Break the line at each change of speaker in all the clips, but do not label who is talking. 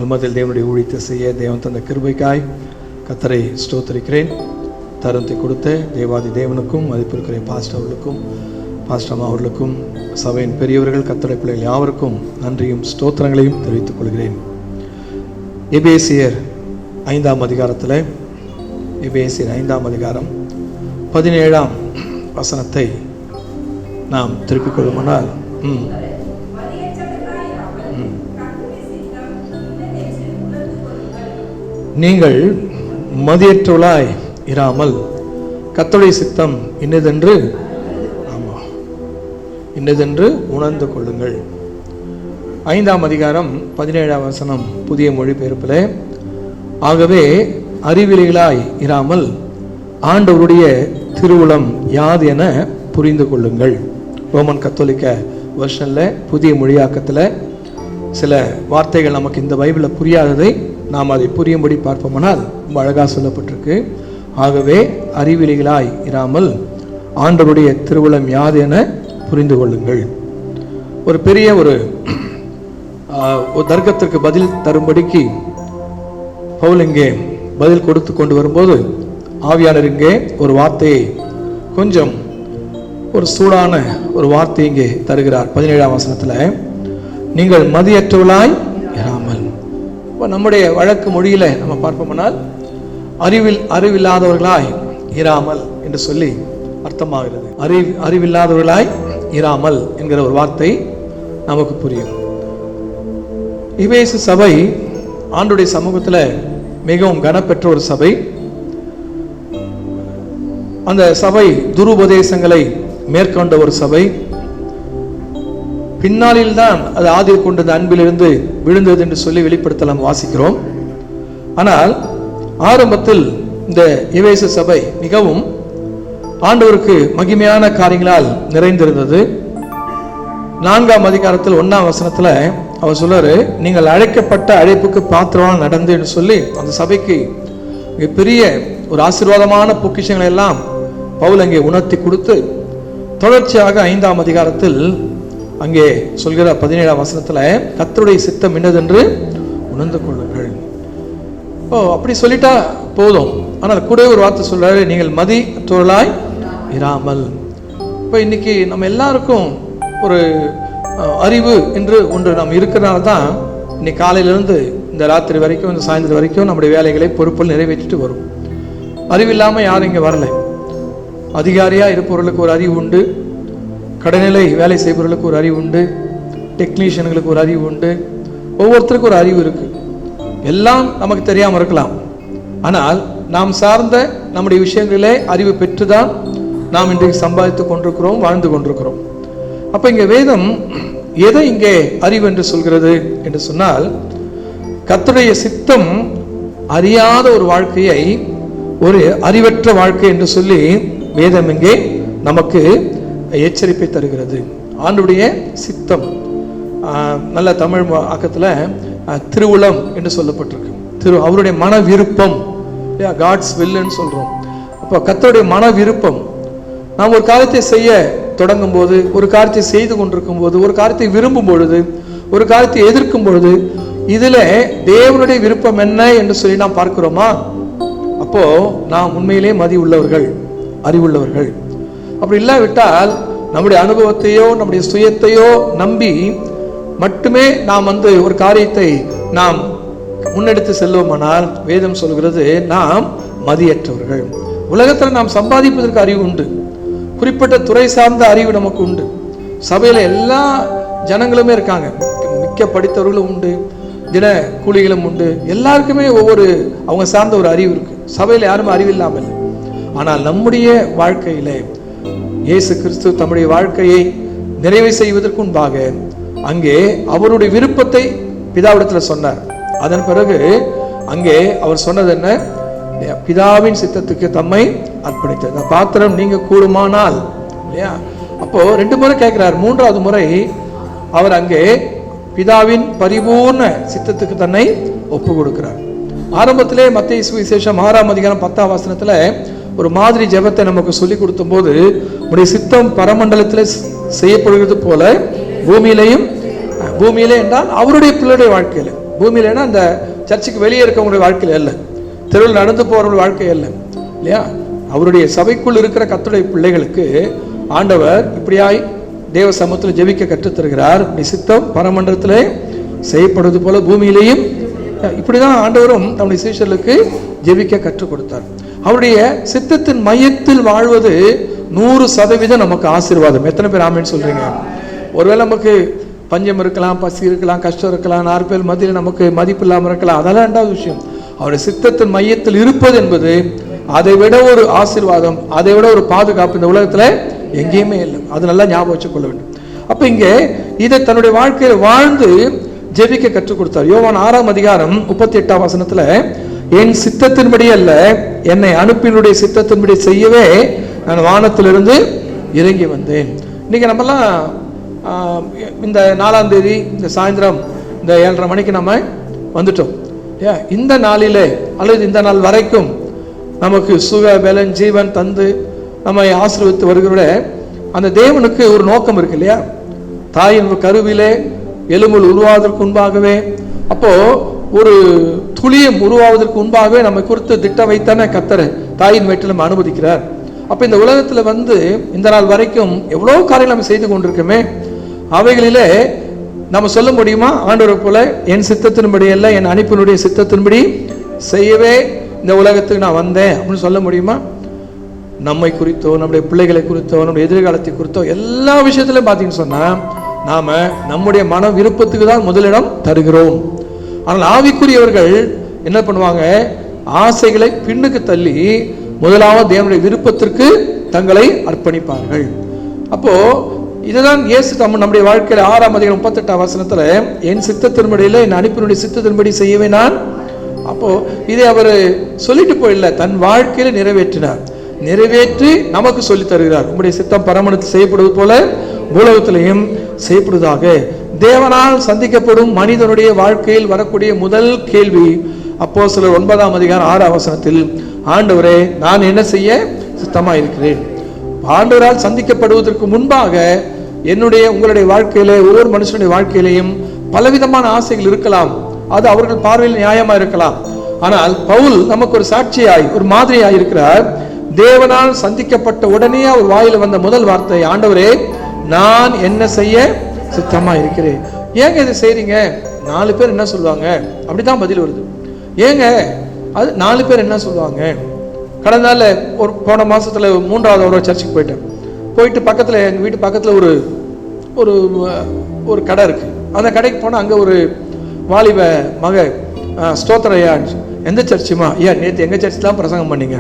மத்தியில் தேவனுடைய ஊழியத்தை செய்ய தேவன் தந்த கிருபைக்காய் கர்த்தரை ஸ்தோத்திரிக்கிறேன். தருணத்தை கொடுத்த தேவாதி தேவனுக்கும் மதிப்பிருக்கிற பாஸ்டர் அவர்களுக்கும் பாஸ்டர் அம்மா அவர்களுக்கும் சபையின் பெரியவர்கள் கர்த்தருடைய பிள்ளைகள் யாவருக்கும் நன்றியும் ஸ்தோத்திரங்களையும் தெரிவித்துக் கொள்கிறேன். எபேசியர் 5ஆம் அதிகாரத்தில் எபேசியர் 5ஆம் அதிகாரம் 17ஆம் வசனத்தை நாம் திருப்பிக் கொள்ளுமானால், நீங்கள் மதியற்றவளாய் இராமல் கர்த்தருடைய சித்தம் இன்னதென்று இன்னதென்று உணர்ந்து கொள்ளுங்கள். 5ஆம் அதிகாரம் 17ஆம் வசனம் புதிய மொழிபெயர்ப்பில், ஆகவே அறிவிலிகளாய் இராமல் ஆண்டவருடைய திருவுளம் யாது என புரிந்து கொள்ளுங்கள். ரோமன் கத்தோலிக்க வெர்ஷனில் புதிய மொழியாக்கத்தில் சில வார்த்தைகள் நமக்கு இந்த பைபிளில் புரியாததை நாம் அதை புரியும்படி பார்ப்போமானால் ரொம்ப அழகாக சொல்லப்பட்டிருக்கு. ஆகவே அறிவிலிகளாய் இராமல் ஆண்டவருடைய திருவுளம் யாது என புரிந்து கொள்ளுங்கள். ஒரு பெரிய ஒரு தர்க்கத்திற்கு பதில் தரும்படிக்கு பவுல் இங்கே பதில் கொடுத்து கொண்டு வரும்போது ஆவியானவர் இங்கே ஒரு வார்த்தையை, கொஞ்சம் ஒரு சூடான ஒரு வார்த்தை இங்கே தருகிறார். 17ஆம் வசனத்தில், நீங்கள் மதியற்றவளாய் இராமல். இப்போ நம்முடைய வழக்கு மொழியில் நம்ம பார்ப்போம்னால் அறிவில்லாதவர்களாய் இராமல் என்று சொல்லி அர்த்தமாகிறது. அறிவில்லாதவர்களாய் இராமல் என்கிற ஒரு வார்த்தை நமக்கு புரியும். எபேசு சபை ஆண்டுடைய சமூகத்தில் மிகவும் கனப்பெற்ற ஒரு சபை. அந்த சபை துருபதேசங்களை மேற்கொண்ட ஒரு சபை. பின்னாளில் தான் அது ஆதியில் கொண்டது அன்பிலிருந்து விழுந்தது என்று சொல்லி வெளிப்படுத்தலாம் வாசிக்கிறோம். ஆனால் ஆரம்பத்தில் இந்த எபேசு சபை மிகவும் ஆண்டவருக்கு மகிமையான காரியங்களால் நிறைந்திருந்தது. 4ஆம் அதிகாரத்தில் 1ஆம் வசனத்தில் அவர் சொல்றாரு, நீங்கள் அழைக்கப்பட்ட அழைப்புக்கு பாத்திரமாக நடந்து என்று சொல்லி அந்த சபைக்கு பெரிய ஒரு ஆசீர்வாதமான பொக்கிஷங்களை எல்லாம் பவுல் அங்கே உணர்த்தி கொடுத்து, தொடர்ச்சியாக 5ஆம் அதிகாரத்தில் அங்கே சொல்கிற 17ஆம் வசனத்தில், கர்த்தருடைய சித்தம் என்னதென்று உணர்ந்து கொள்ளுங்கள். அப்படி சொல்லிட்டா போதும். ஆனால் கூட ஒரு வார்த்தை சொல்றாரு, நீங்கள் மதியற்றவர்களாய் இராமல். இப்போ இன்னைக்கு நம்ம எல்லாருக்கும் ஒரு அறிவு என்று ஒன்று நாம் இருக்கிறனால தான் இன்னைக்கு காலையிலிருந்து இந்த ராத்திரி வரைக்கும், இந்த சாயந்தரம் வரைக்கும் நம்முடைய வேலைகளை பொறுப்பில் நிறைவேற்றிட்டு வரும். அறிவில்லாமல் யாரும் இங்கே வரலை. அதிகாரியாக இருப்பவர்களுக்கு ஒரு அறிவு உண்டு, கடைநிலை வேலை செய்பவர்களுக்கு ஒரு அறிவு உண்டு, டெக்னீஷியன்களுக்கு ஒரு அறிவு உண்டு, ஒவ்வொருத்தருக்கும் ஒரு அறிவு இருக்கு. எல்லாம் நமக்கு தெரியாமல் இருக்கலாம். ஆனால் நாம் சார்ந்த நம்முடைய விஷயங்களிலே அறிவு பெற்றுதான் நாம் இன்றைக்கு சம்பாதித்து கொண்டிருக்கிறோம், வாழ்ந்து கொண்டிருக்கிறோம். அப்ப இங்கே வேதம் எதை இங்கே அறிவு என்று சொல்கிறது என்று சொன்னால், கர்த்தருடைய சித்தம் அறியாத ஒரு வாழ்க்கையை ஒரு அறிவற்ற வாழ்க்கை என்று சொல்லி வேதம் இங்கே நமக்கு எச்சரிப்பை தருகிறது. ஆண்டவருடைய சித்தம், நல்ல தமிழ் ஆக்கத்தில் திருவுளம் என்று சொல்லப்பட்டிருக்கு. அவருடைய மன விருப்பம், காட்ஸ் வில்லுன்னு சொல்றோம். அப்போ கர்த்தருடைய மன விருப்பம். நாம் ஒரு காரியத்தை செய்ய தொடங்கும் போது, ஒரு காரியத்தை செய்து கொண்டிருக்கும் போது, ஒரு காரியத்தை விரும்பும் பொழுது, ஒரு காரியத்தை எதிர்க்கும் பொழுது, இதுல தேவனுடைய விருப்பம் என்ன என்று சொல்லி நாம் பார்க்கிறோமா? அப்போ நாம் உண்மையிலே மதி உள்ளவர்கள், அறிவுள்ளவர்கள். அப்படி இல்லாவிட்டால் நம்முடைய அனுபவத்தையோ நம்முடைய சுயத்தையோ நம்பி மட்டுமே நாம் ஒரு காரியத்தை நாம் முன்னெடுத்து செல்வோமானால் வேதம் சொல்கிறது நாம் மதியற்றவர்கள். உலகத்தில் நாம் சம்பாதிப்பதற்கு அறிவு உண்டு, குறிப்பிட்ட துறை சார்ந்த அறிவு நமக்கு உண்டு. சபையில எல்லா ஜனங்களுமே இருக்காங்க, மிக்க படித்தவர்களும் உண்டு, தின கூலிகளும் உண்டு. எல்லாருக்குமே ஒவ்வொரு அவங்க சார்ந்த ஒரு அறிவு இருக்கு. சபையில யாருமே அறிவில்லாமல். ஆனால் நம்முடைய வாழ்க்கையில இயேசு கிறிஸ்து தம்முடைய வாழ்க்கையை நிறைவு செய்வதற்கு முன்பாக அங்கே அவருடைய விருப்பத்தை பிதாவிடத்தில் சொன்னார். அதன் பிறகு அங்கே அவர் சொன்னது என்ன? பிதாவின் சித்தத்துக்கு தம்மை அர்ப்பணித்தார். இந்த பாத்திரம் நீங்க கூடுமானால் இல்லையா? அப்போ 2 முறை கேட்கிறார். 3வது முறை அவர் அங்கே பிதாவின் பரிபூர்ண சித்தத்துக்கு தன்னை ஒப்பு கொடுக்கிறார். ஆரம்பத்திலே மத்தேயு சுவிசேஷம் 6ஆம் அதிகாரம் 10ஆம் வசனத்துல ஒரு மாதிரி ஜெபத்தை நமக்கு சொல்லி கொடுத்த போது, உடைய சித்தம் பரமண்டலத்தில் செய்யப்படுகிறது போல பூமியிலேயும், பூமியிலே என்றால் அவருடைய பிள்ளையுடைய வாழ்க்கையில பூமியிலன்னா அந்த சர்ச்சுக்கு வெளியே இருக்கவங்களுடைய வாழ்க்கையில் இல்லை, தெருவில் நடந்து போகிறவங்களுடைய வாழ்க்கை இல்லை இல்லையா. அவருடைய சபைக்குள் இருக்கிற கர்த்தருடைய பிள்ளைகளுக்கு ஆண்டவர் இப்படியாய் தேவ சமூகத்தில் ஜெபிக்க கற்றுத்தருகிறார். சித்தம் பரமண்டலத்திலே செய்யப்படுவது போல பூமியிலேயும். இப்படிதான் ஆண்டவரும் தன்னுடைய சீஷர்களுக்கு ஜெபிக்க கற்றுக் கொடுத்தார். அவருடைய சித்தத்தின் மையத்தில் வாழ்வது 100% நமக்கு ஆசீர்வாதம். எத்தனை பேர் ஆமென் சொல்றீங்க? ஒருவேளை நமக்கு பஞ்சம் இருக்கலாம், பசி இருக்கலாம், கஷ்டம் இருக்கலாம், 4 பேர் மத்தியில் நமக்கு மதிப்பு இல்லாமல் இருக்கலாம், அதெல்லாம் ரெண்டாவது விஷயம். அவருடைய சித்தத்தின் மையத்தில் இருப்பது என்பது அதை விட ஒரு ஆசீர்வாதம், அதை விட ஒரு பாதுகாப்பு இந்த உலகத்துல எங்கேயுமே இல்லை. அது நல்லா ஞாபகம் வச்சுக்கொள்ள வேண்டும். அப்ப இங்கே இதை தன்னுடைய வாழ்க்கையில் வாழ்ந்து ஜெபிக்க கற்றுக் கொடுத்தார். யோவான் 6ஆம் அதிகாரம் 38ஆம் வசனத்துல, என் சித்தத்தின்படி அல்ல, என்னை அனுப்பினுடைய சித்தத்தின்படி செய்யவே நான் வானத்திலிருந்து இறங்கி வந்தேன். இன்னைக்கு நம்மலாம் இந்த 4ஆம் தேதி இந்த சாயந்தரம் இந்த 7:30 மணிக்கு நம்ம வந்துட்டோம். இந்த நாளிலே அல்லது இந்த நாள் வரைக்கும் நமக்கு சுக பலன் ஜீவன் தந்து நம்மை ஆசீர்வதித்து வருகிற அந்த தேவனுக்கு ஒரு நோக்கம் இருக்கு இல்லையா. தாயின் கருவிலே எலும்புகள் உருவாவதற்கு முன்பாகவே, அப்போ ஒரு துளியம் உருவாவதற்கு முன்பாகவே நம்மை குறித்து திட்டம் வைத்தானே கர்த்தர் தாயின் வயிற்றில் நம்ம அனுமதிக்கிறார். அப்ப இந்த உலகத்துல வந்து இந்த நாள் வரைக்கும் எவ்வளவு காரியங்கள் நம்ம செய்து கொண்டிருக்கோமே, அவைகளிலே நம்ம சொல்ல முடியுமா ஆண்டவரை போல என் சித்தத்தின்படி அல்ல, என் அனுப்பினுடைய சித்தத்தின்படி செய்யவே இந்த உலகத்துக்கு நான் வந்தேன் அப்படின்னு சொல்ல முடியுமா? நம்மை குறித்தோ, நம்முடைய பிள்ளைகளை குறித்தோ, நம்முடைய எதிர்காலத்தை குறித்தோ எல்லா விஷயத்திலும் பார்த்தீங்கன்னு சொன்னா நாம நம்முடைய மன விருப்பத்துக்கு தான் முதலிடம் தருகிறோம். ஆனால் ஆவிக்குரியவர்கள் என்ன பண்ணுவாங்க? ஆசைகளை பின்னுக்கு தள்ளி முதலாவது தேவனுடைய விருப்பத்திற்கு தங்களை அர்ப்பணிப்பார்கள். அப்போ இதுதான் இயேசு நம்முடைய வாழ்க்கையில 6ஆம் அதிகாரம் 38ஆம் வசனத்துல, என் சித்தத்தின்படியில என் அனுப்பினுடைய சித்தத்தின்படி செய்யவே நான். அப்போ இதை அவர் சொல்லிட்டு போயிடல, தன் வாழ்க்கையில நிறைவேற்றினார். நிறைவேற்றி நமக்கு சொல்லி தருகிறார். உங்களுடைய சித்தம் பரமண்டலத்தில் செய்யப்படுவது போல பூலோகத்திலையும் செய்யப்படுவதாக. தேவனால் சந்திக்கப்படும் மனிதனுடைய வாழ்க்கையில் வரக்கூடிய முதல் கேள்வி அப்போஸ்தலர் 9ஆம் அதிகாரம் 6ஆம் வசனத்தில், ஆண்டவரே நான் என்ன செய்ய சித்தமா இருக்கிறேன். ஆண்டவரால் சந்திக்கப்படுவதற்கு முன்பாக என்னுடைய உங்களுடைய வாழ்க்கையில ஒவ்வொரு மனுஷனுடைய வாழ்க்கையிலையும் பலவிதமான ஆசைகள் இருக்கலாம். அது அவர்கள் பார்வையில் நியாயமா இருக்கலாம். ஆனால் பவுல் நமக்கு ஒரு சாட்சியாய் ஒரு மாதிரியாய் இருக்கிறார். தேவனால் சந்திக்கப்பட்ட உடனே அவர் வாயில வந்த முதல் வார்த்தை, ஆண்டவரே நான் என்ன செய்ய சித்தமா இருக்கிறேன். ஏங்க இதை செய்றீங்க? 4 பேர் என்ன சொல்லுவாங்க? அப்படிதான் பதில் வருது. ஏங்க அது 4 பேர் என்ன சொல்லுவாங்க? கடந்த நாள் போன மாசத்துல 3வது ஒரு சர்ச்சுக்கு போயிட்டேன். போயிட்டு பக்கத்துல எங்க வீட்டு பக்கத்துல ஒரு ஒரு ஒரு கடை இருக்கு. அந்த கடைக்கு போனா அங்க ஒரு வாலிப மக ஸ்தோத்திரையா, எந்த சர்ச்சுமா? ஐயா நேற்று எங்க சர்ச்சு தான் பிரசங்கம் பண்ணீங்க.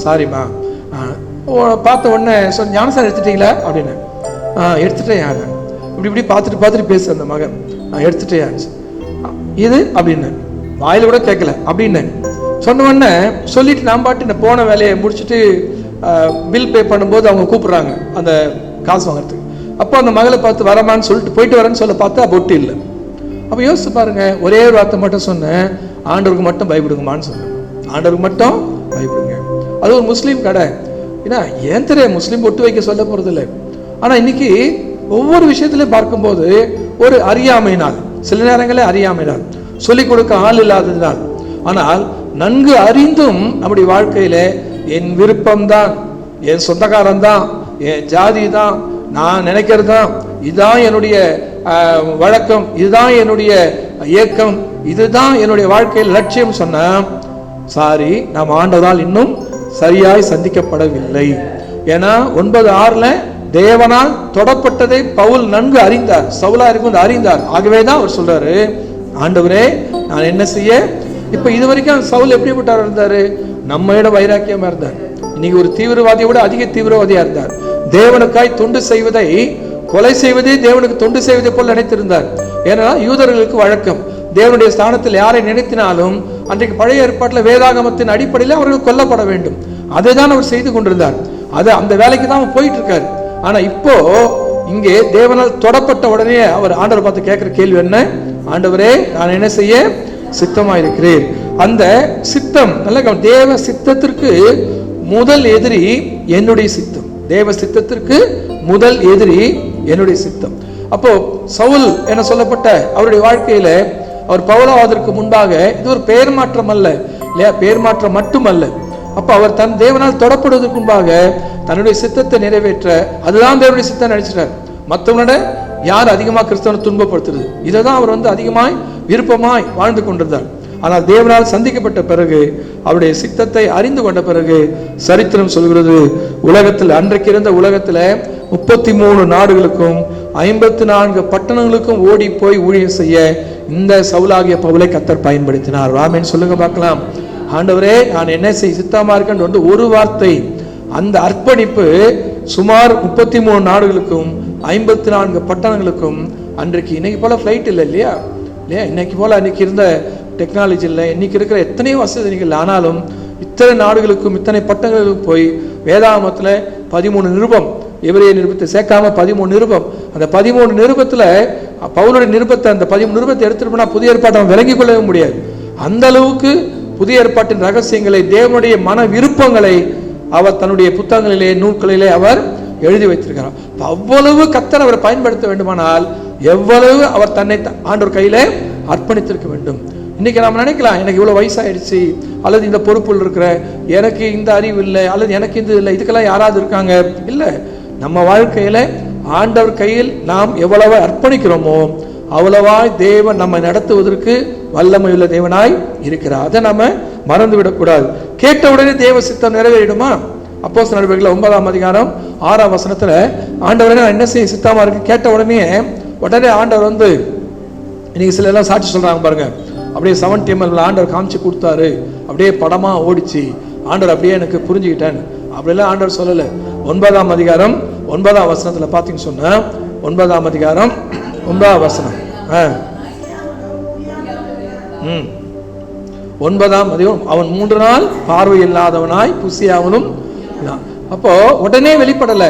சாரிம்மா. பார்த்த உடனே ஞானசாரம் எடுத்துட்டீங்களா அப்படின்னு. எடுத்துட்டேன். இப்படி பார்த்துட்டு பேசு அந்த மகன். எடுத்துட்டேன் இது அப்படின்னு வாயில கூட கேட்கல அப்படின்னு சொன்ன உடனே சொல்லிட்டு நான் பாட்டு போன வேலையை முடிச்சுட்டு பில் பே பண்ணும்போது அவங்க கூப்பிடுறாங்க அந்த காசு வாங்குறதுக்கு. அப்போ அந்த மகளை பார்த்து வரமான்னு சொல்லிட்டு போயிட்டு வரேன்னு சொல்ல பார்த்தா பொட்டு இல்லை. அப்போ யோசிச்சு பாருங்க, ஒரே ஒரு வார்த்தை மட்டும் சொன்னேன், ஆண்டவருக்கு மட்டும் பயப்படுங்கம்மான்னு சொன்னேன். ஆண்டவருக்கு மட்டும் பயப்படுங்க. அது ஒரு முஸ்லீம் கடை. ஏன்னா ஏன் தெரியும் முஸ்லீம் ஒட்டு வைக்க சொல்ல போறது இல்லை. ஆனா இன்னைக்கு ஒவ்வொரு விஷயத்திலையும் பார்க்கும்போது ஒரு அறியாமையினால், சில நேரங்களே அறியாமையினால், சொல்லிக் கொடுக்க ஆள் இல்லாததினால், ஆனால் நன்கு அறிந்தும் நம்முடைய வாழ்க்கையில என் விருப்பம்தான், என் சொந்தக்காரன் தான், என் ஜாதி தான், நான் நினைக்கிறது தான், இதுதான் என்னுடைய வழக்கம், இதுதான் என்னுடைய இயக்கம், இதுதான் என்னுடைய வாழ்க்கையில் லட்சியம் சொன்ன சாரி, நாம் ஆண்டதால் இன்னும் சரியாய் சந்திக்கப்படவில்லை. ஏன்னா 9:6 தேவனால் தொடப்பட்டதை பவுல் நன்கு அறிந்தார், சவுலா இருக்கும் அறிந்தார். ஆகவேதான் அவர் சொல்றாரு, ஆண்டவரே நான் என்ன செய்ய. இப்ப இது வரைக்கும் சவுல் எப்படிப்பட்டார் இருந்தாரு? நம்மையோட வைராக்கியமா இருந்தார். இன்னைக்கு ஒரு தீவிரவாதியை விட அதிக தீவிரவாதியா இருந்தார். தேவனுக்காய் தொண்டு செய்வதை, கொலை செய்வதே தேவனுக்கு தொண்டு செய்வதை போல் நினைத்திருந்தார். ஏன்னா யூதர்களுக்கு வழக்கம், தேவனுடைய ஸ்தானத்தில் யாரை நினைத்தினாலும் அன்றைக்கு பழைய ஏற்பாட்டில் வேதாகமத்தின் அடிப்படையில் அவர்கள் கொல்லப்பட வேண்டும். அதை தான் அவர் செய்து கொண்டிருந்தார். அது அந்த வேலைக்கு தான் அவர் போயிட்டு இருக்காரு. ஆனா இப்போ இங்கே தேவனால் தொடப்பட்ட உடனே அவர் ஆண்டவர் பார்த்து கேட்கிற கேள்வி என்ன? ஆண்டவரே நான் என்ன செய்ய சித்தமா இருக்கிறேன். அந்த சித்தம் நல்ல தேவ சித்தத்திற்கு முதல் எதிரி என்னுடைய சித்தம். தேவ சித்தத்திற்கு முதல் எதிரி என்னுடைய சித்தம். அப்போ சவுல் என சொல்லப்பட்ட அவருடைய வாழ்க்கையில அவர் பவுலாவதற்கு முன்பாக இது ஒரு பெயர் மாற்றம் அல்ல இல்லையா, பெயர் மாற்றம் மட்டுமல்ல. அப்ப அவர் தன் தேவனால் தொடப்படுவதற்கு முன்பாக தன்னுடைய சித்தத்தை நிறைவேற்ற, அதுதான் தேவனுடைய சித்தம் நினைச்சிட்டார். மற்றவனோட யார் அதிகமாக கிறிஸ்தவனை துன்பப்படுத்துறது, இதை தான் அவர் அதிகமாய் விருப்பமாய் வாழ்ந்து கொண்டிருந்தார். ஆனால் தேவனால் சந்திக்கப்பட்ட பிறகு, அவருடைய சித்தத்தை அறிந்து கொண்ட பிறகு, சரித்திரம் சொல்கிறது, உலகத்தில் அன்றைக்கு இருந்த உலகத்தில் 33 நாடுகளுக்கும் 54 பட்டணங்களுக்கும் ஓடி போய் ஊழியம் செய்ய இந்த சவுலாகிய பவுலை கர்த்தர் பயன்படுத்தினார். ஆமென் சொல்லுங்க பார்க்கலாம். ஆண்டவரே, நான் என்ன செய்ய சித்தமா இருக்கேன்னு ஒரு வார்த்தை, அந்த அர்ப்பணிப்பு சுமார் 33 நாடுகளுக்கும் 54 பட்டணங்களுக்கும். அன்றைக்கு இன்னைக்கு போல ஃப்ளைட் இல்லை இல்லையா, இன்னைக்கு போல அன்னைக்கு இருந்த டெக்னாலஜி இல்லை, இன்னைக்கு இருக்கிற எத்தனையோ வசதிகள். ஆனாலும் இத்தனை நாடுகளுக்கும் இத்தனை பட்டணங்களுக்கும் போய் வேதாகமத்தில் 13 நிருபம், எபிரேய நிருபத்தை சேர்க்காம 13 நிருபம், அந்த 13 நிருபத்தில் பவுலுடைய நிருபத்தை, அந்த 13 நிருபத்தை எடுத்துட்டு போனா புதிய ஏற்பாட்டை விளங்கிக் கொள்ளவே முடியாது. அந்த அளவுக்கு புதிய ஏற்பாட்டின் ரகசியங்களை, தேவனுடைய மன விருப்பங்களை அவர் தன்னுடைய புத்தகங்களிலே, நூல்களிலே அவர் எழுதி வைத்திருக்கிறார். அவ்வளவு கர்த்தர் அவரை பயன்படுத்த வேண்டுமானால் எவ்வளவு அவர் தன்னை ஆண்டவர் கையில அர்ப்பணித்திருக்க வேண்டும். இன்னைக்கு நம்ம நினைக்கலாம், எனக்கு இவ்வளவு வயசாயிடுச்சு, அல்லது இந்த பொறுப்புகள் இருக்கிற, எனக்கு இந்த அறிவு இல்லை, அல்லது எனக்கு இந்த இல்லை, இதுக்கெல்லாம் யாராவது இருக்காங்க. இல்லை, நம்ம வாழ்க்கையில ஆண்டவர் கையில் நாம் எவ்வளவு அர்ப்பணிக்கிறோமோ அவ்வளவாய் தேவன் நம்ம நடத்துவதற்கு வல்லமையுள்ள தேவனாய் இருக்கிறார். அதை நம்ம மறந்து விடக்கூடாது. கேட்ட உடனே தேவ சித்தம் நிறைவேறிடுமா? அப்போஸ்தலர் நடவடிக்கைகள் 9ஆம் அதிகாரம் 6ஆம் வசனத்துல ஆண்டவரே நான் என்ன செய்ய சித்தமா இருக்கு கேட்ட உடனே ஆண்டவர் இன்னைக்கு சில எல்லாம் சாட்சி சொல்றாங்க பாருங்க, அப்படியே 7 ஆண்டவர் காமிச்சு கொடுத்தாரு, அப்படியே படமா ஓடிச்சு, ஆண்டவர் அப்படியே எனக்கு புரிஞ்சுக்கிட்டேன் அப்படிலாம் ஆண்டவர் சொல்லல. 9ஆம் அதிகாரம் 9ஆம் வசனத்துல பாத்தீங்கன்னு சொன்னா, 9ஆம் அதிகாரம் 9ஆம் வசனம், 9ஆம் அதிகாரம், அவன் 3 நாள் பார்வை இல்லாதவனாய் புசியாவனும். அப்போ உடனே வெளிப்படல.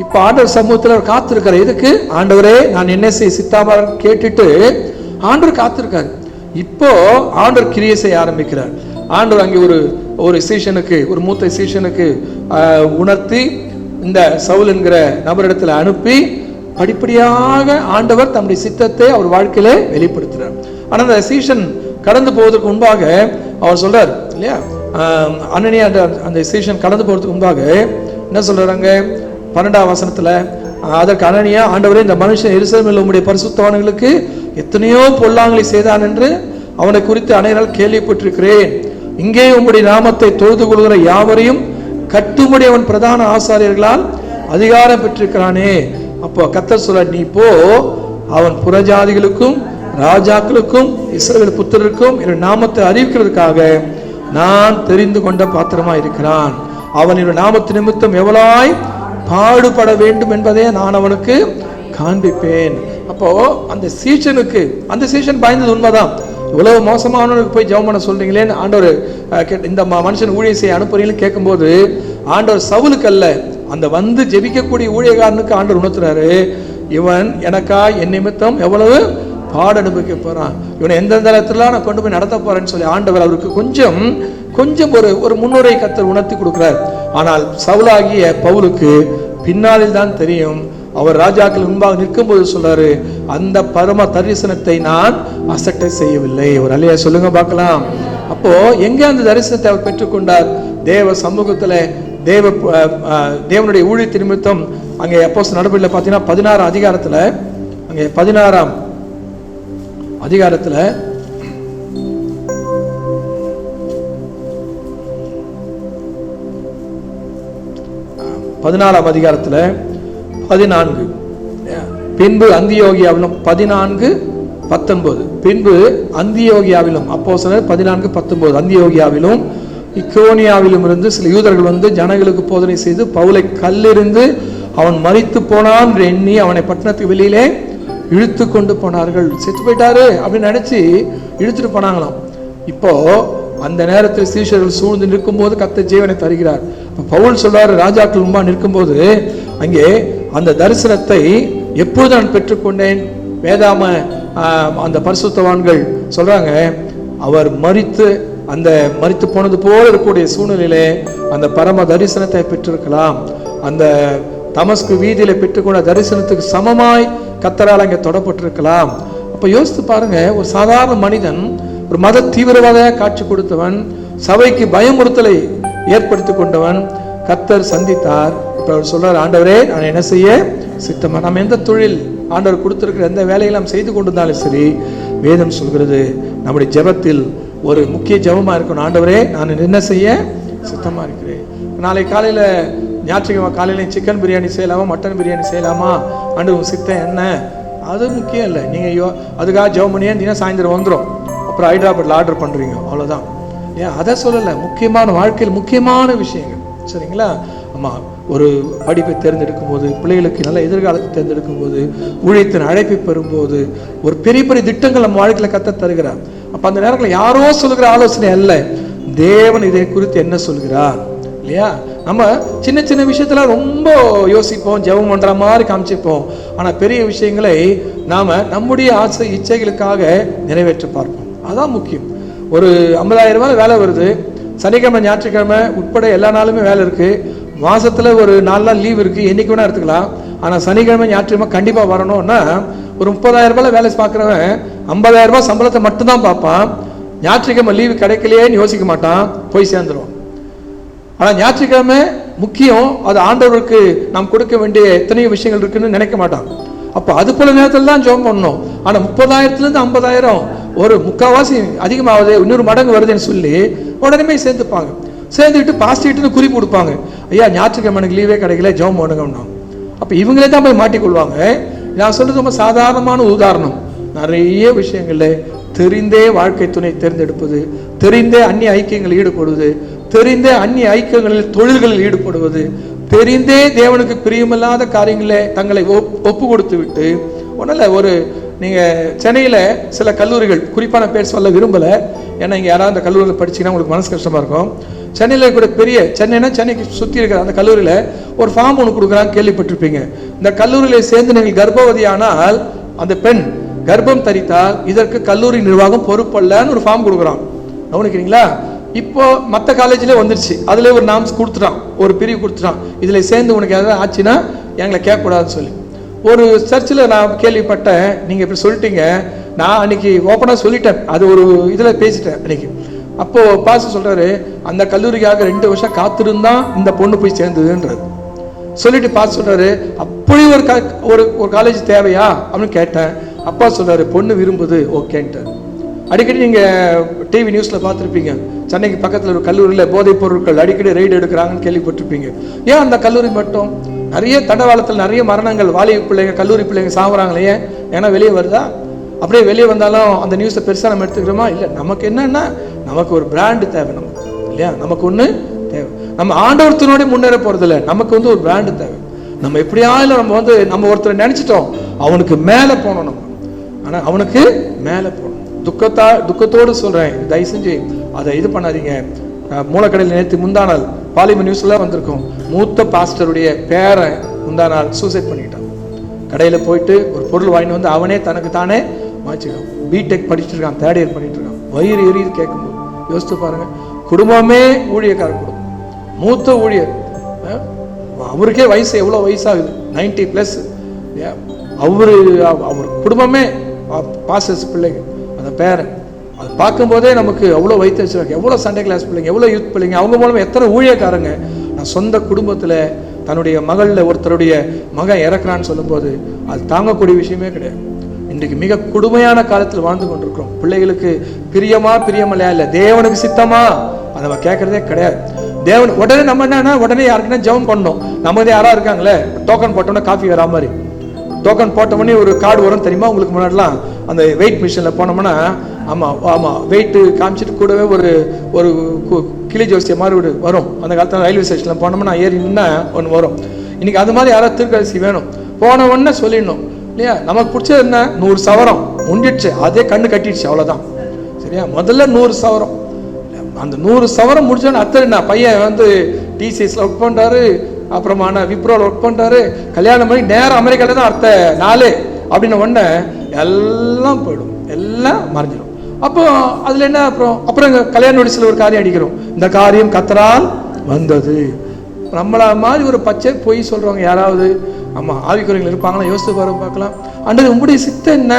இப்ப ஆண்டவர் சமூகத்தில் அவர் காத்திருக்காரு. எதுக்கு? ஆண்டவரே நான் என்ன செய்ய சித்தாமா கேட்டுட்டு ஆண்டவர் காத்திருக்காரு. இப்போ ஆண்டவர் கிரியை செய்ய ஆரம்பிக்கிறார். ஆண்டவர் அங்கே ஒரு சீஷனுக்கு, ஒரு மூத்த சீஷனுக்கு உணர்த்தி இந்த சவுல் என்கிற நபரிடத்துல அனுப்பி படிப்படியாக ஆண்டவர் தம்முடைய சித்தத்தை அவர் வாழ்க்கையில வெளிப்படுத்துறார். ஆனா அந்த சீஷன் கடந்து போவதற்கு முன்பாக அவர் சொல்றார் இல்லையா, அனனியா அந்த சீஷன் கடந்து போறதுக்கு முன்பாக என்ன சொல்றாங்க 12ஆம் வசனத்துல, அதற்கு அனனியா, ஆண்டவரே இந்த மனுஷன் எருசலேமில் உம்முடைய பரிசுத்தவான்களுக்கு எத்தனையோ பொல்லாங்களை செய்தான் என்று அவனை குறித்து அனைவரால் கேள்விப்பட்டிருக்கிறேன். இங்கே உம்முடைய நாமத்தை தொழுது கொள்கிற யாவரையும் கட்டும்படி அவன் பிரதான ஆசாரியர்களால் அதிகாரம் பெற்றிருக்கிறானே. அப்போ கர்த்தர் சொல்ல, நீ போ, அவன் புறஜாதிகளுக்கும் ராஜாக்களுக்கும் இஸ்ரவேல் புத்திரருக்கும் என் நாமத்தை அறிவிக்கிறதுக்காக நான் தெரிந்து கொண்ட பாத்திரமா இருக்கிறான். அவன் என் நாமத்து நிமித்தம் எவ்வளாய் பாடுபட வேண்டும் என்பதை நான் அவனுக்கு காண்பிப்பேன். அப்போ அந்த சீஷன் பயந்தது உண்மைதான். இவ்வளவு மோசமானவனுக்கு போய் ஜெபம் பண்ண சொல்றீங்களேன்னு ஆண்டவர் இந்த மனுஷன் ஊழியம் செய்ய அனுப்புறீங்கன்னு கேட்கும்போது, ஆண்டவர் சவுலுக்கு அல்ல, அந்த வந்து ஜெபிக்கக்கூடிய ஊழியக்காரனுக்கு ஆண்டவர் உணர்த்துறாரு, இவன் எனக்கா என் நிமித்தம் எவ்வளவு பாடு அனுபவிக்க போறான், இவனை எந்தெந்த இடத்துல நான் கொண்டு போய் நடத்த போறேன்னு சொல்லி ஆண்டவர் அவருக்கு கொஞ்சம் ஒரு முன்னுரை கர்த்தர் உணர்த்தி கொடுக்கிறார். ஆனால் சவுலாகிய பவுலுக்கு பின்னாளில் தான் தெரியும். அவர் ராஜாக்கள் முன்பாக நிற்கும் போது சொல்றாரு, அந்த பரம தரிசனத்தை நான் அசட்டை செய்யவில்லை. ஒரு அல்லையா சொல்லுங்க பார்க்கலாம். அப்போ எங்க அந்த தரிசனத்தை அவர் பெற்றுக்கொண்டார்? தேவ சமூகத்துல, தேவனுடைய ஊழியத்தின் நிமித்தம். அங்கே அப்போஸ்தலர் நடபடிகளில் பார்த்தீங்கன்னா 16ஆம் அதிகாரத்துல, அங்கே 16ஆம் அதிகாரத்துல 14ஆம் அதிகாரத்துல 14, பின்பு அந்தியோகியாவிலும் 14:19, பின்பு அந்தியோகியாவிலும் அப்போஸ்தலர் 14:19, அந்தியோகியாவிலும் இக்கோனியாவிலும் இருந்து சில யூதர்கள் வந்து ஜனங்களுக்கு போதனை செய்து பவுலை கல்லெறிந்து அவன் மரித்து போனான் என்று எண்ணி அவனை பட்டணத்துக்கு வெளியிலே இழுத்து கொண்டு போனார்கள். செத்து போயிட்டாரு அப்படின்னு நினைச்சு இழுத்துட்டு போனாங்களாம். இப்போ அந்த நேரத்தில் சீஷர்கள் சூழ்ந்து நிற்கும் போது கர்த்தர் ஜீவனை தருகிறார். பவுல் சொல்றாரு, ராஜாக்கள் முன்பா நிற்கும் போது அங்கே அந்த தரிசனத்தை எப்போது நான் பெற்றுக்கொண்டேன்? வேதாம அந்த பரிசுத்தவான்கள் சொல்றாங்க, அவர் மரித்து போனது போல இருக்கக்கூடிய சூழ்நிலையிலே அந்த பரம தரிசனத்தை பெற்றிருக்கலாம். அந்த தமஸ்கு வீதியில பெற்றுக்கொண்ட தரிசனத்துக்கு சமமாய் கர்த்தரால் அங்கே தொடப்பட்டிருக்கலாம். அப்போ யோசித்து பாருங்க, ஒரு சாதாரண மனிதன், ஒரு மத தீவிரவாத காட்சி கொடுத்தவன், சபைக்கு பயமுறுத்தலை ஏற்படுத்தி கொண்டவன் கர்த்தர் சந்தித்தார். இப்போ அவர் சொல்றார், ஆண்டவரே நான் என்ன செய்ய சித்தமா. நம்ம எந்த தொழில் ஆண்டவர் கொடுத்திருக்கிற எந்த வேலையை நாம் செய்து கொண்டிருந்தாலும் சரி, வேதம் சொல்கிறது நம்முடைய ஜெபத்தில் ஒரு முக்கிய ஜெபமா இருக்கணும். ஆண்டவரே நான் என்ன செய்ய சித்தமா இருக்கிறேன். நாளை காலையில ஞாயிற்றுக்கிழமை காலையில சிக்கன் பிரியாணி செய்யலாமா, மட்டன் பிரியாணி செய்யலாமா, ஆண்டவர் சித்தம் என்ன, அது முக்கியம் இல்லை. நீங்கள் அதுக்காக ஜெபம் பண்ணியே இருந்தீங்கன்னா சாயந்தரம் வந்துடும், அப்புறம் ஹைதராபாத்தில் ஆர்டர் பண்ணுறீங்க, அவ்வளோதான். ஏன் அதை சொல்லலை, முக்கியமான வாழ்க்கையில் முக்கியமான விஷயங்கள், சரிங்களா? ஆமாம், ஒரு படிப்பை தேர்ந்தெடுக்கும் போது, பிள்ளைகளுக்கு நல்ல எதிர்காலத்தை தேர்ந்தெடுக்கும் போது, ஊழியத்தின் அழைப்பை பெறும்போது, ஒரு பெரிய பெரிய திட்டங்கள் நம்ம வாழ்க்கையில் கத்த தருகிறார். அப்போ அந்த நேரத்தில் யாரோ சொல்லுகிற ஆலோசனை அல்ல, தேவன் இதை குறித்து என்ன சொல்கிறார், இல்லையா? நம்ம சின்ன சின்ன விஷயத்துல ரொம்ப யோசிப்போம், ஜெபம் பண்ற மாதிரி காமிச்சிப்போம். ஆனா பெரிய விஷயங்களை நாம நம்முடைய ஆசை இச்சைகளுக்காக நிறைவேற்ற பார்ப்போம். அதான் முக்கியம். ஒரு 50,000 ரூபாய் வேலை வருது, சனிக்கிழமை ஞாயிற்றுக்கிழமை உட்பட எல்லா நாளுமே வேலை இருக்கு, மாசத்துல ஒரு 4 நாள் லீவ் இருக்கு, என்னைக்கு வேணா எடுத்துக்கலாம். ஆனா சனிக்கிழமை ஞாயிற்றுக்கிழமை கண்டிப்பா வரணும்னா, ஒரு 30,000 ரூபாய் வேலை பார்க்குறவன் 50,000 ரூபாய் சம்பளத்தை மட்டும்தான் பார்ப்பான். ஞாயிற்றுக்கிழமை லீவு கிடைக்கலையேன்னு யோசிக்க மாட்டான், போய் சேர்ந்துருவான். ஆனா ஞாயிற்றுக்கிழமை முக்கியம், அது ஆண்டவருக்கு நாம் கொடுக்க வேண்டிய எத்தனையோ விஷயங்கள் இருக்குன்னு நினைக்க மாட்டான். அப்போ அது போல நேரத்தில் தான் ஜெபம் பண்ணணும். ஆனா 30,000 50,000 ஒரு முக்கால்வாசி அதிகமாகுது, இன்னொரு மடங்கு வருதுன்னு சொல்லி உடனே சேர்ந்துப்பாங்க. சேர்ந்துக்கிட்டு பாஸ்டிட்டு குறிப்பு கொடுப்பாங்க, ஐயா ஞாயிற்றுக்கிழமை எனக்கு லீவே கிடைக்கல, ஜெபம் பண்ணுங்கன்னா. அப்போ இவங்களே தான் போய் மாட்டிக்கொள்வாங்க. நான் சொல்றது ரொம்ப சாதாரணமான உதாரணம். நிறைய விஷயங்கள்ல தெரிந்தே வாழ்க்கை துணை தேர்ந்தெடுப்பது, தெரிந்தே அந்நிய ஐக்கியங்களில் ஈடுபடுவது, தெரிந்தே அந்நிய ஐக்கியங்களில் தொழில்களில் ஈடுபடுவது, தெரிந்தே தேவனுக்கு பிரியமில்லாத காரியங்களை தங்களை ஒப்பு கொடுத்து விட்டு ஒன்றும் ஒரு நீங்கள் சென்னையில் சில கல்லூரிகள், குறிப்பான பேர் சொல்ல விரும்பலை, ஏன்னா இங்கே யாராவது அந்த கல்லூரியில் படிச்சிங்கன்னா உங்களுக்கு மனசு கஷ்டமாக இருக்கும். சென்னையில் கூட பெரிய சென்னைக்கு சுற்றி இருக்கிற அந்த கல்லூரியில் ஒரு ஃபார்ம் ஒன்று கொடுக்குறாங்க, கேள்விப்பட்டிருப்பீங்க. இந்த கல்லூரியில் சேர்ந்து நீங்கள் கர்ப்பவதியானால், அந்த பெண் கர்ப்பம் தரித்தால் இதற்கு கல்லூரி நிர்வாகம் பொறுப்பல்லன்னு ஒரு ஃபார்ம் கொடுக்குறான். கவனிக்கிறீங்களா? இப்போ மற்ற காலேஜ்லேயே வந்துருச்சு, அதில் ஒரு நாம்ஸ் கொடுத்துட்டான், ஒரு பிரிவு கொடுத்துட்டான், இதில் சேர்ந்து உனக்கு எதாவது ஆச்சுன்னா எங்களை கேட்கக்கூடாதுன்னு சொல்லி. ஒரு சர்ச்சில் நான் கேள்விப்பட்டேன், நீங்கள் இப்படி சொல்லிட்டீங்க, நான் அன்னைக்கு ஓப்பனாக சொல்லிட்டேன், அது ஒரு இதில் பேசிட்டேன் அன்னைக்கு. அப்போது பாஸ்டர் சொல்கிறாரு, அந்த கல்லூரிக்காக 2 வருஷம் காத்திருந்தான் இந்த பொண்ணு போய் சேர்ந்ததுன்றது சொல்லிட்டு பாஸ்டர் சொல்கிறாரு, அப்படி ஒரு காலேஜ் தேவையா அப்படின்னு கேட்டேன். அப்பா சொல்கிறாரு, பொண்ணு விரும்புது, ஓகேன்ட்டு. அடிக்கடி நீங்கள் டிவி நியூஸில் பார்த்துருப்பீங்க, சென்னைக்கு பக்கத்தில் ஒரு கல்லூரியில் போதைப் பொருட்கள் அடிக்கடி ரெய்டு எடுக்கிறாங்கன்னு கேள்விப்பட்டிருப்பீங்க. ஏன் அந்த கல்லூரி மட்டும்? நிறைய தண்டவாளத்தில் நிறைய மரணங்கள், வாலிப பிள்ளைங்க, கல்லூரி பிள்ளைங்க சாகுறாங்களே, ஏன்னா வெளியே வருதா? அப்படியே வெளியே வந்தாலும் அந்த நியூஸை பெருசாக நம்ம எடுத்துக்கிறோமா? இல்லை. நமக்கு என்னன்னா, நமக்கு ஒரு பிராண்டு தேவை, நமக்கு இல்லையா? நமக்கு ஒன்று தேவை. நம்ம ஆண்டவர்த்தனோட முன்னேற போகிறதில்ல, நமக்கு ஒரு பிராண்டு தேவை. நம்ம எப்படியாவது நம்ம ஒருத்தரை நினச்சிட்டோம், அவனுக்கு மேலே போகணும் நம்ம. ஆனால் அவனுக்கு மேலே போகணும். துக்கத்தோடு சொல்கிறேன், தயவு செஞ்சு அதை இது பண்ணாதீங்க. மூலக்கடையில் நேற்று முந்தானால் பாலிமர் நியூஸ்லாம் வந்திருக்கும், மூத்த பாஸ்டருடைய பேரை முந்தானால் சூசைட் பண்ணிக்கிட்டான். கடையில் போயிட்டு ஒரு பொருள் வாங்கிட்டு வந்து அவனே தனக்கு தானே மாற்றிக்கலாம். பிடெக் படிச்சுட்டு இருக்கான், 3rd இயர் பண்ணிட்டு இருக்கான். வயிறு எரியுது கேட்கும்போது. யோசித்து பாருங்க, குடும்பமே ஊழியக்கார குடும்பம், மூத்த ஊழியர், அவருக்கே வயசு எவ்வளோ வயசாகுது, 90+. அவர் குடும்பமே பாஸ்டர்ஸ் பிள்ளைங்க, அந்த பேரன். அது பார்க்கும்போதே நமக்கு அவ்வளோ வைத்து வச்சுருக்காங்க, எவ்வளோ சண்டே கிளாஸ் பிள்ளைங்க, எவ்வளோ யூத் பிள்ளைங்க, அவங்க மூலமாக எத்தனை ஊழியக்காரங்க. நான் சொந்த குடும்பத்தில் தன்னுடைய மகளில் ஒருத்தருடைய மகன் இறக்குறான்னு சொல்லும்போது அது தாங்கக்கூடிய விஷயமே கிடையாது. இன்றைக்கு மிக கொடுமையான காலத்தில் வாழ்ந்து கொண்டிருக்கிறோம். பிள்ளைகளுக்கு பிரியமில்லையா இல்லை, தேவனுக்கு சித்தமா அதை நம்ம கேட்கறதே கிடையாது. தேவன் உடனே நம்ம என்னன்னா, உடனே யாருக்குன்னா ஜெபம் பண்ணணும். நம்ம யாரா இருக்காங்களே, டோக்கன் போட்டோம்னா காஃபி வரா மாதிரி, டோக்கன் போட்டோம்னே ஒரு கார்டு வரும் தெரியுமா? உங்களுக்கு முன்னாடிலாம் அந்த வெயிட் மிஷினில் போனோம்னா, ஆமாம் வெயிட்டு காமிச்சிட்டு கூடவே ஒரு கிளி ஜோசிய மாதிரி வரும். அந்த காலத்தில் ரயில்வே ஸ்டேஷனில் போனோம்னா ஏறி நின்னா ஒன்று வரும். இன்னைக்கு அது மாதிரி யாராவது திருக்கரிசி வேணும், போன உடனே சொல்லிடணும் இல்லையா? நமக்கு பிடிச்சது என்ன? 100 சவரம் முடிஞ்சிடுச்சு, அதே கண்ணு கட்டிடுச்சு, அவ்வளோதான். சரியா? முதல்ல 100 சவரம். அந்த 100 சவரம் முடிச்சோன்னு அத்தனை பையன் டிசிஎஸ்ல ஒர்க் பண்ணுறாரு, அப்புறமா விப்ரோவில் ஒர்க் பண்ணுறாரு, கல்யாணம் பண்ணி நேரம் அமெரிக்காவில் தான் அடுத்த நாள் அப்படின்ன உடனே எல்லாம் போயிடும், எல்லாம் மறைஞ்சிடும். அப்போ அதில் என்ன? அப்புறம் கல்யாண நோட்டீஸில் ஒரு காரியம் அடிக்கிறோம், இந்த காரியம் கர்த்தரால் வந்தது. நம்மள மாதிரி ஒரு பச்சை பொய் சொல்கிறவங்க யாராவது ஆமாம் ஆவிக்குறைகள் இருப்பாங்களா? யோசித்து பார்க்கலாம். அன்றைக்கு உங்களுடைய சித்தம் என்ன?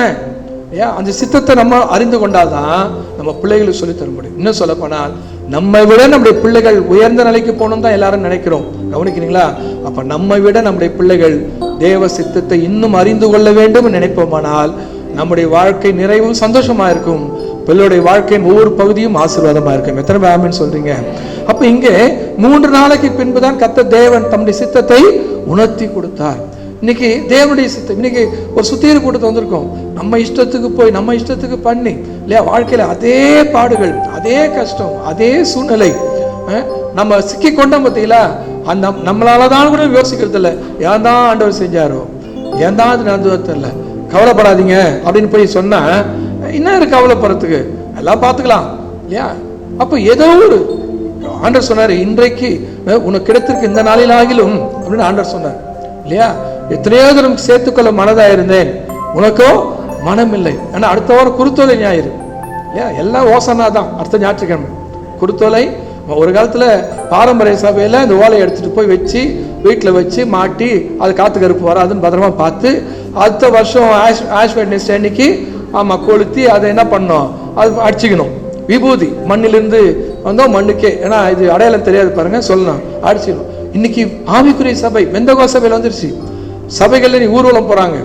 ஏன் அந்த சித்தத்தை நம்ம அறிந்து கொண்டாதான் நம்ம பிள்ளைகளுக்கு சொல்லி தர முடியும். இன்னும் சொல்ல போனால் நம்மை விட நம்முடைய பிள்ளைகள் உயர்ந்த நிலைக்கு போகணும் தான் எல்லாரும் நினைக்கிறோம். கவனிக்கிறீங்களா? அப்ப நம்மை விட நம்முடைய பிள்ளைகள் தேவ சித்தத்தை இன்னும் அறிந்து கொள்ள வேண்டும் நினைப்போமானால் நம்முடைய வாழ்க்கை நிறைவும் சந்தோஷமா இருக்கும். பிள்ளையுடைய வாழ்க்கையின் ஒவ்வொரு பகுதியும் ஆசீர்வாதமா இருக்கும். எத்தனை பேர் ஆமென் சொல்றீங்க? அப்ப இங்கே 3 நாளைக்கு பின்புதான் கர்த்தர் தேவன் தம்முடைய சித்தத்தை உணர்த்தி கொடுத்தார். இன்னைக்கு தேவனுடைய சித்தம், இன்னைக்கு ஒரு சுத்திகரிப்பு கூட்டத்தை வந்திருக்கோம். நம்ம இஷ்டத்துக்கு போய் நம்ம இஷ்டத்துக்கு பண்ணி இல்லையா, வாழ்க்கையில அதே பாடுகள், அதே கஷ்டம், அதே சூழ்நிலை நம்ம சிக்கி கொண்டோம் பார்த்தீங்களா? அந்த நம்மளாலதான் கூட யோசிக்கிறது இல்லை, ஏன் தான் ஆண்டவர் செஞ்சாரோ, ஏன் தான் அது நடந்ததோ தெரியல. கவலைப்படாதீங்க அப்படின்னு போய் சொன்னா என்ன இருக்கு கவலைப்படுறதுக்கு, எல்லாம் பார்த்துக்கலாம் இல்லையா? அப்போ ஏதோ ஒரு ஆண்டவர் சொன்னார், இன்றைக்கு உனக்கு கிடைத்திருக்கு இந்த நாளில் ஆகிலும் அப்படின்னு ஆண்டவர் சொன்னார் இல்லையா? எத்தனையோ தரம் சேர்த்துக்கொள்ள மனதா இருந்தேன், உனக்கோ மனம் இல்லை. ஆனா அடுத்த வாரம் குருத்தோலை ஞாயிறு இல்லையா? எல்லாம் ஓசனா தான். அடுத்த ஞாயிற்றுக்கிழமை குருத்தோலை. ஒரு காலத்துல பாரம்பரிய சபையில இந்த ஓலையை எடுத்துட்டு போய் வச்சு வீட்டில் வச்சு மாட்டி அது காத்து கருப்பு வராதுன்னு பத்திரமா பார்த்து அடுத்த வருஷம் ஆஷ் வெட்னஸ்டே அன்னைக்கு கொளுத்தி அதை என்ன பண்ணோம், அது அடிச்சுக்கணும். விபூதி மண்ணிலிருந்து வந்தோம் மண்ணுக்கே, ஏன்னா இது அடையாளம் தெரியாது பாருங்க, சொல்லணும் அடிச்சிடணும். இன்னைக்கு ஆவிக்குரிய சபை வெந்தகோ சபையில் வந்துருச்சு. சபைகள்ல நீ ஊர்வலம் போறாங்க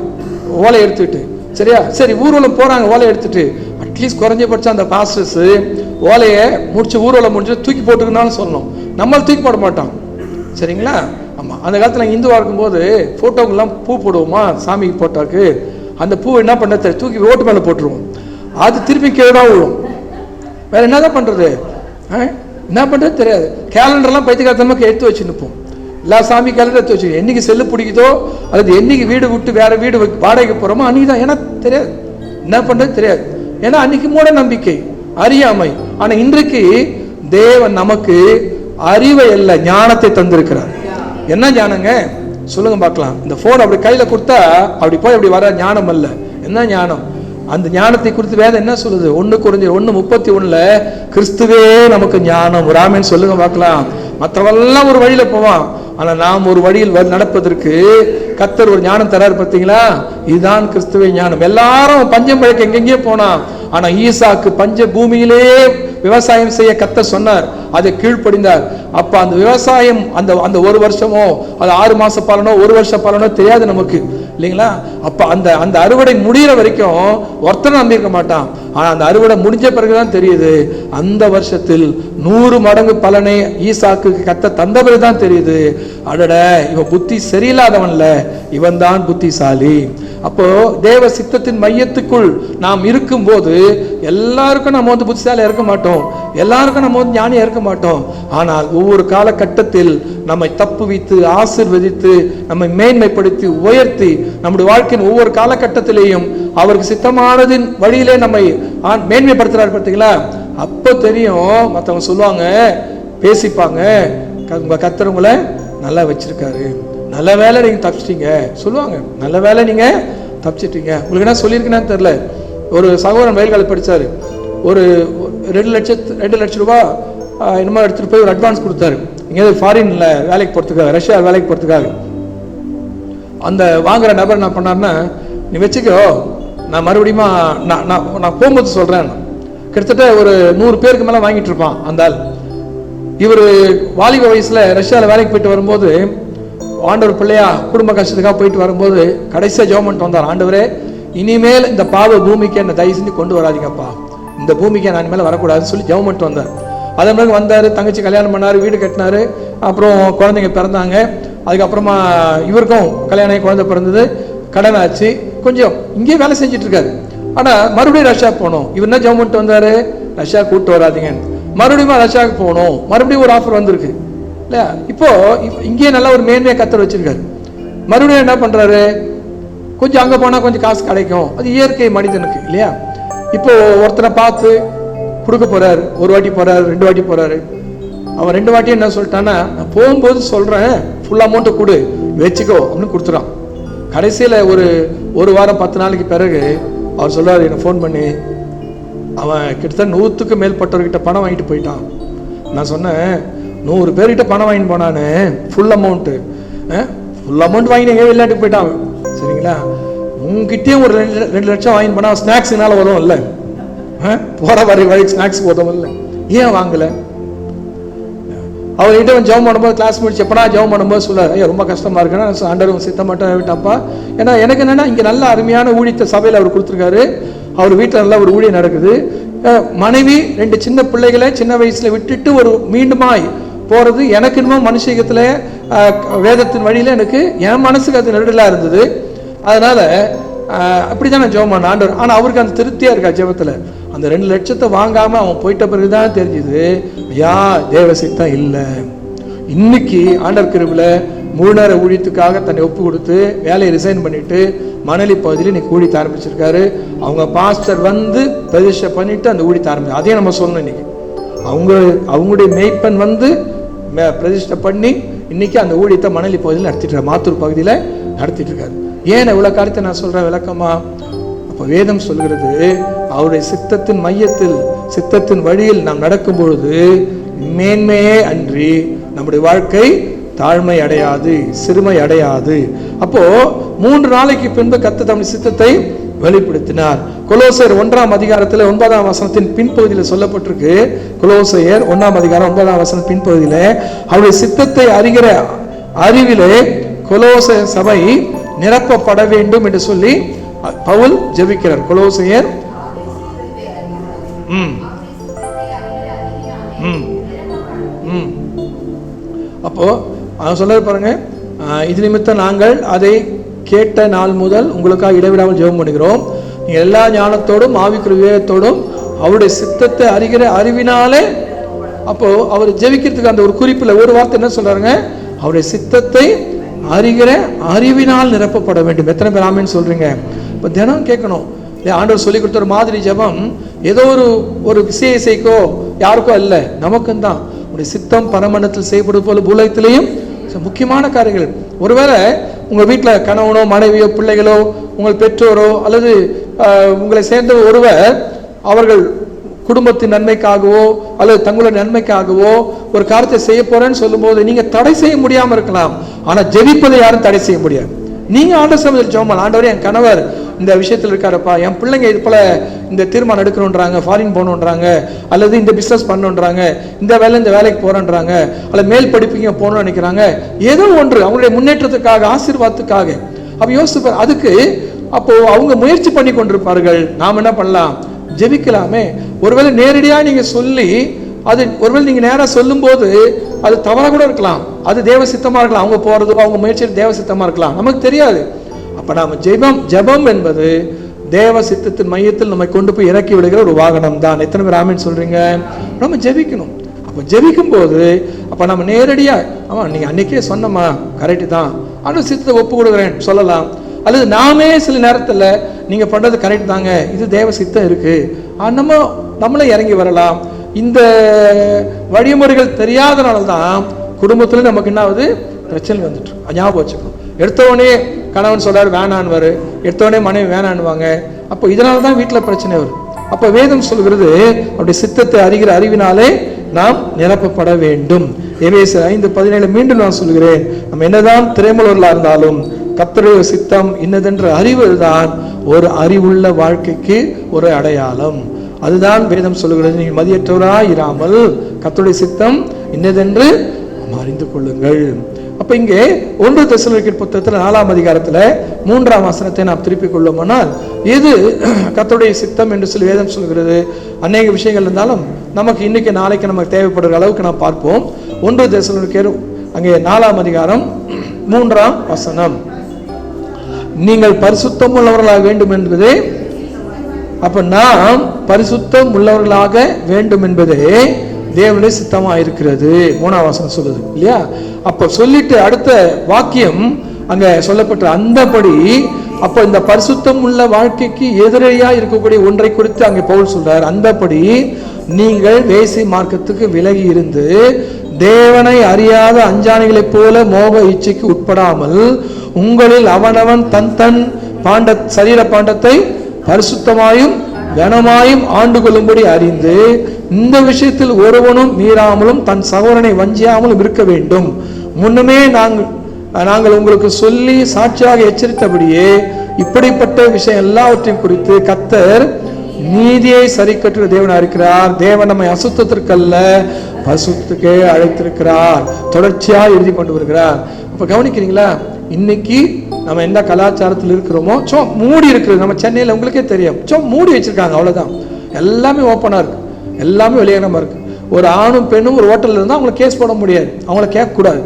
ஓலை எடுத்துட்டு, சரியா? சரி, ஊர்வலம் போறாங்க ஓலை எடுத்துட்டு, அட்லீஸ்ட் குறைஞ்சபட்சம் அந்த பாஸ்டர்ஸ் ஓலையை முடிச்சு ஊர்வலம் முடிச்சு தூக்கி போட்டுக்கணும்னு சொல்லணும். நம்மளும் தூக்கி போட மாட்டோம், சரிங்களா? ஆமா, அந்த காலத்துல இந்துவா இருக்கும்போது போட்டோக்கெல்லாம் பூ போடுவோமா, சாமிக்கு போட்டாக்கு அந்த பூ என்ன பண்ண தெரியும், தூக்கி ஓட்டு மேல போட்டுருவோம். அது திருப்பி கீழே விழும். வேற என்னதான் பண்றது, என்ன பண்றது தெரியாது. கேலண்டர்லாம் பைத்தியக்காரத்தனமா எடுத்து வச்சு நிற்போம். எல்லா சாமி கேலண்டர் எடுத்து வச்சு, என்னைக்கு செல்லு பிடிக்குதோ அல்லது என்னைக்கு வீடு விட்டு வேற வீடு வாடகைக்கு போறோமோ அன்னைக்கு தான். ஏன்னா தெரியாது, என்ன பண்றது தெரியாது. ஏன்னா அன்னைக்கு மூட நம்பிக்கை, அறியாமை. ஆனா இன்றைக்கு தேவன் நமக்கு அறிவை அல்ல ஞானத்தை தந்திருக்கிறார். என்ன ஞானங்க சொல்லுங்க பார்க்கலாம். இந்த போன் அப்படி கையில கொடுத்தா அப்படி போய் அப்படி வர ஞானம் அல்ல. என்ன ஞானம்? அந்த ஞானத்தை குறித்து வேதம் என்ன சொல்லுது? 1 Corinthians 1:31 கிறிஸ்துவே நமக்கு ஞானம். ராமன் சொல்லுங்க பார்க்கலாம். மற்றவெல்லாம் ஒரு வழியில போவான், ஆனா நாம் ஒரு வழியில் நடப்பதற்கு கர்த்தர் ஒரு ஞானம் தராரு. பார்த்தீங்களா? இதுதான் கிறிஸ்துவே ஞானம். எல்லாரும் பஞ்சம் பழக்க எங்கெங்கே போனா, ஆனா ஈசாக்கு பஞ்ச பூமியிலே விவசாயம் செய்ய கர்த்தர் சொன்னார், அதை கீழ்ப்படிந்தார். அப்ப அந்த விவசாயம் அந்த ஒரு வருஷமோ அது 6 மாச பலனோ 1 வருஷ பலனோ தெரியாது நமக்கு இல்லைங்களா? அப்ப அந்த அறுவடை முடிகிற வரைக்கும் ஒருத்தனை நம்பியிருக்க மாட்டான். ஆனா அந்த அறுவடை முடிஞ்ச பிறகுதான் தெரியுது, அந்த வருஷத்தில் 100 மடங்கு பலனை ஈசாக்கு கர்த்தர் தந்த பிறகுதான் தெரியுது, அடட இவன் புத்தி சரியில்லாதவன்ல, இவன் தான் புத்திசாலி. அப்போ தேவ சித்தத்தின் மையத்துக்குள் நாம் இருக்கும் போது எல்லாருக்கும் நம்ம புத்திசாலியா இருக்க மாட்டோம், எல்லாருக்கும் நம்ம ஞானியா இருக்க மாட்டோம். ஆனால் ஒவ்வொரு காலகட்டத்தில் நம்மை தப்புவித்து ஆசீர்வதித்து நம்மை மேன்மைப்படுத்தி உயர்த்தி நம்முடைய வாழ்க்கையின் ஒவ்வொரு காலகட்டத்திலேயும் அவருக்கு சித்தமானதின் வழியிலே நம்மை மேன்மைப்படுத்துறாரு. பார்த்தீங்களா? அப்போ தெரியும். மற்றவங்க சொல்லுவாங்க, பேசிப்பாங்க, உங்க கர்த்தர் உங்களை நல்லா வச்சிருக்காரு, நல்ல வேலை நீங்க தப்பிச்சிட்டீங்க சொல்லுவாங்க, நல்ல வேலை நீங்க தப்பிச்சிட்டீங்க. உங்களுக்கு என்ன சொல்லியிருக்கேன்னு தெரியல. ஒரு சகோதரன் வயல்கால படிச்சாரு, ஒரு 2 லட்சம் ரூபாய் என்னமோ எடுத்துட்டு போய் ஒரு அட்வான்ஸ் கொடுத்தாரு, எங்கேயாவது ஃபாரின்ல வேலைக்கு போறதுக்காக, ரஷ்யா வேலைக்கு போறதுக்காக. அந்த வாங்குற நபர் என்ன பண்ணாருன்னா, நீ வச்சுக்கோ, நான் மறுபடியும் நான் போகும்போது சொல்றேன். கிட்டத்தட்ட ஒரு 100 பேருக்கு மேல வாங்கிட்டு இருப்பான் அந்த ஆள். இவர் வாலிப வயசுல ரஷ்யாவில் வேலைக்கு போயிட்டு வரும்போது, ஆண்டவர் பிள்ளையா குடும்ப கஷ்டத்துக்காக போயிட்டு வரும்போது கடைசியா ஜெபம் பண்ணிட்டு வந்தார், ஆண்டவரே இனிமேல் இந்த பாவ பூமிக்கு என்ன தயவு செஞ்சு கொண்டு வராதிங்கப்பா, இந்த பூமிக்கு நான் இனிமேல் வரக்கூடாதுன்னு சொல்லி ஜெபம் பண்ணிட்டு வந்தார். அதன் பிறகு வந்தாரு, தங்கச்சி கல்யாணம் பண்ணாரு, வீடு கட்டினாரு, அப்புறம் குழந்தைங்க பிறந்தாங்க. அதுக்கப்புறமா இவருக்கும் கல்யாணம் குழந்தை பிறந்தது, கடன் ஆச்சு, கொஞ்சம் இங்கேயே வேலை செஞ்சுட்டு இருக்காரு. ஆனா மறுபடியும் ரஷ்யா போகணும். இவர் என்ன ஜெபம் பண்ணிட்டு வந்தாரு, ரஷ்யா கூப்பிட்டு வராதிங்க. மறுபடியும் ரஷ்யாவுக்கு போகணும், மறுபடியும் ஒரு ஆஃபர் வந்திருக்கு இல்லையா? இப்போ இங்கேயே நல்ல ஒரு மேன்மையை கர்த்தர் வச்சிருக்காரு. மறுபடியும் என்ன பண்றாரு, கொஞ்சம் அங்க போனா கொஞ்சம் காசு கிடைக்கும், அது இயற்கை மனிதனுக்கு இல்லையா? இப்போ ஒருத்தனை பார்த்து கொடுக்க போறாரு, 1 வாட்டி போறாரு, 2 வாட்டி போறாரு. அவன் 2 வாட்டியும் என்ன சொல்லிட்டான்னா, நான் போகும்போது சொல்றேன் ஃபுல் அமௌண்ட்டை கொடு வச்சுக்கோ அப்படின்னு கொடுத்துறான். கடைசியில ஒரு வாரம் 10 நாளைக்கு பிறகு அவர் சொல்றாரு, எனக்கு ஃபோன் பண்ணி, அவன் கிட்டத்தட்ட 100க்கு மேற்பட்டவர்கிட்ட பணம் வாங்கிட்டு போயிட்டான். நான் சொன்னேன், 100 பேர்கிட்ட பணம் வாங்கிட்டு போனான்னு ஃபுல் அமௌண்ட் வாங்கி எங்கேயோ விளையாட்டுக்கு போயிட்டான், சரிங்களா? உங்ககிட்டயும் ஒரு 2 லட்சம் வாங்கி போனா ஸ்நாக்ஸ்னால உதவும் இல்லை, போற வழி ஸ்நாக்ஸ் உதவும் இல்லை, ஏன் வாங்கல? அவர்கிட்ட ஜெபம் பண்ணும்போது கிளாஸ் முடிச்சு எப்படா ஜெபம் பண்ணும்போது சொல்லுவார், ஐயா ரொம்ப கஷ்டமா இருக்குன்னா ஆண்டவர் சித்தம் மட்டும் விட்டாப்பா. ஏன்னா எனக்கு என்னன்னா இங்கே நல்ல அருமையான ஊழியத்தை சபையில் அவர் கொடுத்துருக்காரு, அவர் வீட்டில் நல்லா ஒரு ஊழியம் நடக்குது. மனைவி 2 சின்ன பிள்ளைகளை சின்ன வயசுல விட்டுட்டு ஒரு மீண்டுமாய் போறது எனக்கு இன்னும் மனுஷத்துல வேதத்தின் வழியில எனக்கு என் மனசுக்கு அது நெருடலா இருந்தது. அதனால அப்படிதான் நான் ஜெபம் பண்ண ஆண்டவர். ஆனா அவருக்கு அந்த திருப்தியா இருக்கா ஜெபத்துல. அந்த 2 லட்சத்தை வாங்காம அவன் போயிட்ட பிறகுதான் தெரிஞ்சுது, ஐயா தேவ சித்தம் இல்லை. இன்னைக்கு ஆண்டவர் கிருபையில முழு நேர ஊழியத்துக்காக தன்னை ஒப்பு கொடுத்து வேலையை ரிசைன் பண்ணிட்டு மணலி பகுதியில் இன்னைக்கு ஊழியத்தை ஆரம்பிச்சிருக்காரு. அவங்க பாஸ்டர் வந்து பிரதிஷ்டை பண்ணிட்டு அந்த ஊழியத்தை ஆரம்பிச்சு, அதையும் நம்ம சொல்லணும். இன்னைக்கு அவங்களுடைய மெய்ப்பன் வந்து பிரதிஷ்டை பண்ணி இன்னைக்கு அந்த ஊழியத்தை மணலி பகுதியில் நடத்திட்டு இருக்காரு, மாத்தூர் பகுதியில் நடத்திட்டு இருக்காரு. ஏன் இவ்வளவு காரியத்தை நான் சொல்றேன் விளக்கமா? அப்ப வேதம் சொல்கிறது, அவருடைய சித்தத்தின் மையத்தில் சித்தத்தின் வழியில் நாம் நடக்கும் பொழுது மேன்மையே அன்றி நம்முடைய வாழ்க்கை தாழ்மை அடையாது, சிறுமை அடையாது. அப்போ 3 நாளைக்கு பின்பு கர்த்தர் தம்முடைய சித்தத்தை வெளிப்படுத்தினார். கொலோசையர் 1ஆம் அதிகாரத்தில் 9ஆம் வசனத்தின் பின்பகுதியில் சொல்லப்பட்டிருக்கு. கொலோசையர் 1ஆம் அதிகாரம் 9ஆம் வசனம் பின்பகுதியில அவருடைய சித்தத்தை அறிகிற அறிவிலே கொலோசை சபை நிரப்பப்பட வேண்டும் என்று சொல்லி பவுல் ஜெபிக்கிறார். கொலோசையர் அப்போ சொல்ல பாருங்க, இது நிமித்தம் நாங்கள் அதை கேட்ட நாள் முதல் உங்களுக்காக இடைவிடாமல் ஜெபம் பண்ணுகிறோம். நீங்க எல்லா ஞானத்தோடும் ஆவிக்குரிய விவேகத்தோடும் அவருடைய சித்தத்தை அறிகிற அறிவினாலே. அப்போ அவர் ஜெபிக்கிறதுக்கு அந்த ஒரு குறிப்பில் ஒரு வார்த்தை என்ன சொல்றாங்க, அவருடைய சித்தத்தை அறிகிற அறிவினால் நிரப்பப்பட வேண்டும். எத்தனை பேர் ஆமென் சொல்றீங்க? இப்போ தினம் கேட்கணும். ஆண்டவர் சொல்லி கொடுத்த ஒரு மாதிரி ஜெபம் ஏதோ ஒரு விசேஷைக்கோ யாருக்கோ இல்லை, நமக்கும் தான். உடைய சித்தம் பரமண்டலத்தில் செய்யப்படுவது போல பூலகத்திலேயும் முக்கியமான காரியங்கள். ஒருவேளை உங்க வீட்டில் கணவனோ மனைவியோ பிள்ளைகளோ உங்கள் பெற்றோரோ அல்லது உங்களை சேர்ந்த ஒருவர் அவர்கள் குடும்பத்தின் நன்மைக்காகவோ அல்லது தங்களுடைய நன்மைக்காகவோ ஒரு காரியத்தை செய்ய போறேன்னு சொல்லும் போது நீங்க தடை செய்ய முடியாம இருக்கலாம், ஆனா ஜெபிப்பதை யாரும் தடை செய்ய முடியாது. நீங்க ஆண்டவர் சமூகத்தில் ஜெபம், ஆண்டவரே என் கணவர் இந்த விஷயத்தில் இருக்காருப்பா, என் பிள்ளைங்க இது போல இந்த தீர்மானம் எடுக்கணுன்றாங்க, ஃபாரின் போகணுன்றாங்க, அல்லது இந்த பிஸ்னஸ் பண்ணணுன்றாங்க, இந்த வேலைக்கு போறேன்றாங்க, அல்லது மேல் படிப்புக்கு போகணும்னு நினைக்கிறாங்க, ஏதோ ஒன்று அவங்களுடைய முன்னேற்றத்துக்காக ஆசீர்வாதத்துக்காக. அப்ப யோசிப்பார். அதுக்கு அப்போ அவங்க முயற்சி பண்ணி கொண்டிருப்பார்கள். நாம் என்ன பண்ணலாம்? ஜெபிக்கலாமே. ஒருவேளை நேரடியா நீங்க சொல்லி அது ஒருவேளை நீங்க நேரா சொல்லும் போது அது தவறா கூட இருக்கலாம், அது தேவ சித்தமா இருக்கலாம், அவங்க போறது அவங்க முயற்சியில் தேவ சித்தமா இருக்கலாம், நமக்கு தெரியாது. அப்ப நாம ஜெபம் என்பது தேவ சித்தத்தின் மையத்தில் நம்மை கொண்டு போய் இறக்கி விடுகிற ஒரு வாகனம் தான். எத்தனை பேர் ஆமென் சொல்றீங்க? நம்ம ஜெபிக்கணும். அப்ப ஜெபிக்கும் போது அப்ப நம்ம நேரடியா ஆமா நீங்க அன்னைக்கே சொன்னமா கரெக்ட் தான், ஆனா சித்தத்தை ஒப்பு கொடுக்குறேன் சொல்லலாம். அல்லது நாமே சில நேரத்துல நீங்க பண்றது கரெக்ட் தாங்க, இது தேவ சித்தம் இருக்கு, நம்மளே இறங்கி வரலாம். இந்த வழிமுறைகள் தெரியாதனால்தான் குடும்பத்துல நமக்கு என்ன ஆகுது? பிரச்சனை வந்துட்டு. ஞாபகம் வச்சுக்கணும். எடுத்தவனே கணவன் சொல்றாரு வேணான்னு, எடுத்தவனே மனைவி வேணான்னுவாங்க. அப்போ இதனாலதான் வீட்டுல பிரச்சனை வரும். அப்ப வேதம் சொல்கிறது அப்படி சித்தத்தை அறிகிற அறிவினாலே நாம் நிரப்பப்பட வேண்டும். எபேசியர் 5:17 மீண்டும் நான் சொல்கிறேன், நம்ம என்னதான் திரைமலர்களா இருந்தாலும் கர்த்தருடைய சித்தம் இன்னதென்ற அறிவுதான் ஒரு அறிவுள்ள வாழ்க்கைக்கு ஒரு அடையாளம். அதுதான் வேதம் சொல்லுகிறது. நீங்கள் மதியற்றவராய் இராமல் கர்த்தருடைய சித்தம் இன்னதென்று அறிந்து கொள்ளுங்கள். அப்ப இங்கே 1 தெசலோனிக்கேயர் புத்தகத்தில் 4ஆம் அதிகாரத்துல 3ஆம் வசனத்தை நாம் திருப்பிக் கொள்ளுமானால் எது கர்த்தருடைய சித்தம் என்று சொல்லி வேதம் சொல்கிறது. அநேக விஷயங்கள் இருந்தாலும் நமக்கு இன்னைக்கு நாளைக்கு நமக்கு தேவைப்படுற அளவுக்கு நாம் பார்ப்போம். 1 தெசலோனிக்கேயர் அங்கே 4ஆம் அதிகாரம் 3ஆம் வசனம், நீங்கள் பரிசுத்தம் உள்ளவர்களாக வேண்டும் என்பதே. அப்ப நாம் பரிசுத்தம் உள்ளவர்களாக வேண்டும் என்பதே தேவனுடைய சித்தமா இருக்கிறது. 3ஆம் வசனம் சொல்லுது இல்லையா? அப்ப சொல்லிட்டு அடுத்த வாக்கியம் அங்க சொல்லப்பட்ட அந்தபடி அப்ப இந்த பரிசுத்தம் உள்ள வாழ்க்கைக்கு எதிரையா இருக்கக்கூடிய ஒன்றை குறித்து அங்கே பவுல் சொல்றார். அந்தபடி நீங்கள் வேசி மார்க்கத்துக்கு விலகி இருந்து தேவனை அறியாத அஞ்ஞானிகளைப் போல மோக இச்சைக்கு உட்படாமல் உங்களில் அவனவன் தன் சரீர பாண்டத்தை பரிசுத்தமாயும் கனமாயும் ஆண்டு கொள்ளும்படி அறிந்து இந்த விஷயத்தில் ஒருவனும் மீறாமலும் தன் சகோதரனை வஞ்சியாமலும் இருக்க வேண்டும். முன்னமே நாங்கள் உங்களுக்கு சொல்லி சாட்சியாக எச்சரித்தபடியே இப்படிப்பட்ட விஷயம் எல்லாவற்றையும் குறித்து கர்த்தர் நீதியை சரி கட்டுற தேவனா இருக்கிறார். தேவன் நம்மை அசுத்தத்திற்கல்ல பசுத்துக்கே அழைத்திருக்கிறார். தொடர்ச்சியா எழுதி கொண்டு வருகிறார். அப்ப கவனிக்கிறீங்களா? இன்னைக்கு நம்ம எந்த கலாச்சாரத்தில் இருக்கிறோமோ மூடி இருக்குது. நம்ம சென்னையில் உங்களுக்கே தெரியும், மூடி வச்சிருக்காங்க, அவ்வளவுதான். எல்லாமே ஓப்பனா இருக்கு, எல்லாமே வெளியேறமா இருக்கு. ஒரு ஆணும் பெண்ணும் ஒரு ஹோட்டல்ல இருந்தா அவங்களை கேஸ் போட முடியாது, அவங்கள கேட்க கூடாது.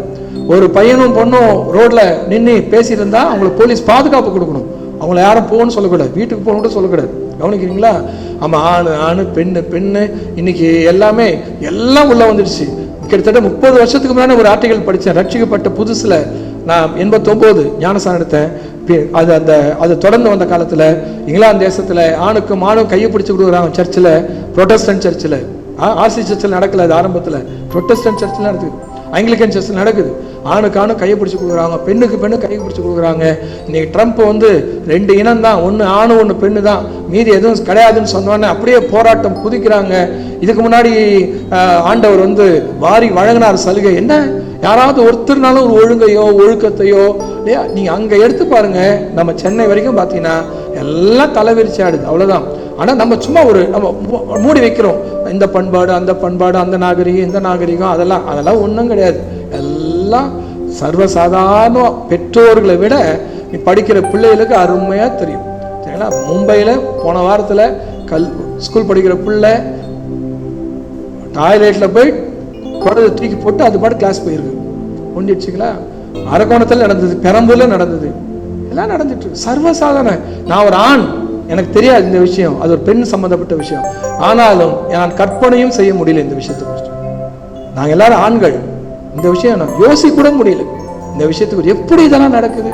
ஒரு பையனும் பொண்ணும் ரோட்ல நின்று பேசிட்டு இருந்தா அவங்களுக்கு போலீஸ் பாதுகாப்பு கொடுக்கணும். அவங்கள யாரும் போகணும்னு சொல்லக்கூடாது, வீட்டுக்கு போகணும்னு சொல்லக்கூடாது. கவனிக்கிறீங்களா? ஆமா, ஆணு பெண்ணு இன்னைக்கு எல்லாமே எல்லாம் உள்ள வந்துடுச்சு. கிட்டத்தட்ட 30 வருஷத்துக்கு முன்னாடி ஒரு ஆர்டிகல் படித்தேன். ரட்சிக்கப்பட்ட புதுசுல நான் 89 ஞானஸ்நானம் எடுத்தேன். அது தொடர்ந்து வந்த காலத்துல இங்கிலாந்து தேசத்துல ஆணுக்கும் ஆணும் கையை பிடிச்சு கொடுக்குறாங்க. சர்ச்சில், புரொட்டஸ்டன்ட் சர்ச்சில், ஆர்சி சர்ச்சில் நடக்கல, அது ஆரம்பத்தில் புரொட்டஸ்டன்ட் சர்ச்சில் நடக்குது, ஆங்கிலிக்கன் சர்ச்சில் நடக்குது. ஆணுக்கு ஆணு கையை பிடிச்சி கொடுக்குறாங்க, பெண்ணுக்கு பெண்ணு கையை பிடிச்சி கொடுக்குறாங்க. இன்னைக்கு ட்ரம்ப் 2 இனம் தான், ஒன்று ஆணு ஒன்று பெண்ணு தான், மீதி எதுவும் கிடையாதுன்னு சொன்னோன்னே அப்படியே போராட்டம் குதிக்கிறாங்க. இதுக்கு முன்னாடி ஆண்டவர் வாரி வழங்கினார் சலுகை. என்ன, யாராவது ஒருத்தர்னாலும் ஒரு ஒழுங்கையோ ஒழுக்கத்தையோ இல்லையா? நீங்க அங்க எடுத்து பாருங்க. நம்ம சென்னை வரைக்கும் பார்த்தீங்கன்னா எல்லாம் தலைவிரிச்சு ஆடுது, அவ்வளவுதான். ஆனா நம்ம சும்மா நம்ம மூடி வைக்கிறோம். இந்த பண்பாடு அந்த பண்பாடு, அந்த நாகரிகம் இந்த நாகரிகம், அதெல்லாம் ஒன்றும் கிடையாது. எல்லாம் சர்வசாதாரண. பெற்றோர்களை விட நீ படிக்கிற பிள்ளைகளுக்கு அருமையா தெரியும். சரிங்களா? மும்பையில போன வாரத்துல ஸ்கூல் படிக்கிற பிள்ளை டாய்லெட்ல போய் குழந்தை தூக்கி போட்டு அது பாட்டு கிளாஸ் போயிருக்கு. ஒண்டிடுச்சுங்களா? அரக்கோணத்தில் நடந்தது, பெரம்பூர்ல நடந்தது, எல்லாம் நடந்துட்டு சர்வசாதாரண. நான் ஒரு ஆண், எனக்கு தெரியாது இந்த விஷயம், அது ஒரு பெண் சம்பந்தப்பட்ட விஷயம். ஆனாலும் நான் கற்பனையும் செய்ய முடியல இந்த விஷயத்தை குறித்து. நாங்கள் எல்லாரும் ஆண்கள், இந்த விஷயம் நான் யோசிக்க கூட முடியல. இந்த விஷயத்துக்கு எப்படி இதெல்லாம் நடக்குது?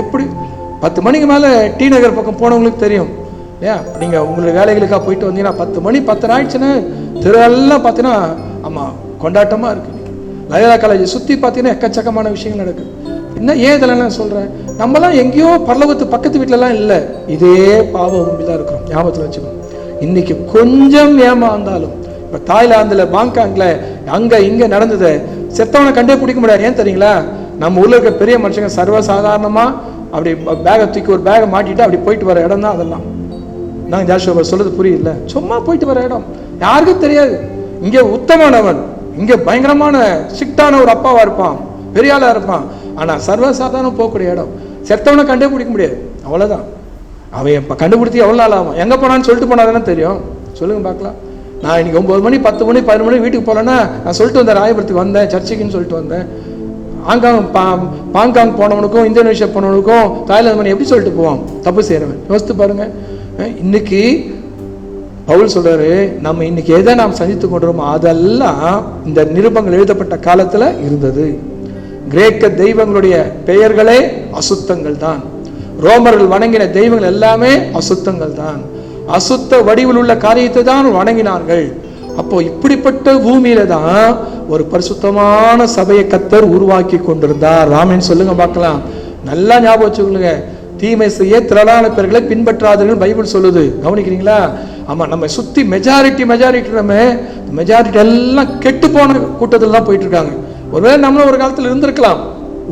எப்படி 10 மணிக்கு மேல டி நகர் பக்கம் போனவங்களுக்கு தெரியும் இல்லையா? நீங்க உங்களுக்கு வேலைகளுக்காக போயிட்டு வந்தீங்கன்னா 10 மணி 10 ஆயிடுச்சுன்னு தெருவெல்லாம் பார்த்தீங்கன்னா ஆமா கொண்டாட்டமா இருக்கு. லயோலா காலேஜ் சுத்தி பார்த்தீங்கன்னா எக்கச்சக்கமான விஷயங்கள் நடக்குது. என்ன ஏன் இதெல்லாம் நான் சொல்றேன்? நம்மலாம் எங்கேயோ பரலோகத்து பக்கத்து வீட்டிலலாம் இல்லை, இதே பாவ உண்மைதான் இருக்கிறோம். ஞாபகத்தில் வச்சுக்கணும். இன்னைக்கு கொஞ்சம் ஏமாந்தாலும், இப்போ தாய்லாந்துல பாங்காங்ல அங்க இங்க நடந்தது, செத்தவனை கண்டே பிடிக்க முடியாது. ஏன் தெரியுங்களா? நம்ம ஊர்ல இருக்க பெரிய மனுஷங்க சர்வசாதாரணமா அப்படி பேகை தூக்கி ஒரு பேகை மாட்டிட்டு அப்படி போயிட்டு வர இடம் தான் அதெல்லாம். நாங்கள் ஜாஷுவா சொல்றது புரியல, சும்மா போயிட்டு வர இடம், யாருக்கும் தெரியாது. இங்க உத்தமனவன், இங்க பயங்கரமான ஸ்ட்ரிக்டான ஒரு அப்பாவா இருப்பான், பெரிய ஆளா இருப்பான். ஆனா சர்வசாதாரணம் போகக்கூடிய இடம். செத்தவனை கண்டே பிடிக்க முடியாது, அவ்வளவுதான். அவன் கண்டுபிடிச்சி எவ்வளவு நாள் ஆகும்? எங்க போனான்னு சொல்லிட்டு போனாதானே தெரியும். சொல்லுங்க பார்க்கலாம். நான் இன்னைக்கு 9 மணி 10 மணி 11 மணி வீட்டுக்கு போகலன்னா நான் சொல்லிட்டு வந்தேன், ராயபுரத்துக்கு வந்தேன், சர்ச்சைக்குன்னு சொல்லிட்டு வந்தேன். பாங்காங் போனவனுக்கும் இந்தோனேஷியா போனவனுக்கும் தாய்லாந்து மணி எப்படி சொல்லிட்டு போவான்? தப்பு செய்யறவன். யோசித்து பாருங்க. இன்னைக்கு பவுல் சொல்றாரு, நம்ம இன்னைக்கு எதை நாம் சந்தித்து கொண்டிருமோ அதெல்லாம் இந்த நிருபங்கள் எழுதப்பட்ட காலத்துல இருந்தது. கிரேக்க தெய்வங்களுடைய பெயர்களே அசுத்தங்கள் தான். ரோமர்கள் வணங்கின தெய்வங்கள் எல்லாமே அசுத்தங்கள் தான். அசுத்த வடிவில் உள்ள காரியத்தை தான் வணங்கினார்கள். அப்போ இப்படிப்பட்ட பூமியில தான் ஒரு பரிசுத்தமான சபையை கர்த்தர் உருவாக்கி கொண்டிருந்தார். ராமன் சொல்லுங்க பார்க்கலாம். நல்லா ஞாபகம் வச்சுக்கொள்ளுங்க. தீமை செய்ய திரளான பேர்களை பின்பற்றாதீர்கள் பைபிள் சொல்லுது. கவனிக்கிறீங்களா? ஆமா, நம்ம சுத்தி மெஜாரிட்டி நம்ம மெஜாரிட்டி எல்லாம் கெட்டு போன கூட்டத்தில் தான் போயிட்டு இருக்காங்க. ஒருவேளை நம்மளும் ஒரு காலத்தில் இருந்திருக்கலாம்,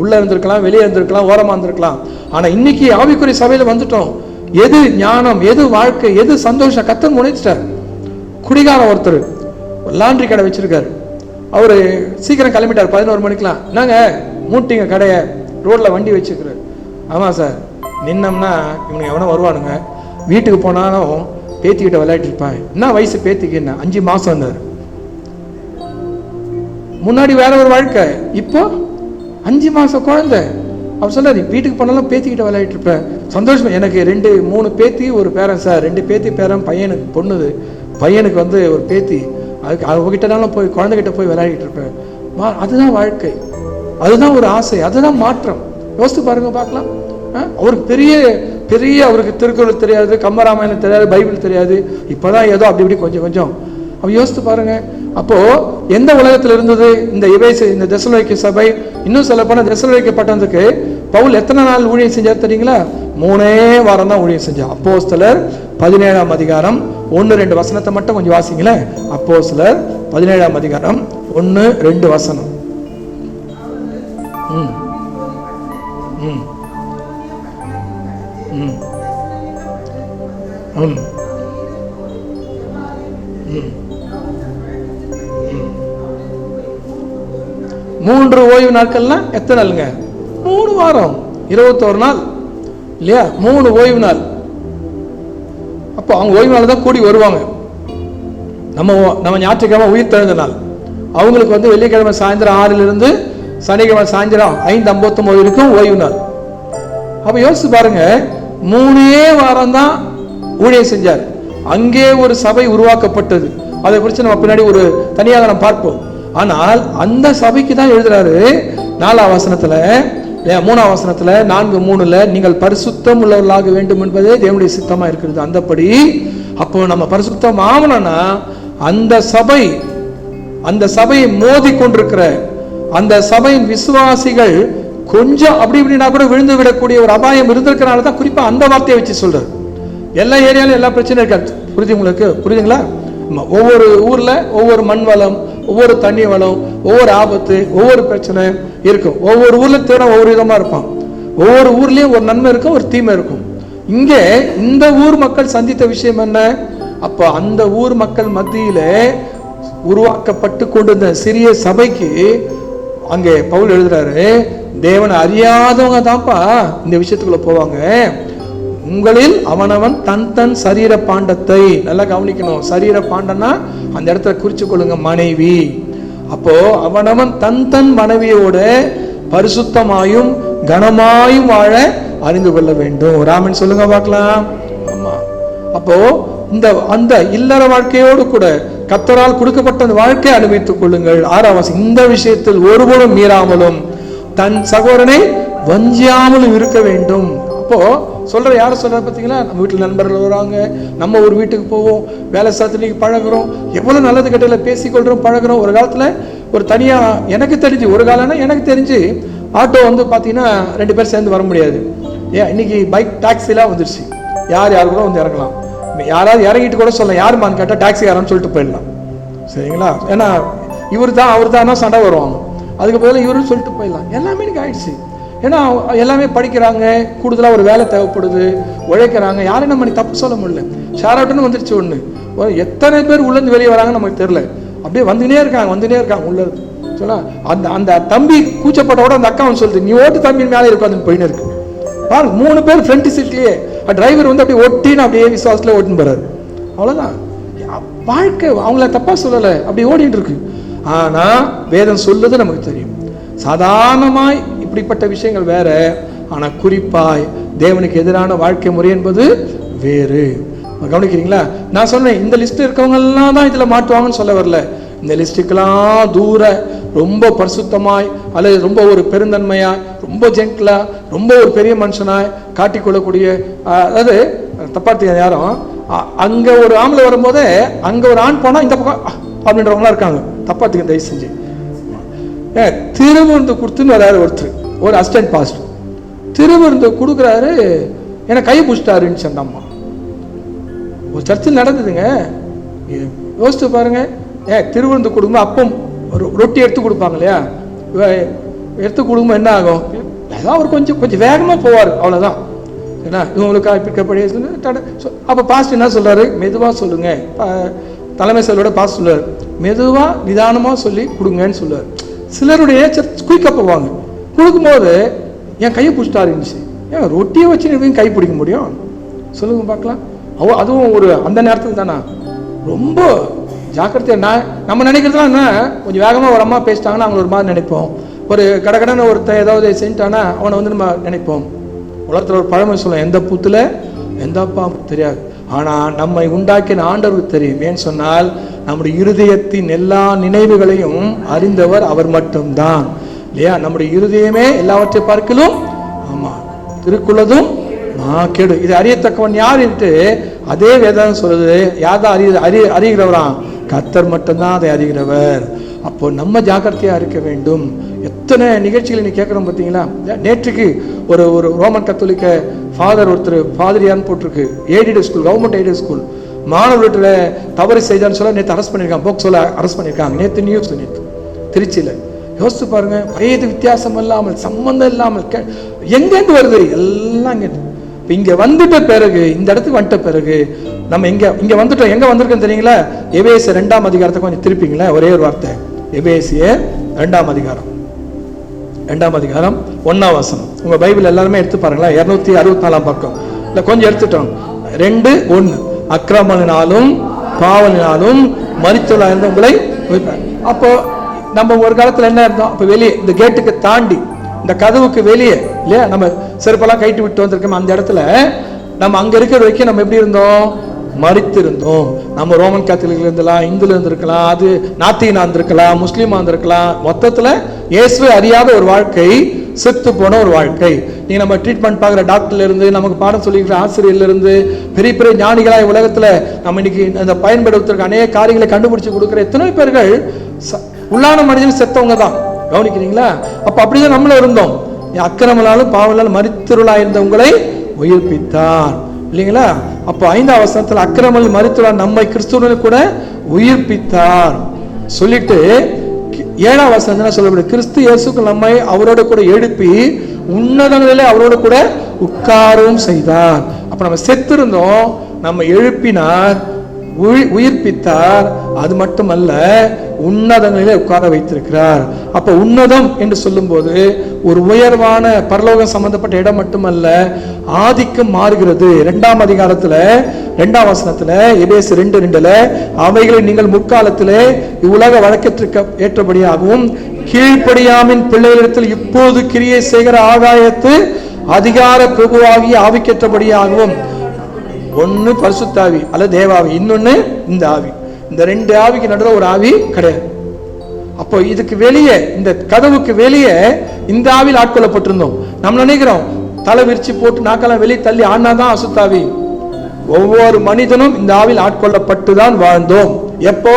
உள்ள இருந்திருக்கலாம், வெளியே இருந்திருக்கலாம், ஓரமா இருந்திருக்கலாம். ஆனா இன்னைக்கு ஆவிக்குரிய சபையில வந்துட்டோம். எது ஞானம், எது வாழ்க்கை, எது சந்தோஷம் கர்த்தர் முனைச்சிட்டார். குடிகாரம் ஒருத்தர் லாண்ட்ரி கடை வச்சிருக்காரு. அவரு சீக்கிரம் கிளம்பிட்டார் 11 மணிக்கெல்லாம். நாங்க மூட்டிங்க கடையை, ரோட்ல வண்டி வச்சுக்கிறாரு. ஆமா சார், நின்னம்னா இவனுக்கு எவனோ வருவானுங்க. வீட்டுக்கு போனாலும் பேத்திக்கிட்ட விளையாட்டு இருப்பான். என்ன வயசு பேத்திக்கு? என்ன 5 மாசம் இருந்தாரு. முன்னாடி வேற ஒரு வாழ்க்கை, இப்போ 5 மாசம் குழந்தை. அவர் சொல்றாரு, வீட்டுக்கு போனாலும் பேத்திக்கிட்ட விளையாட்டு இருப்பேன். சந்தோஷமா. எனக்கு 2-3 பேத்தி ஒரு பேரன் சார். 2 பேத்தி பேரன். பையனுக்கு பொண்ணுது, பையனுக்கு ஒரு பேத்தி. அதுக்கு அவகிட்டனாலும் போய் குழந்தைகிட்ட போய் விளையாடிட்டு இருப்பேன். அதுதான் வாழ்க்கை, அதுதான் ஒரு ஆசை, அதுதான் மாற்றம். யோசித்து பாருங்க பார்க்கலாம். அவருக்கு பெரிய பெரிய அவருக்கு திருக்குறள் தெரியாது, கம்பராமாயணம் தெரியாது, பைபிள் தெரியாது. இப்பதான் ஏதோ அப்படி இப்படி கொஞ்சம் கொஞ்சம். அப்ப யோசித்து பாருங்க. அப்போ எந்த உலகத்துல இருந்தது இந்த எபேசு, இந்த தெசலோனிக்கே சபை? இன்னும் சொல்ல போனா தெசலோனிக்கே பட்டணத்துக்கு பவுல் எத்தனை நாள் ஊழியம் செஞ்சார் தெரியுங்களா? 3 வாரம் தான் ஊழியம் செஞ்சார். அப்போஸ்தலர் 17ஆம் அதிகாரம் 1-2 வசனத்தை மட்டும் கொஞ்சம் வாசிங்களேன். அப்போஸ்தலர் 17ஆம் அதிகாரம் 1-2 வசனம். மூன்று ஓய்வு நாட்கள்னா எத்தனை நாளுங்க? 3 வாரம், 21 நாள் இல்லையா? 3 ஓய்வு நாள். அப்போ அவங்க ஓய்வு நாள் தான் கூடி வருவாங்க. நம்ம ஞாயிற்றுக்கிழமை உயிர் தெழுந்த நாள், அவங்களுக்கு வந்து வெள்ளிக்கிழமை சாயந்தரம் 6 சனிக்கிழமை சாயந்தரம் 5:59 வரைக்கும் ஓய்வு நாள். அப்ப யோசிச்சு பாருங்க, 3 வாரம் தான் ஊழியம் செஞ்சார். அங்கே ஒரு சபை உருவாக்கப்பட்டது. அதை குறித்து நம்ம பின்னாடி ஒரு தனியாக நம்ம பார்ப்போம். ஆனால் அந்த சபைக்கு தான் எழுதுறாரு 4ஆம் வசனத்துல, 3ஆம் வசனத்துல 4:3 நீங்கள் பரிசுத்தம் உள்ளவர்களாக வேண்டும் என்பதே தேவனுடைய சித்தமா இருக்கிறது. அந்தபடி அப்போ நம்ம பரிசுத்தம் ஆகணும்னா அந்த சபையை மோதி கொண்டிருக்கிற அந்த சபையின் விசுவாசிகள் கொஞ்சம் அப்படி இப்படின்னா கூட விழுந்து விடக்கூடிய ஒரு அபாயம் இருந்திருக்கிறனால தான் குறிப்பா அந்த வார்த்தையை வச்சு சொல்றாரு. எல்லா ஏரியாலும் எல்லா பிரச்சனையும் இருக்காது. புரியுதுங்களா? ஒவ்வொரு ஊர்ல ஒவ்வொரு மண் வளம், ஒவ்வொரு தண்ணி வளம், ஒவ்வொரு ஆபத்து, ஒவ்வொரு பிரச்சனை இருக்கும். ஒவ்வொரு ஊர்ல தேட ஒவ்வொரு விதமா இருப்பான். ஒவ்வொரு ஊர்லயும் ஒரு நன்மை இருக்கும், ஒரு தீமை இருக்கும். இங்கே இந்த ஊர் மக்கள் சந்தித்த விஷயம் என்ன? அப்ப அந்த ஊர் மக்கள் மத்தியில உருவாக்கப்பட்டு கொண்டிருந்த சிறிய சபைக்கு அங்கே பவுல் எழுதுறாரு, தேவனை அறியாதவங்க தான்ப்பா இந்த விஷயத்துக்குள்ள போவாங்க. உங்களில் அவனவன் தன் சரீர பாண்டத்தை நல்லா கவனிக்கணும். சரீர பாண்டனா அந்த இடத்துல குறிச்சு கொள்ளுங்க, மனைவி. அப்போ அவனவன் தன் மனைவியோட பரிசுத்தமாயும் கனமாயும் வாழ அறிந்து கொள்ள வேண்டும். ராமன் சொல்லுங்க பார்க்கலாம். ஆமா. அப்போ அந்த இல்லற வாழ்க்கையோடு கூட கர்த்தரால் கொடுக்கப்பட்ட அந்த வாழ்க்கையை அனுபவித்துக் கொள்ளுங்கள். 6ஆம் வசனம், இந்த விஷயத்தில் ஒருபோதும் மீறாமலும் தன் சகோதரனை வஞ்சியாமலும் இருக்க வேண்டும். அப்போ சொல்ற யார சொல்ற பார்த்தீங்களா? நம்ம வீட்டில் நண்பர்கள் வராங்க, நம்ம ஒரு வீட்டுக்கு போவோம், வேலை சாத்திரிக்கு பழகிறோம், எவ்வளவு நல்லது கெட்டல பேசிக்கொள்றோம், பழகிறோம். ஒரு காலத்துல ஒரு தனியா எனக்கு தெரிஞ்சு, ஒரு காலம்னா எனக்கு தெரிஞ்சு ஆட்டோ வந்து பார்த்தீங்கன்னா 2 பேர் சேர்ந்து வர முடியாது. இன்னைக்கு பைக் டாக்ஸிலாம் வந்துருச்சு, யார் கூட வந்து இறங்கலாம். யாராவது இறங்கிட்டு கூட சொல்லலாம், யாருமான்னு கேட்டால் டாக்ஸிக்காரன்னு சொல்லிட்டு போயிடலாம். சரிங்களா? ஏன்னா இவர் தான் அவர் தான் சண்டை வருவாங்க. அதுக்கு பதிலாக இவரும் சொல்லிட்டு போயிடலாம். எல்லாமே எனக்கு ஆயிடுச்சு. ஏன்னா எல்லாமே படிக்கிறாங்க, கூடுதலாக ஒரு வேலை தேவைப்படுது, உழைக்கிறாங்க. யாரும் நம்ம தப்பு சொல்ல முடியல. ஷேர் ஆட்டோன்னு வந்துருச்சு ஒன்று. எத்தனை பேர் உள்ளேருந்து வெளியே வராங்கன்னு நமக்கு தெரியல. அப்படியே வந்துனே இருக்காங்க உள்ள. சொன்னா அந்த தம்பி கூச்சப்பட்டோட அந்த அக்கா வந்து சொல்லுது, நீ ஓட்டு தம்பி மேலே இருக்காதுன்னு போயின்னு இருக்கு. பாருங்க, 3 பேர் ஃப்ரண்ட் சீட்லயே, டிரைவர் வந்து அப்படியே ஒட்டின்னு அப்படியே விசுவாசத்துல ஓட்டுன்னு போறாரு. அவ்வளவுதான் வாழ்க்கை. அவங்கள தப்பா சொல்லலை, அப்படி ஓடிட்டு இருக்கு. ஆனா வேதம் சொல்லுது நமக்கு தெரியும். சாதாரணமாய் இப்படிப்பட்ட விஷயங்கள் வேற, ஆனா குறிப்பாய் தேவனுக்கு எதிரான வாழ்க்கை முறை என்பது வேறு. கவனிக்கிறீங்களா? நான் சொன்னேன், இந்த லிஸ்ட் இருக்கவங்க எல்லாம் தான் இதுல மாட்டுவாங்கன்னு சொல்ல வரல. இந்த லிஸ்டுக்கெல்லாம் தூர ரொம்ப பரிசுத்தமாய் அல்லது ரொம்ப ஒரு பெருந்தன்மையா, ரொம்ப ஜென்டிலா, ரொம்ப ஒரு பெரிய மனுஷனாய் காட்டிக்கொள்ளக்கூடிய, அதாவது தப்பார்த்தியா யாரும் அங்க ஒரு ஆம்பளை வரும்போதே அங்க ஒரு ஆண் போனா இந்த பக்கம் அப்படின்றவங்களா இருக்காங்க. தப்பாத்துக்கு தயவு செஞ்சு. திருவிருந்து கொடுத்துன்னு வராரு ஒருத்தர், ஒரு அசிஸ்டன்ட் பாஸ்டர் திருவிருந்து கொடுக்குறாரு, எனக்கு கை புடிச்சிட்டாருன்னு சொன்னம்மா. ஒரு சர்ச்சில் நடந்ததுங்க. யோசிச்சு பாருங்க. திருவிருந்து கொடுக்கும்போது அப்பம் ரொட்டி எடுத்து கொடுப்பாங்க இல்லையா? எடுத்து கொடுக்கும்போது என்ன ஆகும்? ஏதாவது அவர் கொஞ்சம் வேகமா போவார், அவ்வளவுதான். ஏன்னா இவங்களுக்கு பிற்கப்படி அப்ப பாஸ்டர் என்ன சொல்றாரு? மெதுவா சொல்லுங்க. தலைமை செயலோட பாஸ்டர் சொல்றாரு, மெதுவா நிதானமா சொல்லி கொடுங்கன்னு சொல்லுவார். சிலருடைய குயிக்கா போவாங்க. கொடுக்கும்போது என் கையை பிடிச்சிட்டாரு இருந்துச்சு. ஏன் ரொட்டியை வச்சு நீ கை பிடிக்க முடியும் சொல்லுங்க பார்க்கலாம். அதுவும் ஒரு அந்த நேரத்தில் தானே ரொம்ப ஜாக்கிரதையா. நம்ம நினைக்கிறதுலாம் என்ன, கொஞ்சம் வேகமாக ஒரு அம்மா பேசிட்டாங்கன்னா அவங்கள ஒரு மாதிரி நினைப்போம். ஒரு கடகடன்னு ஒருத்தன் ஏதாவது செஞ்சுட்டானா அவனை வந்து நம்ம நினைப்போம். உலகத்தில் ஒரு பழமை சொல்லுவோம், எந்த புத்துல எந்த அப்பா தெரியாது, ஆனா நம்மை உண்டாக்கின ஆண்டவருக்கு தெரியும். ஏன்னு சொன்னால் நம்முடைய இருதயத்தின் எல்லா நினைவுகளையும் அறிந்தவர் அவர் மட்டும்தான் இல்லையா? நம்முடைய இருதயமே எல்லாவற்றை பார்க்கலும் ஆமா திருக்குள்ளதும் கேடு. இது அறியத்தக்கவன் யார் என்று அதே வேதம் சொல்லுது. யார்தான் அறிகிறவரா? கர்த்தர் மட்டும்தான் அதை அறிகிறவர். அப்போ நம்ம ஜாக்கிரதையா இருக்க வேண்டும். எத்தனை நிகழ்ச்சிகள் நீ கேட்கறோம் பார்த்தீங்களா? நேற்றுக்கு ஒரு ரோமன் கத்தோலிக்க ஃபாதர் ஒருத்தர் ஃபாதரியான்னு போட்டிருக்கு, aided school, government aided school, மாணவர்கிட்ட தவறு செய்தான்னு சொல்ல நேற்று அரெஸ்ட் பண்ணியிருக்காங்க. போக்சோல அரெஸ்ட் பண்ணியிருக்காங்க. நேற்று நியூஸ், நேற்று திருச்சியில். யோசிச்சு பாருங்க, வயது வித்தியாசம் இல்லாமல், சம்பந்தம் இல்லாமல், எங்கேருந்து வருது எல்லாம் இங்கே. இங்க வந்துட்ட பிறகு, இந்த இடத்துக்கு வந்துட்ட பிறகு நம்ம இங்க வந்துட்டோம். எங்க வந்திருக்கோம் தெரியுங்களா? எபேசியர் 2ஆம் அதிகாரத்தை கொஞ்சம் திருப்பிங்களா, ஒரே ஒரு வார்த்தை. எபேசியர் 2ஆம் அதிகாரம் 1ஆம் வசனம். உங்க பைபிள் எல்லாருமே எடுத்து பாருங்களா, 264ஆம் பக்கம். இல்ல கொஞ்சம் எடுத்துட்டோம். 2:1. அக்கிரமத்தினாலும் பாவத்தினாலும் மரித்தோரா இருந்த உங்களை. அப்போ நம்ம ஒரு காலத்துல என்ன இருந்தோம்? அப்ப வெளியே இந்த கேட்டுக்கு தாண்டி, இந்த கதவுக்கு வெளியே இல்லையா, நம்ம செருப்பெல்லாம் கைட்டு விட்டு வந்திருக்கோம். அந்த இடத்துல நம்ம அங்க இருக்கிற வரைக்கும் நம்ம எப்படி இருந்தோம்? மரித்து இருந்தோம். நம்ம ரோமன் கேத்தலிக்ல இருந்தலாம், இந்துல இருந்திருக்கலாம், அது நாத்திகனா இருந்திருக்கலாம், முஸ்லீமா இருந்திருக்கலாம். மொத்தத்துல இயேசுவை அறியாத ஒரு வாழ்க்கை, செத்து போன ஒரு வாழ்க்கை. நீ நம்ம ட்ரீட்மெண்ட் பார்க்குற டாக்டர்ல இருந்து, நமக்கு பாடம் சொல்லிக்கிற ஆசிரியர்ல இருந்து, பெரிய பெரிய ஞானிகளாக உலகத்துல நம்ம இன்னைக்கு அந்த பயன்படுத்துறதுக்கு அநேக காரியங்களை கண்டுபிடிச்சு கொடுக்குற எத்தனை பேர்கள் உள்ளான மனிதன் செத்தவங்க தான். கவனிக்கிறீங்களா? அப்ப அப்படிதான் நம்மள இருந்தோம். அக்கிரமனாலும் பாவனாலும் மரித்தருளா இருந்த உங்களை உயிர்ப்பித்தார் இல்லைங்களா? அப்போ 5ஆம் வசனத்துல அக்கிரமல் மரித்தருளா நம்மை கிறிஸ்துவனுக்கு கூட உயிர்ப்பித்தார் சொல்லிட்டு 7ஆம் வசனம் என்ன சொல்லப்படுது? கிறிஸ்து இயேசுக்கு நம்மை அவரோட கூட எழுப்பி உன்னதங்களிலே அவரோட கூட உட்காரவும் செய்தார். அப்ப நம்ம செத்து இருந்தோம், நம்ம எழுப்பினார், உயிர்ப்பித்தார். அது மட்டுமல்ல, உன்னதங்களிலே உட்கார வைத்திருக்கிறார். அப்ப உன்னதம் என்று சொல்லும் போது ஒரு உயர்வான பரலோகம் சம்பந்தப்பட்ட இடம் மட்டுமல்ல, ஆதிக்கம் மாறுகிறது. 2ஆம் அதிகாரத்துல 2ஆம் வசனத்துல எபேசியர் 2:2 அவைகளை நீங்கள் முற்காலத்திலே இவ்வுலக வழக்கத்திற்கு ஏற்றபடியாகவும் கீழ்ப்படியாமின் பிள்ளைகளிடத்தில் இப்போது கிரியை செய்கிற ஆகாயத்து அதிகார பிரபுவாகி ஆவிக்கேற்றபடியாகவும், ஒன்னு பரிசுத்தாவி அல்லது தேவாவி, இன்னொன்னு இந்த ஆவி. இந்த 2 ஆவிக்கு நடுவில் ஒரு ஆவி கிடையாது. அப்போ இதுக்கு வெளியே, இந்த கதவுக்கு வெளியே இந்த ஆவியில் ஆட்கொள்ளப்பட்டிருந்தோம். நம்ம நினைக்கிறோம் தலை விரிச்சு போட்டு நாக்கெல்லாம் வெளியே தள்ளி ஆனாதான் அசுத்தாவி. ஒவ்வொரு மனிதனும் இந்த ஆவியில் ஆட்கொள்ளப்பட்டுதான் வாழ்ந்தோம். எப்போ?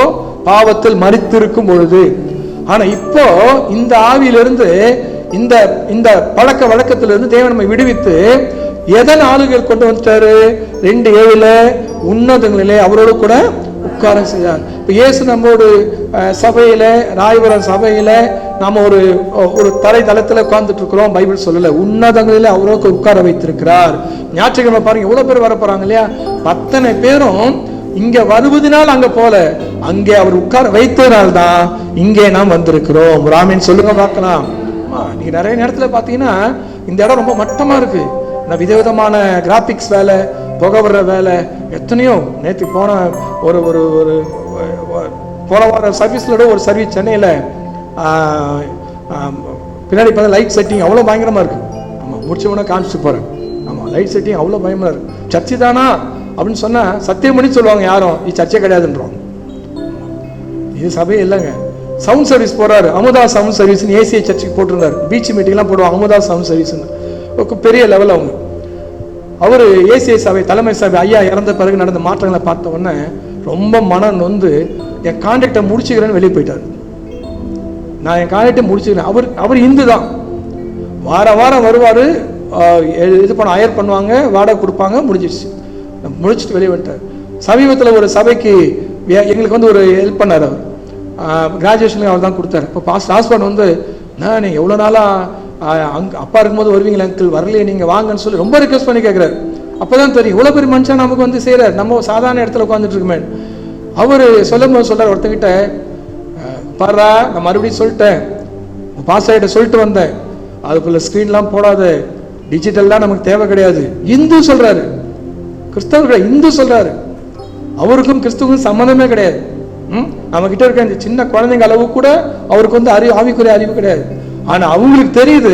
பாவத்தில் மரித்திருக்கும் பொழுது. ஆனா இப்போ இந்த ஆவியிலிருந்து, இந்த பழக்க வழக்கத்திலிருந்து தேவன் நம்மை விடுவித்து எதன் ஆளுகள் கொண்டு வந்துட்டாரு? 2:7 உன்னதங்களிலே அவரோடு கூட உட்கார செய்தார். இப்ப இயேசு நம்மோடு சபையில, ராயபுரம் சபையில நாம ஒரு தரை தளத்துல உட்கார்ந்துட்டு இருக்கிறோம். பைபிள் சொல்லல, உன்னதங்களிலே அவரோடு உட்கார வைத்திருக்கிறார். ஞாயிற்றுக்கிழமை பாருங்க எவ்வளவு பேர் வர போறாங்க இல்லையா? அத்தனை பேரும் இங்க வருவதனால் அங்க போல, அங்கே அவர் உட்கார வைத்ததனால்தான் இங்கே நாம் வந்திருக்கிறோம். ராமன் சொல்லுங்க பார்க்கலாம். நீங்க நிறைய நேரத்துல பாத்தீங்கன்னா இந்த இடம் ரொம்ப மட்டமா இருக்கு. விதவிதமான கிராபிக்ஸ் வேலை, புகை வர்ற வேலை, எத்தனையோ. நேற்று போன போன வார சர்வீஸ்ல ஒரு சர்வீஸ் சென்னையில் பின்னாடி பார்த்தா லைட் செட்டிங் அவ்வளோ பயங்கரமாக இருக்கு. ஆமாம், முடிச்ச உடனே காமிச்சு போகிறேன். ஆமாம், லைட் செட்டிங் அவ்வளோ பயமாக இருக்கு. சர்ச்சை தானா அப்படின்னு சொன்னால் சத்தியம் பண்ணி சொல்லுவாங்க, யாரும் இது சர்ச்சை கிடையாதுன்றோம். இது சபையே இல்லைங்க. சவுண்ட் சர்வீஸ் போடுறாரு, அமுதா சவுண்ட் சர்வீஸ்னு ஏசிஐ சர்ச்சுக்கு போட்டிருந்தாரு. பீச் மீட்டிங்லாம் போடுவாங்க அமுதா சவுண்ட் சர்வீஸ்ன்னு, பெரிய லெவல். அவங்க அவரு ஏசிஐ சபை தலைமை சபை ஐயா இறந்த பிறகு நடந்த மாற்றங்களை பார்த்த உடனே ரொம்ப மனம் நொந்து என் கான்ட்ராக்டை முடிச்சுக்கிறேன்னு வெளியே போயிட்டார். நான் என் கான்ட்ராக்டை முடிச்சுக்கிறேன். அவர் இந்து தான். வாரம் வருவார், இது பண்ண ஹயர் பண்ணுவாங்க, வாடகை கொடுப்பாங்க, முடிஞ்சிடுச்சு. முடிச்சுட்டு வெளியே வந்துட்டார். சமீபத்தில் ஒரு சபைக்கு எங்களுக்கு ஒரு ஹெல்ப் பண்ணார். அவர் கிராஜுவேஷனுக்கு அவர் தான் கொடுத்தாரு. இப்போ பாஸ்ட் ஹாஸ்பண்ட் நான் எவ்வளோ நாளாக அப்பா இருக்கும்போது வருவீங்களா அங்கிள், வரலையே நீங்கள் வாங்கன்னு சொல்லி ரொம்ப ரிக்வெஸ்ட் பண்ணி கேட்குறாரு. அப்போதான் தெரியும் இவ்வளோ பெரிய மனுஷன் நமக்கு செய்கிறார். நம்ம சாதாரண இடத்துல உட்காந்துட்டு இருக்குமே. அவர் சொல்லும் போது சொல்கிறார் ஒருத்தங்கிட்ட, பாரா நான் மறுபடியும் சொல்லிட்டேன், பாஸ் ஆகிட்ட சொல்லிட்டு வந்தேன், அதுக்குள்ள ஸ்க்ரீன்லாம் போடாத, டிஜிட்டல்லாம் நமக்கு தேவை கிடையாது. இந்து சொல்கிறாரு, கிறிஸ்தவர்கள் இந்து சொல்கிறாரு. அவருக்கும் கிறிஸ்துவுக்கும் சம்மந்தமே கிடையாது. நம்ம கிட்ட இருக்க இந்த சின்ன குழந்தைங்க அளவு கூட அவருக்கு ஆவிக்குரிய அறிவு கிடையாது. ஆனா அவங்களுக்கு தெரியுது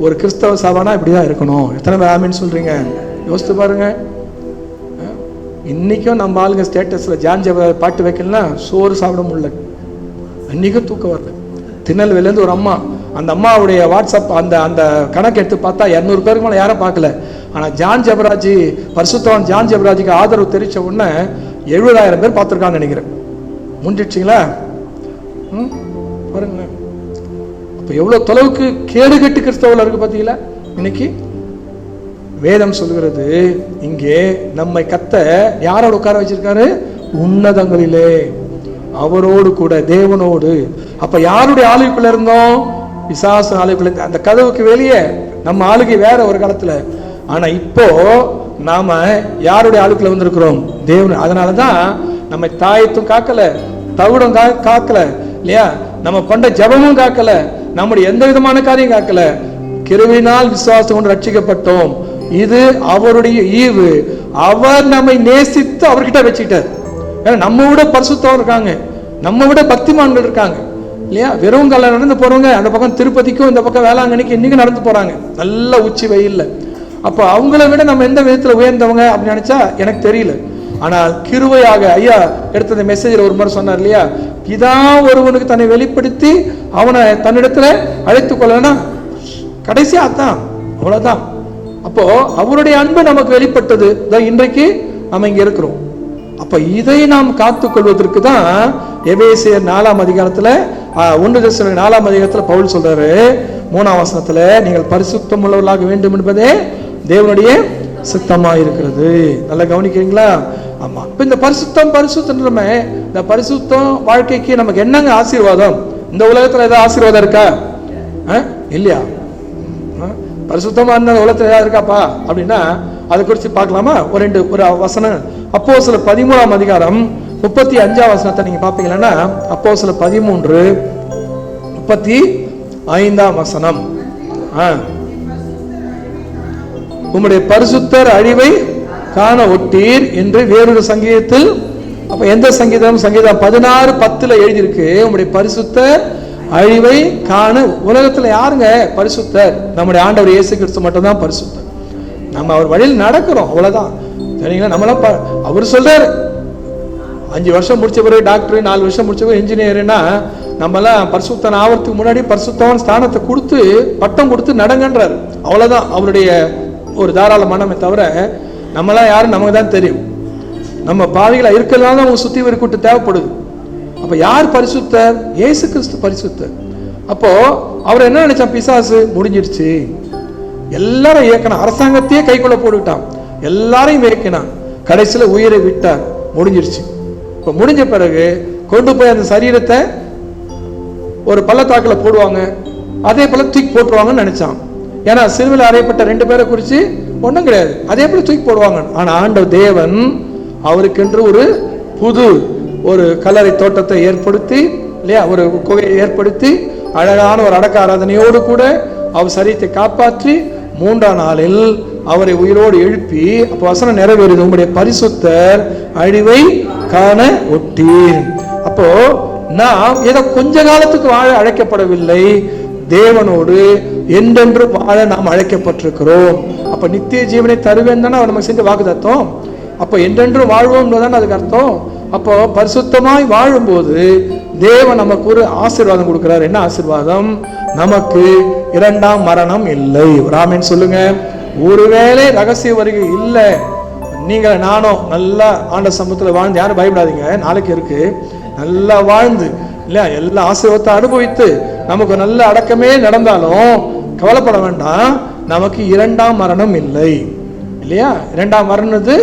ஒரு கிறிஸ்தவ சபைனா இப்படிதான் இருக்கணும். எத்தனை பேர் ஆமீன் சொல்றீங்க? யோசித்து பாருங்க. இன்னைக்கும் நம்ம ஆளுங்க ஸ்டேட்டஸ்ல ஜான் ஜெபராஜ் பாட்டு வைக்கலாம், சோறு சாப்பிட முடியல, அன்னைக்கும் தூக்கம் வரல. திருநெல்வேலியிலேருந்து ஒரு அம்மா, அந்த அம்மாவுடைய வாட்ஸ்அப் அந்த கணக்கு எடுத்து பார்த்தா 200 பேருக்கு மேலே யாரும் பார்க்கல. ஆனால் ஜான் ஜெபராஜ், பரிசுத்தவான் ஜான் ஜெபராஜுக்கு ஆதரவு தெரிவித்த உடனே 70,000 பேர் பார்த்துருக்காங்கன்னு நினைக்கிறேன். முடிஞ்சிடுச்சிங்களா? பாருங்க, அப்போ எவ்வளோ தொலைவுக்கு கேடுகட்டு கிறிஸ்தவர்கள் இருக்கு பார்த்தீங்களா? இன்னைக்கு வேதம் சொல்கிறது, இங்கே நம்மை கத்த யாரோட உட்கார வச்சிருக்காரு? உன்னதங்களிலே, அவரோடு கூட, தேவனோடு. அப்ப யாருடைய ஆளுக்குள்ள இருந்தோம்? பிசாசு ஆளுக்குள்ள. அந்த கதவுக்கு வெளியே நம்ம ஆளுகை வேற ஒரு காலத்துல. ஆனா இப்போ நாம யாருடைய ஆளுக்குள்ள வந்திருக்கிறோம்? தேவன். அதனாலதான் நம்ம தாயத்தும் காக்கல, தவிடும் காக்கல இல்லையா, நம்ம பண்ற ஜபமும் காக்கல, நம்முடைய எந்த விதமான காரியம் காக்கல. கிருபையினால் விசுவாசம் கொண்டு ரட்சிக்கப்பட்டோம். இது அவருடைய ஈவு. அவர் நம்மை நேசித்து அவர்கிட்ட வச்சுக்கிட்டார். ஏன்னா நம்ம விட பரிசுத்தம் இருக்காங்க, நம்ம விட பக்திமான்கள் இருக்காங்க இல்லையா. வெறும் கால நடந்து போறவங்க அந்த பக்கம் திருப்பதிக்கும் இந்த பக்கம் வேளாங்கண்ணிக்கு இன்னைக்கு நடந்து போறாங்க, நல்ல உச்சி வெயில்ல. அப்போ அவங்கள விட நம்ம எந்த விதத்துல உயர்ந்தவங்க அப்படின்னு நினைச்சா எனக்கு தெரியல. ஆனால் கிருபையாக ஐயா எடுத்த மெசேஜில் ஒரு முறை சொன்னார் இல்லையா, பிதா ஒருவனுக்கு தன்னை வெளிப்படுத்தி அவனை தன்னிடத்துல அழைத்து கொள்ளனா கடைசியா தான், அவ்வளவுதான். அப்போ அவருடைய அன்பு நமக்கு வெளிப்பட்டது தான் இன்றைக்கு நம்ம இங்க இருக்கிறோம். அப்ப இதை நாம் காத்துக்கொள்வதற்கு தான் எபேசியர் 4ஆம் அதிகாரத்துல 1 தெசலோனிக்கேயர் 4ஆம் அதிகாரத்துல பவுல் சொல்றாரு 3ஆம் வசனத்துல, நீங்கள் பரிசுத்தம் உள்ளவர்களாக வேண்டும் என்பதே தேவனுடைய சித்தமா இருக்கிறது. நல்லா கவனிக்கிறீங்களா? ஆமா. இப்ப இந்த பரிசுத்தம் இந்த பரிசுத்தம் வாழ்க்கைக்கு நமக்கு என்னங்க ஆசீர்வாதம்? இந்த உலகத்துல ஏதாவது ஆசீர்வாதம் இருக்கா? இல்லையா? பரிசுத்தமா இருந்த உலகத்துல ஏதாவது இருக்காப்பா அப்படின்னா அதை குறித்து பார்க்கலாமா? ஒரு வசனம் அப்போஸ்தலர் 13ஆம் அதிகாரம் 35ஆம் வசனத்தை நீங்க பாப்பீங்கன்னா, அப்போஸ்தலர் 13:35 வசனம். உம்முடைய பரிசுத்தர் அழிவை காண ஒட்டீர் என்று வேறொரு சங்கீதத்தில், அப்ப எந்த சங்கீதம்? சங்கீதம் 16:10 எழுதியிருக்கு, உம்முடைய பரிசுத்தர் அழிவை காண. உலகத்துல யாருங்க பரிசுத்தர்? நம்முடைய ஆண்டவர் இயேசு கிறிஸ்து மட்டும் தான் பரிசுத்தர். நம்ம அவர் வழியில் நடக்கிறோம், அவ்வளவுதான். சரிங்களா? நம்மளாம் அவர் சொல்றாரு 5 வருஷம் முடிச்ச பிறகு டாக்டர், 4 வருஷம் முடிச்ச பிறகு இன்ஜினியர்னா நம்மளாம் பரிசுத்தன் ஆவறதுக்கு முன்னாடி பரிசுத்தவன் ஸ்தானத்தை கொடுத்து பட்டம் கொடுத்து நடங்கன்றார். அவ்வளவுதான் அவருடைய ஒரு தாராள மனமே தவிர நம்மளாம் யாரும் நமக்கு தான் தெரியும். நம்ம பாவிகளா இருக்கிறதுனால தான் அவங்க சுத்தி வரி கூட்டு தேவைப்படுது. அப்ப யார் பரிசுத்தர்? இயேசு கிறிஸ்து பரிசுத்தர். அப்போ அவர் என்ன நினைச்சான்? பிசாசு முடிஞ்சிடுச்சு, எல்லாரும் இயக்கினான், அரசாங்கத்தையே கைக்குள்ள போட்டுட்டான், எல்லாரையும் இயக்கினான், கடைசியில உயிரை விட்டார், முடிஞ்சிடுச்சு. இப்ப முடிஞ்ச பிறகு கொண்டு போய் அந்த சரீரத்தை ஒரு பள்ளத்தாக்குல போடுவாங்க, அதே போல தூக்கி போட்டுருவாங்கன்னு நினைச்சான். ஏன்னா சிலுவையில் அறையப்பட்ட 2 பேரை குறிச்சு ஒன்றும் கிடையாது, அதே போல தூக்கி போடுவாங்க. ஆனா ஆண்டவர் தேவன் அவருக்கென்று ஒரு புது ஒரு கல்லறை தோட்டத்தை ஏற்படுத்தி இல்லையா, ஒரு குகையை ஏற்படுத்தி அழகான ஒரு அடக்க ஆராதனையோடு கூட அவர் சரீரத்தை காப்பாற்றி 3ஆம் நாளில் அவரை உயிரோடு எழுப்பி, அப்ப வசனம் நிறைவேறுது, உங்களுடைய பரிசுத்தர் அழிவை காண ஒட்டீர். அப்போ நாம் ஏதோ கொஞ்ச காலத்துக்கு வாழ அழைக்கப்படவில்லை, தேவனோடு என்றென்று வாழ நாம் அழைக்கப்பட்டிருக்கிறோம். அப்ப நித்திய ஜீவனை தருவேன் தானே அவர் நமக்கு செஞ்ச வாக்குத்தத்தம். அப்ப என்றென்று வாழ்வோம் தானே அதுக்கு அர்த்தம். அப்போ பரிசுத்தமாய் வாழும்போது தேவன் நமக்கு ஒரு ஆசீர்வாதம் கொடுக்கிறார். என்ன ஆசீர்வாதம்? நமக்கு 2ஆம் மரணம் இல்லை. ராமன் சொல்லுங்க. ஒருவேளை ரகசிய வருகை இல்லை, நீங்க நானும் நல்லா ஆண்ட சமூகத்தில் வாழ்ந்து, யாரும் பயப்படாதீங்க, நாளைக்கு இருக்கு, நல்லா வாழ்ந்து இல்லையா எல்லா ஆசீர்வாதத்தை அனுபவித்து நமக்கு நல்ல அடக்கமே நடந்தாலும் கவலைப்பட வேண்டாம், நமக்கு 2ஆம் மரணம் இல்லை இல்லையா. 2ஆம் மரணது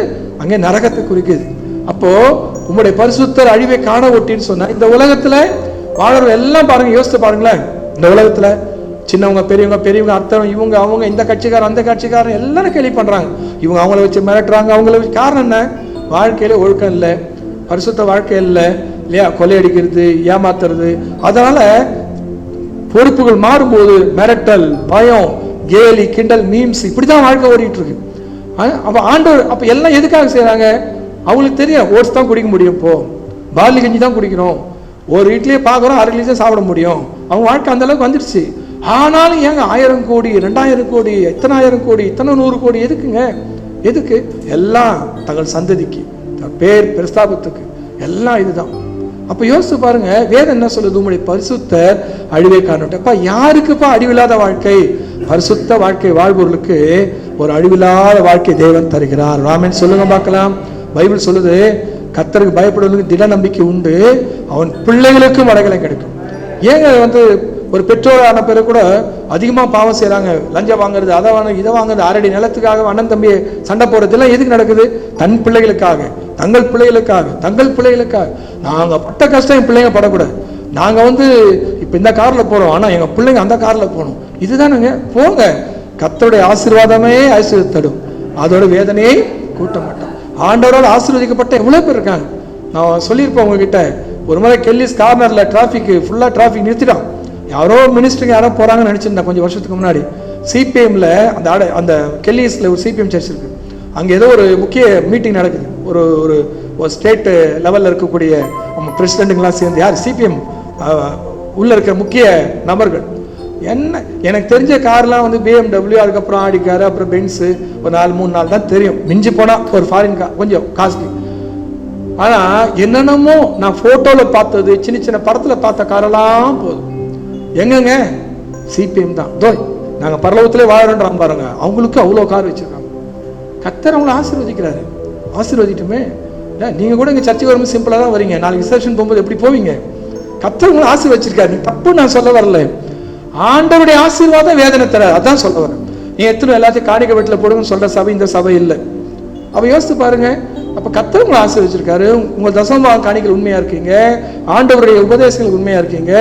அங்கே நரகத்தை குறிக்குது. அப்போ உங்களுடைய பரிசுத்தர் அழிவை காண ஒட்டின்னு சொன்ன இந்த உலகத்துல வாழறவங்க எல்லாம் பாருங்க, யோசித்து பாருங்களேன். இந்த உலகத்துல சின்னவங்க பெரியவங்க அத்தனை இவங்க அவங்க இந்த கட்சிக்காரன் அந்த கட்சிக்காரன் எல்லாரும் கேள்வி பண்றாங்க, இவங்க அவங்கள வச்சு மிரட்டுறாங்க, அவங்கள வச்சு. காரணம் என்ன? வாழ்க்கையில ஒழுக்கம் இல்லை, பரிசுத்த வாழ்க்கை இல்லை இல்லையா, கொள்ளையடிக்கிறது, ஏமாத்துறது. அதனால பொறுப்புகள் மாறும்போது மிரட்டல், பயம், கேலி, கிண்டல், மீம்ஸ், இப்படிதான் வாழ்க்கை ஓடிட்டு இருக்கு. அப்ப ஆண்டவர் அப்ப எல்லாம் எதுக்காக செய்யறாங்க? அவங்களுக்கு தெரியும் ஓட்ஸ் தான் குடிக்க முடியும், இப்போ பார்லி கஞ்சி தான் குடிக்கணும், ஒரு இட்லியே பார்க்குறோம், 1/2 இட்லியே சாப்பிட முடியும். அவங்க வாழ்க்கை அந்த அளவுக்கு வந்துடுச்சு. ஆனாலும் ஏங்க 1000 கோடி 2000 கோடி இத்தனை 1000 கோடி இத்தனை 100 கோடி எதுக்குங்க? எதுக்கு? எல்லாம் தங்கள் சந்ததிக்கு, பேர் பிரஸ்தாபத்துக்கு, எல்லாம் இதுதான். அப்ப யோசிச்சு பாருங்க, வேதம் என்ன சொல்லுது? உங்களுடைய பரிசுத்தர் அழிவை காணட்டும். அப்ப யாருக்குப்பா அழிவில்லாத வாழ்க்கை? பரிசுத்த வாழ்க்கை வாழ்பவர்களுக்கு ஒரு அழிவில்லாத வாழ்க்கை தேவன் தருகிறார். ராமன் சொல்லுங்க பார்க்கலாம். பைபிள் சொல்லுது, கர்த்தருக்கு பயப்படுவதற்கு திட நம்பிக்கை உண்டு, அவன் பிள்ளைகளுக்கும் அடைக்கலம் கிடைக்கும். ஏங்க ஒரு பெற்றோரான பிறகு கூட அதிகமா பாவம் செய்யறாங்க, லஞ்சம் வாங்குறது, அதை வாங்குறது, இதை வாங்குறது, 6 அடி நிலத்துக்காக அண்ணன் தம்பியை சண்டை போடுறது எல்லாம் எதுக்கு நடக்குது? தன் பிள்ளைகளுக்காக, தங்கள் பிள்ளைகளுக்காக. நாங்க பட்ட கஷ்டம் என் பிள்ளைங்க படக்கூடாது. நாங்க இப்ப இந்த கார்ல போறோம், ஆனா எங்க பிள்ளைங்க அந்த கார்ல போகணும். இதுதானுங்க. போங்க, கர்த்தருடைய ஆசீர்வாதமே ஐஸ்வர்யத்தை தரும், அதோட வேதனையை கூட்ட மாட்டான். ஆண்டவரால் ஆசீர்வதிக்கப்பட்ட எவ்வளோ பேர் இருக்காங்க. நான் சொல்லியிருப்பேன் உங்ககிட்ட, ஒரு முறை கெல்லிஸ் கார்னரில் ஃபுல்லாக டிராஃபிக் நிறுத்திட்டான். யாரோ மினிஸ்டருங்க யாரோ போகிறாங்கன்னு நினச்சிருந்தேன் கொஞ்சம் வருஷத்துக்கு முன்னாடி. சிபிஎம்மில் அந்த கெல்லிஸில் ஒரு சிபிஎம் சர்ச் இருக்குது. அங்கே ஏதோ ஒரு முக்கிய மீட்டிங் நடக்குது. ஒரு ஒரு ஸ்டேட்டு லெவலில் இருக்கக்கூடிய பிரசிடெண்ட்டுங்கெலாம் சேர்ந்து, யார் சிபிஎம் உள்ளே இருக்கிற முக்கிய நபர்கள். எனக்கு தெரிஞ்ச கார்லாம் வந்து BMW, அதுக்கப்புறம் ஆடி காரு, அப்புறம் பென்ஸு, ஒரு 4-3 நாள் தான் தெரியும். மிஞ்சி போனால் ஒரு ஃபாரின் கார், கொஞ்சம் காஸ்ட்லி. ஆனால் என்னென்னமோ நான் ஃபோட்டோவில் பார்த்தது, சின்ன சின்ன படத்தில் பார்த்த காரெல்லாம் போதும். எங்கங்க சிபிஎம் தான். நாங்கள் பரலோகத்திலே வாழறோன்றாங்க பாருங்க, அவங்களுக்கு அவ்வளோ கார் வச்சுருக்காங்க. கர்த்தர் அவங்கள ஆசீர்வதிக்கிறாரு. ஆசீர்வதிட்டுமே நீங்கள் கூட இங்கே சர்ச்சைக்கு வரும்போது சிம்பிளாக தான் வரீங்க, நாளைக்கு ரிசப்ஷன் போகும்போது எப்படி போவீங்க? கர்த்தர் உங்களை ஆசீர்வதிச்சிருக்காரு. நீ தப்பு நான் சொல்ல வரல, ஆண்டவருடைய ஆசீர்வாதம் வேதனை தர, அதான் சொல்ல வரேன். நீ எத்தனை எல்லாத்தையும் காணிக்க வீட்டில் போடுங்கன்னு சொல்கிற சபை இந்த சபை இல்லை. அப்போ யோசித்து பாருங்க. அப்போ கர்த்தர் உங்களை ஆசீர்வதிச்சிருக்காரு. உங்கள் தசமபாகம் காணிக்கல் உண்மையாக இருக்கீங்க, ஆண்டவருடைய உபதேசங்கள் உண்மையாக இருக்கீங்க,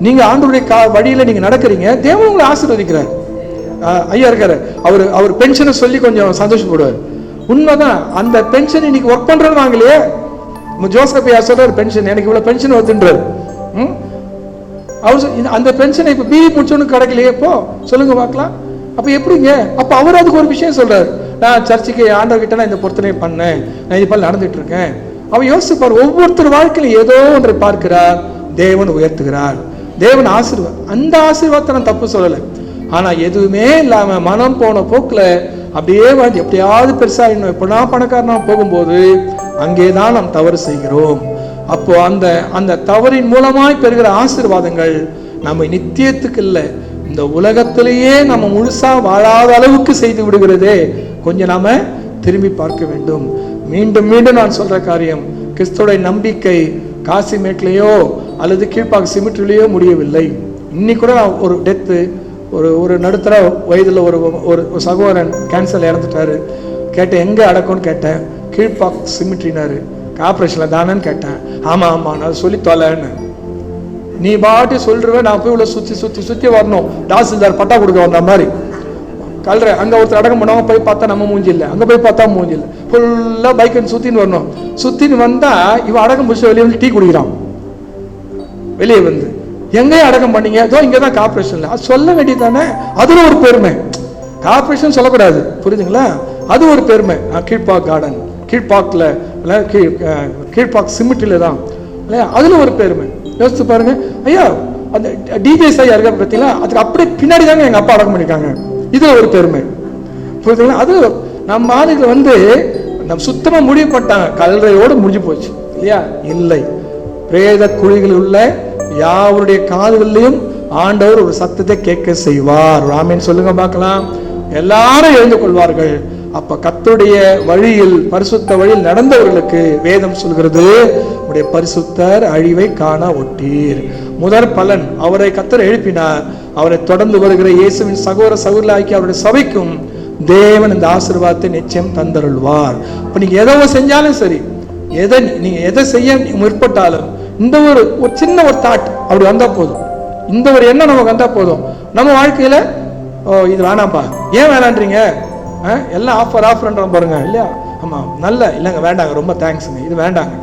நீங்கள் ஆண்டவருடைய வழியில் நீங்கள் நடக்கிறீங்க, தேவன் உங்களை ஆசீர்வதிக்கிறார். ஐயா இருக்காரு, அவர் பென்ஷனை சொல்லி கொஞ்சம் சந்தோஷப்படுவார். உண்மைதான். அந்த பென்ஷன் இன்னைக்கு ஒர்க் பண்றது வாங்கலையே. ஜோசப் ஐயா சொல்றாரு, பென்ஷன் எனக்கு இவ்வளவு பென்ஷன் வருதுன்றார். அவர் அந்த பென்ஷனை இப்ப பிஇ முடிச்சோன்னு கிடைக்கலையே, போ சொல்லுங்க பார்க்கலாம். அப்ப எப்படிங்க? அப்ப அவர் அதுக்கு ஒரு விஷயம் சொல்றாரு, நான் சர்ச்சுக்கு ஆண்டவர்கிட்ட நான் இந்த பொருத்தனை பண்ணேன், நான் இது போல நடந்துட்டு இருக்கேன். அவ யோசிப்பார், ஒவ்வொருத்தர் வாழ்க்கையில ஏதோ ஒன்றை பார்க்கிறார், தேவன் உயர்த்துகிறார், தேவன் ஆசீர்வாதம். அந்த ஆசீர்வாதத்தை நான் தப்பு சொல்லலை. ஆனா எதுவுமே இல்லாம மனம் போன போக்குல அப்படியே வாழ்ந்து எப்படியாவது பெருசா இன்னும் எப்படா பணக்காரனா போகும்போது அங்கேதான் நாம் தவறு செய்கிறோம். அப்போ அந்த தவறின் மூலமாய் பெறுகிற ஆசீர்வாதங்கள் நம்ம நித்தியத்துக்கு இல்லை, இந்த உலகத்திலேயே நம்ம முழுசா வாழாத அளவுக்கு செய்து விடுகிறதே. கொஞ்சம் நாம திரும்பி பார்க்க வேண்டும். மீண்டும் மீண்டும் நான் சொல்ற காரியம், கிறிஸ்துவோட நம்பிக்கை காசிமேட்லேயோ அல்லது கீழ்ப்பாக்கு சிமெட்ரிலேயோ முடியவில்லை. இன்னைக்கு கூட நான் ஒரு டெத்து, ஒரு நடுத்தர வயதில் ஒரு சகோதரன் கேன்சர் இறந்துட்டாரு. கேட்டேன், எங்கே அடக்கம்னு கேட்டேன். கீழ்ப்பாக் சிமிட்ரினாரு. ஆப்ரேஷனில் தானேன்னு கேட்டேன். ஆமாம் நான் சொல்லி தொலைன்னு. நீ பாட்டி சொல்றவன், நான் போய் உள்ள சுற்றி வரணும், தாசில்தார் பட்டா கொடுக்க வந்த மாதிரி கல்ற. அங்கே ஒருத்தர் அடக்கம் பண்ணுவாங்க, போய் பார்த்தா நம்ம மூஞ்சி இல்லை, அங்கே போய் பார்த்தா மூஞ்சி இல்லை, ஃபுல்லாக பைக்குன்னு சுற்றின்னு வரணும். சுற்றின்னு வந்தால் இவன் அடக்கம் பிடிச்சி வெளியே வந்து டீ குடிக்கிறான். வெளியே வந்து எங்கேயும் அடக்கம் பண்ணீங்க, அதோ இங்கே தான் கார்பரேஷன்ல, அது சொல்ல வேண்டியது தானே. அதுல ஒரு பெருமை. கார்பரேஷன் சொல்லக்கூடாது, புரியுதுங்களா? அது ஒரு பெருமை. கீழ்ப்பாக் கார்டன், கீழ்ப்பாக்கில் கீழ்ப்பாக் சிமெண்ட்ல தான் இல்லையா, அதுல ஒரு பெருமை. யோசிச்சு பாருங்க ஐயா. அந்த டிஜேஸ் ஐயா இருக்க பார்த்தீங்களா, அதுக்கு அப்படியே பின்னாடி தாங்க எங்க அப்பா அடக்கம் பண்ணிருக்காங்க. இதுல ஒரு பெருமை, புரியுதுங்களா? அது நம்ம ஆளுகள் வந்து நம்ம சுத்தமா முடிவு பண்ணிட்டாங்க, கல்றையோடு முடிஞ்சு போச்சு இல்லையா? இல்லை, பிரேத குழிகள் உள்ள யாவருடைய காதுகளிலும் ஆண்டவர் ஒரு சத்தத்தை கேட்க செய்வார். ஆமென் சொல்லுங்க பார்க்கலாம். எல்லாரும் எழுந்து கொள்வார்கள். அப்ப கர்த்தருடைய வழியில், பரிசுத்த வழியில் நடந்தவர்களுக்கு வேதம் சொல்கிறது, உடைய பரிசுத்தர் அழிவை காண ஒட்டீர். முதற் பலன், அவரை கர்த்தர் எழுப்பினார். அவரை தொடர்ந்து வருகிற இயேசுவின் சகோதர ஆக்கி அவருடைய சபைக்கும் தேவன் இந்த ஆசீர்வாதத்தை நிச்சயம் தந்தருள்வார். இப்ப நீங்க எதை செஞ்சாலும் சரி, நீங்க எதை செய்ய முற்பட்டாலும் இந்த ஒரு சின்ன ஒரு தாட் அப்படி வந்தா போதும், இந்த ஒரு எண்ணம் நமக்கு வந்தா போதும். நம்ம வாழ்க்கையில இது வேணாம்ப்பா, ஏன் வேணான்றீங்க, எல்லாம் ஆஃபர்ன்ற பாருங்க இல்லையா? ஆமா நல்ல இல்லைங்க, வேண்டாங்க, ரொம்ப தேங்க்ஸுங்க, இது வேண்டாங்க,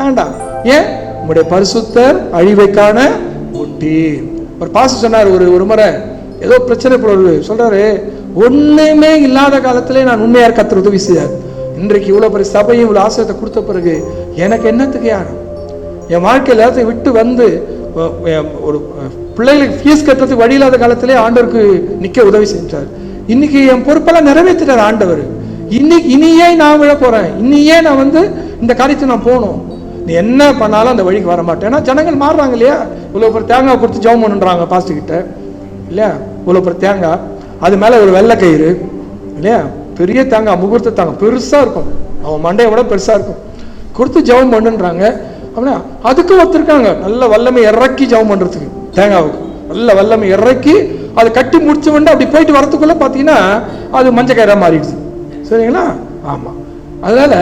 வேண்டாம். ஏன்? உங்களுடைய பரிசுத்தர் அழிவைக்கான ஒட்டி. ஒரு பாஸ்டர் சொன்னார், ஒரு முறை ஏதோ பிரச்சனை சொல்றாரு, ஒண்ணுமே இல்லாத காலத்திலே நான் உண்மையா கர்த்தர் உதவி செய்யார். இன்றைக்கு இவ்வளவு பெரிய சபையும் இவ்வளவு ஆசீர்வாதத்தை கொடுத்த பிறகு எனக்கு என்னத்துக்கு யார்? என் வாழ்க்கையில் எல்லாத்தையும் விட்டு வந்து ஒரு பிள்ளைகளுக்கு ஃபீஸ் கட்டுறதுக்கு வழி இல்லாத காலத்திலே ஆண்டவருக்கு நிக்க உதவி செஞ்சார். இன்னைக்கு என் பொறுப்பெல்லாம் நிறைவேற்றிட்டார் ஆண்டவர். இனியே நான் விழ போறேன், இனியே நான் வந்து இந்த காரியத்தை நான் போகணும். நீ என்ன பண்ணாலும் அந்த வழிக்கு வர மாட்டேன். ஏன்னா ஜனங்கள் மாறுறாங்க இல்லையா? இவ்வளோ பெரிய தேங்காய் கொடுத்து ஜெபம் பண்ணுறாங்க பாஸ்டர் கிட்ட இல்லையா? இவ்வளோ பெரிய தேங்காய், அது மேலே ஒரு வெள்ளை கயிறு இல்லையா? பெரிய தேங்காய், முகூர்த்த தேங்காய் பெருசாக இருக்கும், அவன் மண்டையை விட பெருசாக இருக்கும், கொடுத்து ஜெபம் பண்ணுன்றாங்க. அப்படின்னா அதுக்கு ஒத்துருக்காங்க, நல்ல வல்லமை இறக்கி ஜெபம் பண்ணுறதுக்கு, தேங்காவுக்கு நல்ல வல்லமை இறக்கி அதை கட்டி முடிச்சு வந்து அப்படி போயிட்டு வரத்துக்குள்ள பார்த்தீங்கன்னா அது மஞ்சள் கயிறாக மாறிடுச்சு. சரிங்களா? ஆமாம். அதனால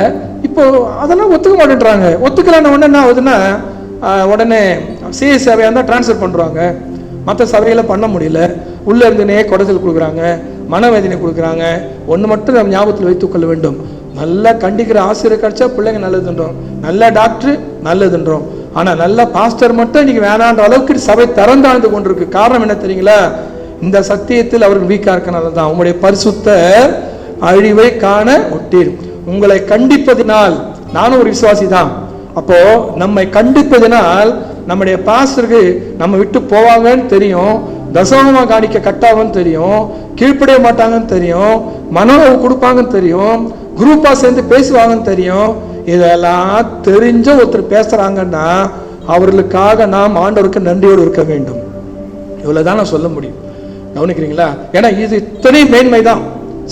இப்போ அதெல்லாம் ஒத்துக்க மாட்டேன்றாங்க. ஒத்துக்கலான உடனே என்ன ஆகுதுன்னா, உடனே சிஎஸ் சேவையாக இருந்தால் டிரான்ஸ்ஃபர் பண்ணுறாங்க, மற்ற சபையில் பண்ண முடியல, உள்ள இருந்துனே குடைச்சல் கொடுக்குறாங்க, மனவேதனை கொடுக்குறாங்க. ஒன்று மட்டும் நம்ம ஞாபகத்தில் வைத்துக் கொள்ள வேண்டும், நல்லா கண்டிக்கிற ஆசிரியர் கிடைச்சா பிள்ளைங்க நல்லதுன்றோம், நல்ல டாக்டர் நல்லதுன்றோம். ஆனால் நல்ல பாஸ்டர் மட்டும் இன்னைக்கு வேணான்ற அளவுக்கு சபை திறந்தாழ்ந்து கொண்டிருக்கு. காரணம் என்ன தெரியுங்களா? இந்த சத்தியத்தில் அவர்கள் வீக்கா இருக்கனால தான். உங்களுடைய பரிசுத்த அழிவை காண ஒட்டீர். உங்களை கண்டிப்பதினால், நானும் ஒரு விசுவாசி தான், அப்போ நம்மை கண்டிப்பதினால் நம்முடைய பாஸ்டருக்கு நம்ம விட்டு போவாங்கன்னு தெரியும், தசமமா காணிக்க கட்டாங்கன்னு தெரியும், கீழ்ப்படைய மாட்டாங்கன்னு தெரியும், மனோவை கொடுப்பாங்கன்னு தெரியும், குரூப்பா சேர்ந்து பேசுவாங்கன்னு தெரியும். இதெல்லாம் தெரிஞ்ச ஒருத்தர் பேசுறாங்கன்னா அவர்களுக்காக நாம் ஆண்டவருக்கு நன்றியோடு இருக்க வேண்டும். இவ்வளவுதான் நான் சொல்ல முடியும். கவனிக்கிறீங்களா? ஏன்னா இது இத்தனை மேன்மை தான்.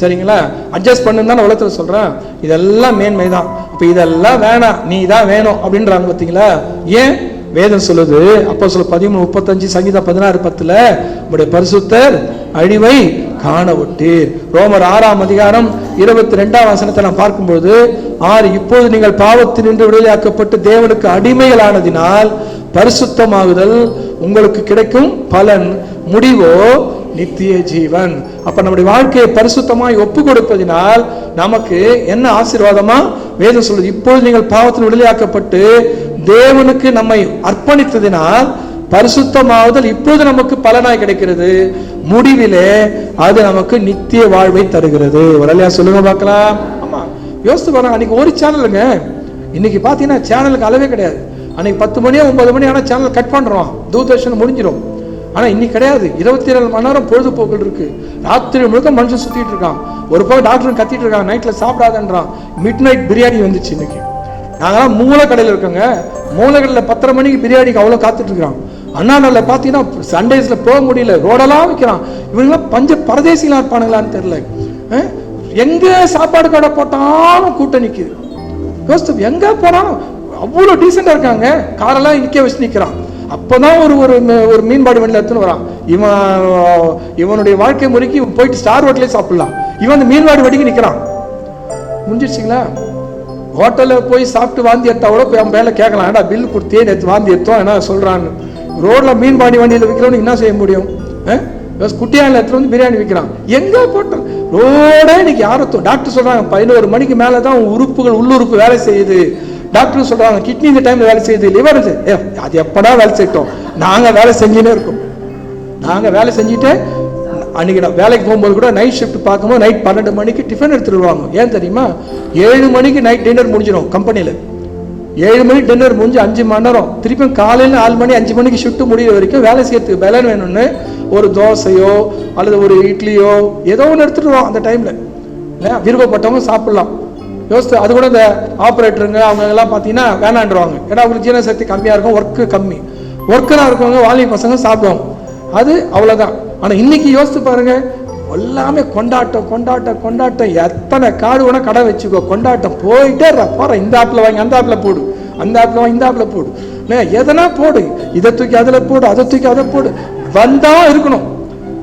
சரிங்களா? அட்ஜஸ்ட் பண்ணுன்னு தான் உலகத்தில் சொல்றேன். இதெல்லாம் மேன்மை தான். அப்ப இதெல்லாம் வேணாம், நீ தான் வேணும் அப்படின்றாங்க. பார்த்தீங்களா? ஏன்? வேதம் சொல்லுது, அப்போஸ்தலர் 13:35, சங்கீதம் 16:10, உம்முடைய பரிசுத்தர் அழிவை காண ஒட்டீர். ரோமர் 6:22 நாம் பார்க்கும்போது 6, இப்போது நீங்கள் பாவத்தினின்று விடுதலையாக்கப்பட்டு தேவனுக்கு அடிமைகளானதினால் பரிசுத்தமாகுதல் உங்களுக்கு கிடைக்கும் பலன், முடிவோ நித்திய ஜீவன். அப்ப நம்முடைய வாழ்க்கையை பரிசுத்தமாய் ஒப்பு கொடுப்பதினால் நமக்கு என்ன ஆசீர்வாதமா வேதம் சொல்லுது? இப்போது நீங்கள் பாவத்தில் விடுதலையாக்கப்பட்டு தேவனுக்கு நம்மை அர்ப்பணித்ததினால் பரிசுத்தமாகுதல் இப்போது நமக்கு பலனாய் கிடைக்கிறது, முடிவிலே அது நமக்கு நித்திய வாழ்வை தருகிறது. வரலையா? சொல்லுங்க பார்க்கலாம். ஆமா, யோசித்து பாருங்க. அன்னைக்கு ஒரு சேனலுங்க, இன்னைக்கு பாத்தீங்கன்னா சேனலுக்கு அளவே கிடையாது. அன்னைக்கு 10 மணியோ 9 மணி ஆனா சேனல் கட் பண்றோம், தூர்தர்ஷன் முடிஞ்சிடும். ஆனா இன்னைக்கு கிடையாது. 24 மணி நேரம் பொழுதுபோக்குகள் இருக்கு. ராத்திரி முழுக்க மனுஷன் சுத்திட்டு இருக்கான். ஒரு பக்கம் டாக்டர் கத்திட்டு இருக்காங்க, நைட்ல சாப்பிடாதன்றான். மிட் நைட் பிரியாணி வந்துச்சு இன்னைக்கு. நாங்களாம் மூளை கடையில் இருக்கோங்க, மூளை கடையில் 10:30 மணிக்கு பிரியாணிக்கு அவ்வளோ காத்துட்டு இருக்கிறான். அண்ணா நல்ல பார்த்தீங்கன்னா சண்டேஸ்ல போக முடியல, ரோடெல்லாம் வைக்கிறான். இவங்கெல்லாம் பஞ்ச பரதேசிகளா இருப்பானுங்களான்னு தெரியல. எங்க சாப்பாடு கடை போட்டாலும் கூட்டம் நிக்குது. யோசித்து எங்க போனாலும் அவ்வளோ டீசெண்டா இருக்காங்க, காரெல்லாம் நிக்க வச்சு நிக்கிறான். அப்பதான் ஒரு மீன்பாடு வண்டியில் எடுத்துன்னு வரான். இவனுடைய வாழ்க்கை முறைக்கு போயிட்டு ஸ்டார் ஹோட்டலே சாப்பிடலாம், இவன் அந்த மீன்பாடு வண்டிக்கு நிக்கிறான். முடிஞ்சிருச்சுங்களா? ஹோட்டல்ல போய் சாப்பிட்டு வாந்தி எடுத்தா கூட போய் அவன் மேல கேட்கலாம், ஏடா பில் கொடுத்தே நேற்று வாந்தி எடுத்தோம் என்ன சொல்றான்னு. ரோட்ல மீன்பாடி வண்டியில் விற்கிறவனு என்ன செய்ய முடியும்? குட்டியானில் எடுத்துட்டு வந்து பிரியாணி விற்கிறான். எங்க போட்டோம் ரோடே இன்னைக்கு யாரத்தோ. டாக்டர் சொல்றாங்க 11 மணிக்கு மேலதான் உறுப்புகள் உள்ளுறுப்பு வேலை செய்யுது. டாக்டர் சொல்றாங்க கிட்னி இந்த டைம்ல வேலை செய்யுது, லிவர் அது எப்படா வேலை செய்யட்டும், நாங்க வேலை செஞ்சுனே இருக்கோம். நாங்க வேலை செஞ்சுட்டு அன்னைக்கு நான் வேலைக்கு போகும்போது கூட நைட் ஷிஃப்ட் பார்க்கும்போது நைட் 12 மணிக்கு டிஃபன் எடுத்துட்டு வருவாங்க. ஏன் தெரியுமா? 7 மணிக்கு நைட் டின்னர் முடிஞ்சிடும் கம்பெனியில். 7 மணிக்கு டின்னர் முடிஞ்சு 5 மணி நேரம் திருப்பி காலையில் 4 மணி 5 மணிக்கு ஷிஃப்ட் முடிகிற வரைக்கும் வேலை செய்யறதுக்கு பலன் வேணும்னு ஒரு தோசையோ அல்லது ஒரு இட்லியோ ஏதோ ஒன்று எடுத்துட்டு வருவோம். அந்த டைம்ல விருப்பப்பட்டவங்க சாப்பிடலாம். யோசித்து அது கூட இந்த ஆப்ரேட்டருங்க அவங்க எல்லாம் பார்த்தீங்கன்னா வேணாண்டுருவாங்க. ஏன்னா அவங்களுக்கு ஜீரண சக்தி கம்மியாக இருக்கும், ஒர்க்கு கம்மி. ஒர்க்கராக இருக்கவங்க வாலிப பசங்க சாப்பிடுவாங்க. அது அவ்வளோதான். ஆனால் இன்னைக்கு யோசித்து பாருங்க, எல்லாமே கொண்டாட்டம் கொண்டாட்டம் கொண்டாட்டம். எத்தனை காடு வேணா கடை வச்சுக்கோ, கொண்டாட்டம் போயிட்டே போற. இந்த ஆப்பில் வாங்கி அந்த ஆப்பில் போடு, அந்த ஆப்பில் வாங்கி இந்த ஆப்பில் போடு, எதனா போடு, இதை தூக்கி அதில் போடு, அதை தூக்கி அதை போடு. வந்தாவா இருக்கணும்,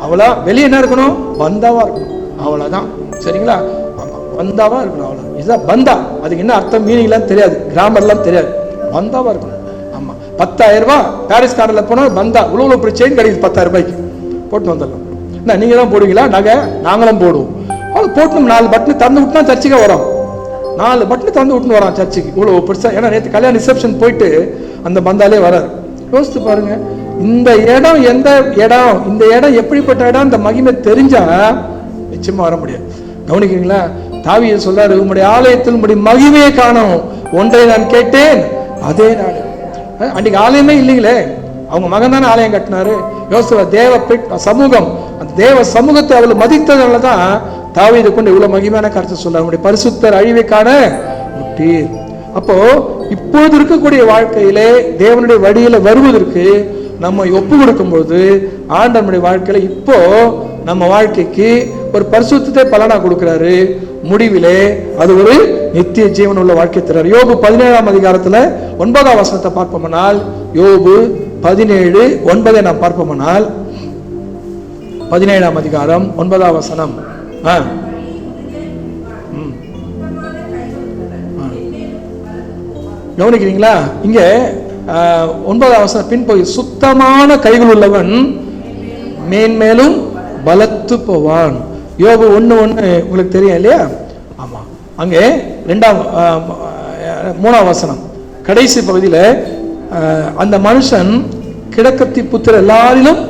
அவ்வளோ. வெளியே என்ன இருக்கணும்? வந்தாவா இருக்கணும், அவ்வளோதான். சரிங்களா? வந்தாவா இருக்கணும், அவ்வளோ. இதுதான் பந்தா. அதுக்கு என்ன அர்த்தம் மீனிங்லாம் தெரியாது, கிராமர்லாம் தெரியாது. வந்தாவா இருக்கணும். ஆமா, 10,000 ரூபாய் பாரிஸ் கார்டில் போனால் பந்தா உழவு இப்படி செயின் கிடைக்குது 10,000 ரூபாய்க்கு போட்டு வந்துடலாம். என்ன நீங்க தான் போடுவீங்களா? நாங்களும் போடுவோம். அது போட்டு 4 பட்டனு திறந்து விட்டுனா சர்ச்சுக்கே வரோம். 4 பட்டனு திறந்து விட்டுன்னு வரோம் சர்ச்சுக்கு. இவ்வளோ பெருசா. ஏன்னா நேற்று கல்யாண ரிசப்ஷன் போயிட்டு அந்த பந்தாலே வராரு. யோசித்து பாருங்க, இந்த இடம் எந்த இடம், இந்த இடம் எப்படிப்பட்ட இடம், இந்த மகிமை தெரிஞ்சா நிச்சயமா வர முடியாது. கவனிக்கிறீங்களா? தாவீது சொல்றாரு, உம்முடைய ஆலயத்தில் உம்முடைய மகிமையை காணும் ஒன்றை நான் கேட்டேன், அதே நாடு. அன்றைக்கு ஆலயமே இல்லைங்களே, அவங்க மகன் தானே ஆலயம் கட்டினாரு. யோசிவ தேவ சமூகம், அந்த தேவ சமூகத்தை அவள் மதித்ததுனால தான் தாவீது கொண்டு இவ்வளவு மகிமையான கருத்தை சொல்றாரு, அவங்களுடைய பரிசுத்தர் அழிவை காண முட்டீர். அப்போ இப்போது இருக்கக்கூடிய வாழ்க்கையிலே தேவனுடைய வழியில வருவதற்கு நம்ம ஒப்பு கொடுக்கும்போது ஆண்டவனுடைய வாழ்க்கையில இப்போ நம்ம வாழ்க்கைக்கு ஒரு பரிசுத்தத்தை பலனா கொடுக்கிறாரு. முடிவிலே அது ஒரு நித்திய ஜீவன் உள்ள வாழ்க்கை தரார். யோபு 17ஆம் அதிகாரத்துல 9ஆம் வசனத்தை பார்ப்போம்னால், யோபு 17:9 நாம் பார்ப்போம்னால், 17ஆம் அதிகாரம் 9ஆம் வசனம். கவனிக்கிறீங்களா? இங்க 9ஆம் வசனம் பின்பகுதி, சுத்தமான கைகள் உள்ளவன் மேன்மேலும் பலத்து போவான். யோபு 1:1 உங்களுக்கு தெரியும் இல்லையா? ஆமா, அங்கே 3ஆம் வசனம் கடைசி பகுதியில அந்த மனுஷன் கிழக்கத்தி புத்திர எல்லாரிலும்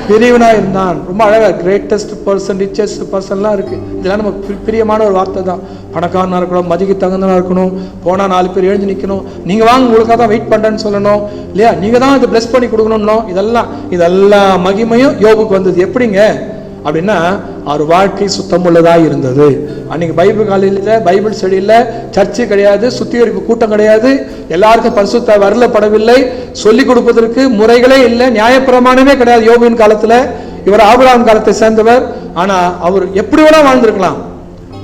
பெரியவனா இருந்தான். ரொம்ப அழகா கிரேட்டஸ்ட் பர்சன், ரிச்சஸ்ட் பர்சன்லாம் இருக்கு. இதெல்லாம் நமக்கு பிரியமான ஒரு வார்த்தை தான். பணக்காரனா இருக்கணும், மதிக்கு தகுந்தனா இருக்கணும், போனா 4 பேர் எழுந்து நிற்கணும், நீங்க வாங்க உங்களுக்காக தான் வெயிட் பண்றேன்னு சொல்லணும் இல்லையா, நீங்க தான் இதை பிளஸ் பண்ணி கொடுக்கணும். இதெல்லாம் மகிமையும் யோபுக்கு வந்தது. எப்படிங்க அப்படின்னா, அவர் வாழ்க்கை சுத்தமுள்ளதா இருந்தது. அன்னைக்கு பைபிள் காலையில பைபிள் ஸ்டடி இல்லை, சர்ச்சு கிடையாது, சுத்திகரிப்பு கூட்டம் கிடையாது, எல்லாருக்கும் பரிசுத்த வரலப்படவில்லை, சொல்லிக் கொடுப்பதற்கு முறைகளே இல்லை, நியாயப்பிரமாணமே கிடையாது யோபுவின் காலத்துல. இவர் ஆபிரகாம் காலத்தை சேர்ந்தவர். ஆனா அவர் எப்படி வேணா வாழ்ந்திருக்கலாம்.